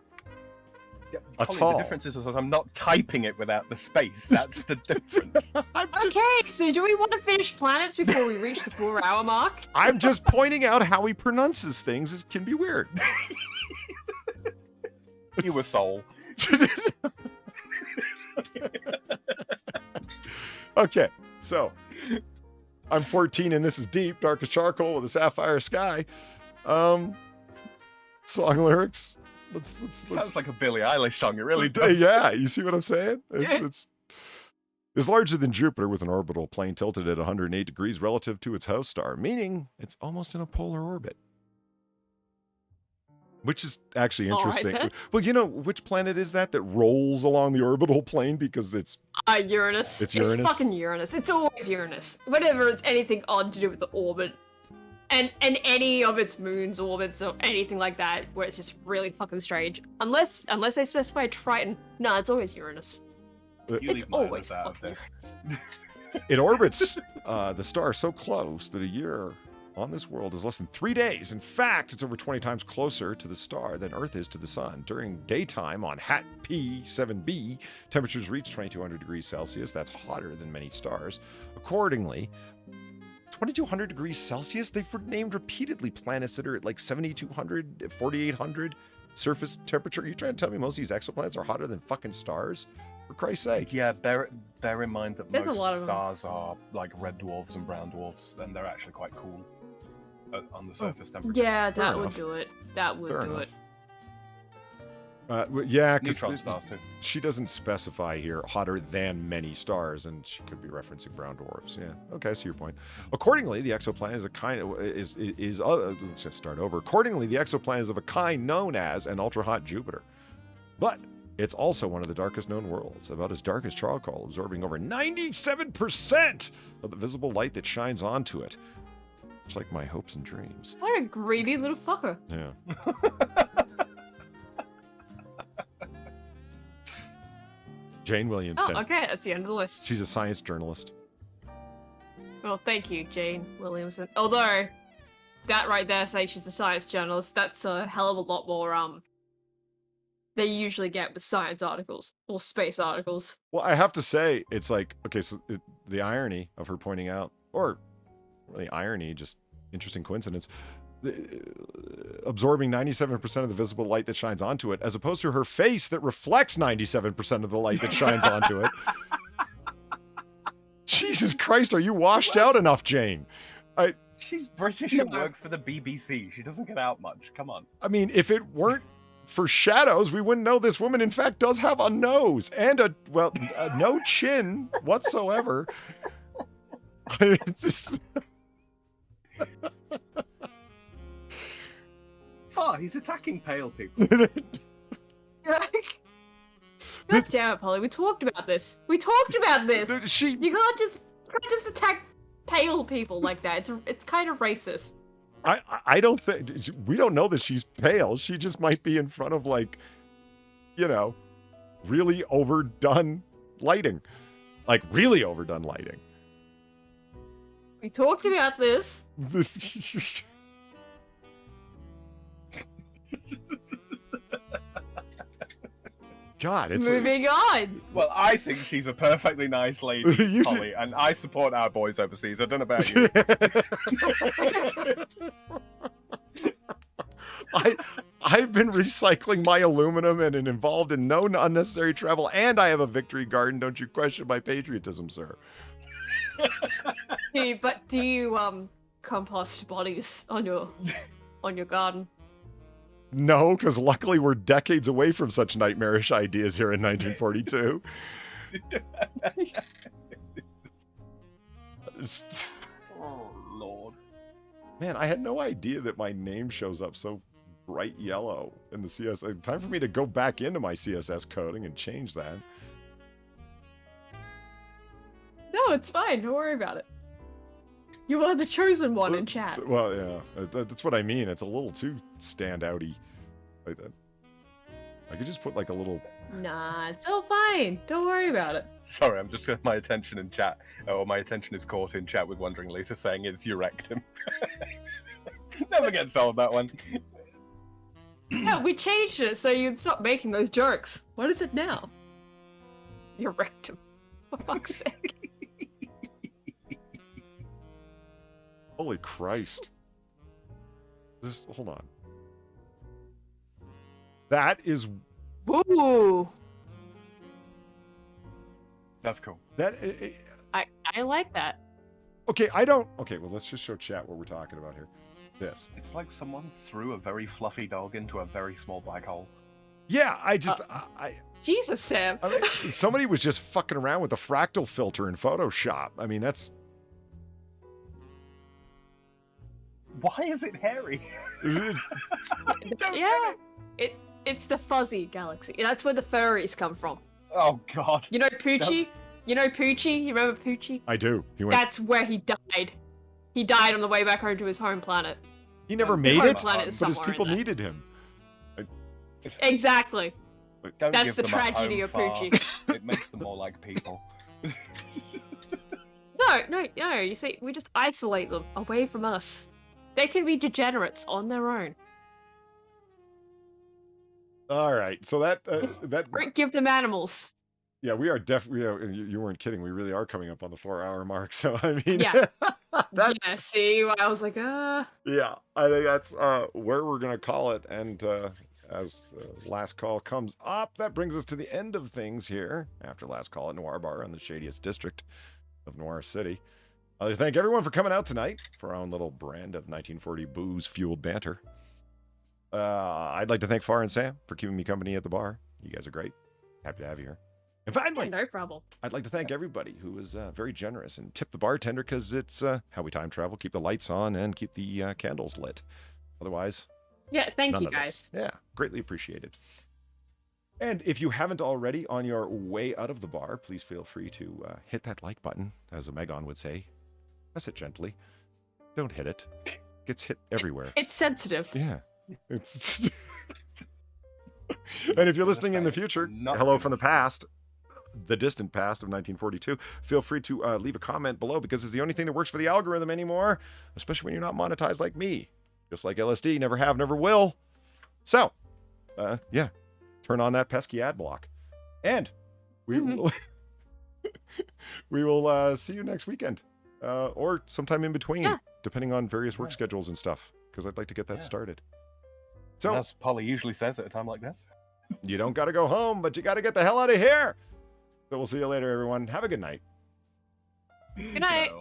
Yeah, Atoll. Colin, the difference is I'm not typing it without the space. That's the difference. Okay, so do we want to finish planets before we reach the 4-hour mark? I'm just pointing out how he pronounces things. It can be weird. You were soul. Okay, so I'm 14 and this is deep, dark as charcoal with a sapphire sky. Song lyrics. Let's Sounds like a Billie Eilish song. It really does. Yeah, you see what I'm saying? It's larger than Jupiter with an orbital plane tilted at 108 degrees relative to its host star, meaning it's almost in a polar orbit. Which is actually All right, interesting. then. Well, you know, which planet is that rolls along the orbital plane because it's Uranus. It's Uranus? It's fucking Uranus. It's always Uranus. Whenever it's anything odd to do with the orbit. And any of its moons, orbits, or anything like that, where it's just really fucking strange. Unless they specify Triton, no, it's always Uranus. It's always fucking Uranus. It orbits the star so close that a year on this world is less than 3 days. In fact, it's over 20 times closer to the star than Earth is to the sun. During daytime on Hat P7b, temperatures reach 2200 degrees Celsius. That's hotter than many stars. Accordingly, 2200 degrees Celsius? They've named repeatedly planets that are at like 7200, 4800 surface temperature. Are you trying to tell me most of these exoplanets are hotter than fucking stars? For Christ's sake. Yeah, bear in mind that There's a lot most of stars are like red dwarfs and brown dwarfs, and they're actually quite cool on the surface temperature. Yeah, that Fair would enough. do it. That would Fair do enough. it. Yeah, because Neutron stars too. she doesn't specify here hotter than many stars, and she could be referencing brown dwarfs. Yeah, okay, I see your point. Accordingly, the exoplanet is a kind of let's just start over. Accordingly, the exoplanet is of a kind known as an ultra-hot Jupiter, but it's also one of the darkest known worlds, about as dark as charcoal, absorbing over 97% of the visible light that shines onto it. Much like my hopes and dreams. What a greedy little fucker. Yeah. Jane Williamson. Oh, okay, that's the end of the list. She's a science journalist. Well, thank you, Jane Williamson. Although, that right there saying she's a science journalist, that's a hell of a lot more, they usually get with science articles, or space articles. Well, I have to say, it's like, okay, so the irony of her pointing out, or really irony, just interesting coincidence, absorbing 97% of the visible light that shines onto it, as opposed to her face that reflects 97% of the light that shines onto it. Jesus Christ, are you washed out enough, Jane? She's British and works for the BBC. She doesn't get out much. Come on. I mean, if it weren't for shadows, we wouldn't know this woman, in fact, does have a nose and no chin whatsoever. He's attacking pale people. God damn it, Polly. We talked about this. You can't just attack pale people like that. It's kind of racist. I don't think, we don't know that she's pale. She just might be in front of, like, you know, really overdone lighting. Like, really overdone lighting. We talked about this. God, it's moving on. Well, I think she's a perfectly nice lady, Polly, and I support our boys overseas. I don't know about you. I've been recycling my aluminum and involved in no unnecessary travel, and I have a victory garden. Don't you question my patriotism, sir? But do you compost bodies on your garden? No, because luckily we're decades away from such nightmarish ideas here in 1942. Oh, Lord. Man, I had no idea that my name shows up so bright yellow in the CSS. Time for me to go back into my CSS coding and change that. No, it's fine. Don't worry about it. You are the chosen one in chat. Well, yeah, that's what I mean. It's a little too standouty. I could just put like a little. Nah, it's all fine. Don't worry about it. Sorry, I'm just my attention in chat, or my attention is caught in chat with wondering Lisa saying it's your rectum. Never gets old, that one. Yeah, we changed it so you'd stop making those jokes. What is it now? Your rectum. For fuck's sake. Holy Christ. Just hold on. That is. Ooh. That's cool. That. I like that. Okay, I don't. Okay, well, let's just show chat what we're talking about here. This. It's like someone threw a very fluffy dog into a very small black hole. Yeah, I just. Jesus, Sam. I mean, somebody was just fucking around with the fractal filter in Photoshop. I mean, that's. Why is it hairy? Yeah, it's the fuzzy galaxy. That's where the furries come from. Oh God. You know Poochie? You know Poochie? You remember Poochie? I do. He went. That's where he died. He died on the way back home to his home planet. He never His made home it, planet is but his somewhere in people there. needed him. Exactly. Don't That's give the them a tragedy home of far. Pwnage. It makes them more like people. No. You see, we just isolate them away from us. They can be degenerates on their own. All right, so that Don't give them animals. yeah, we are definitely. You weren't kidding. We really are coming up on the 4-hour mark. So I mean, Yeah. that, Yeah, see, I was like, yeah, I think that's where we're gonna call it. And as the last call comes up, that brings us to the end of things here. After last call at Noir Bar in the shadiest district of Noir City. I'd like to thank everyone for coming out tonight for our own little brand of 1940 booze-fueled banter. I'd like to thank Far and Sam for keeping me company at the bar. You guys are great. Happy to have you here. And finally, no problem. I'd like to thank everybody who was very generous and tipped the bartender, because it's how we time travel, keep the lights on, and keep the candles lit. Otherwise, Yeah, thank none you of this. guys. Yeah, greatly appreciated. And if you haven't already, on your way out of the bar, please feel free to hit that like button, as a Megon would say. Press it gently. Don't hit it. It gets hit everywhere. It's sensitive. Yeah. It's and if you're listening in the future, hello from the past, the distant past of 1942, feel free to leave a comment below, because it's the only thing that works for the algorithm anymore, especially when you're not monetized like me. Just like LSD, never have, never will. So, yeah, turn on that pesky ad block. And we will we will see you next weekend. Or sometime in between, depending on various work schedules and stuff, because I'd like to get that started. So, As Polly usually says at a time like this. you don't got to go home, but you got to get the hell out of here. So we'll see you later, everyone. Have a good night. Good night.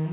So.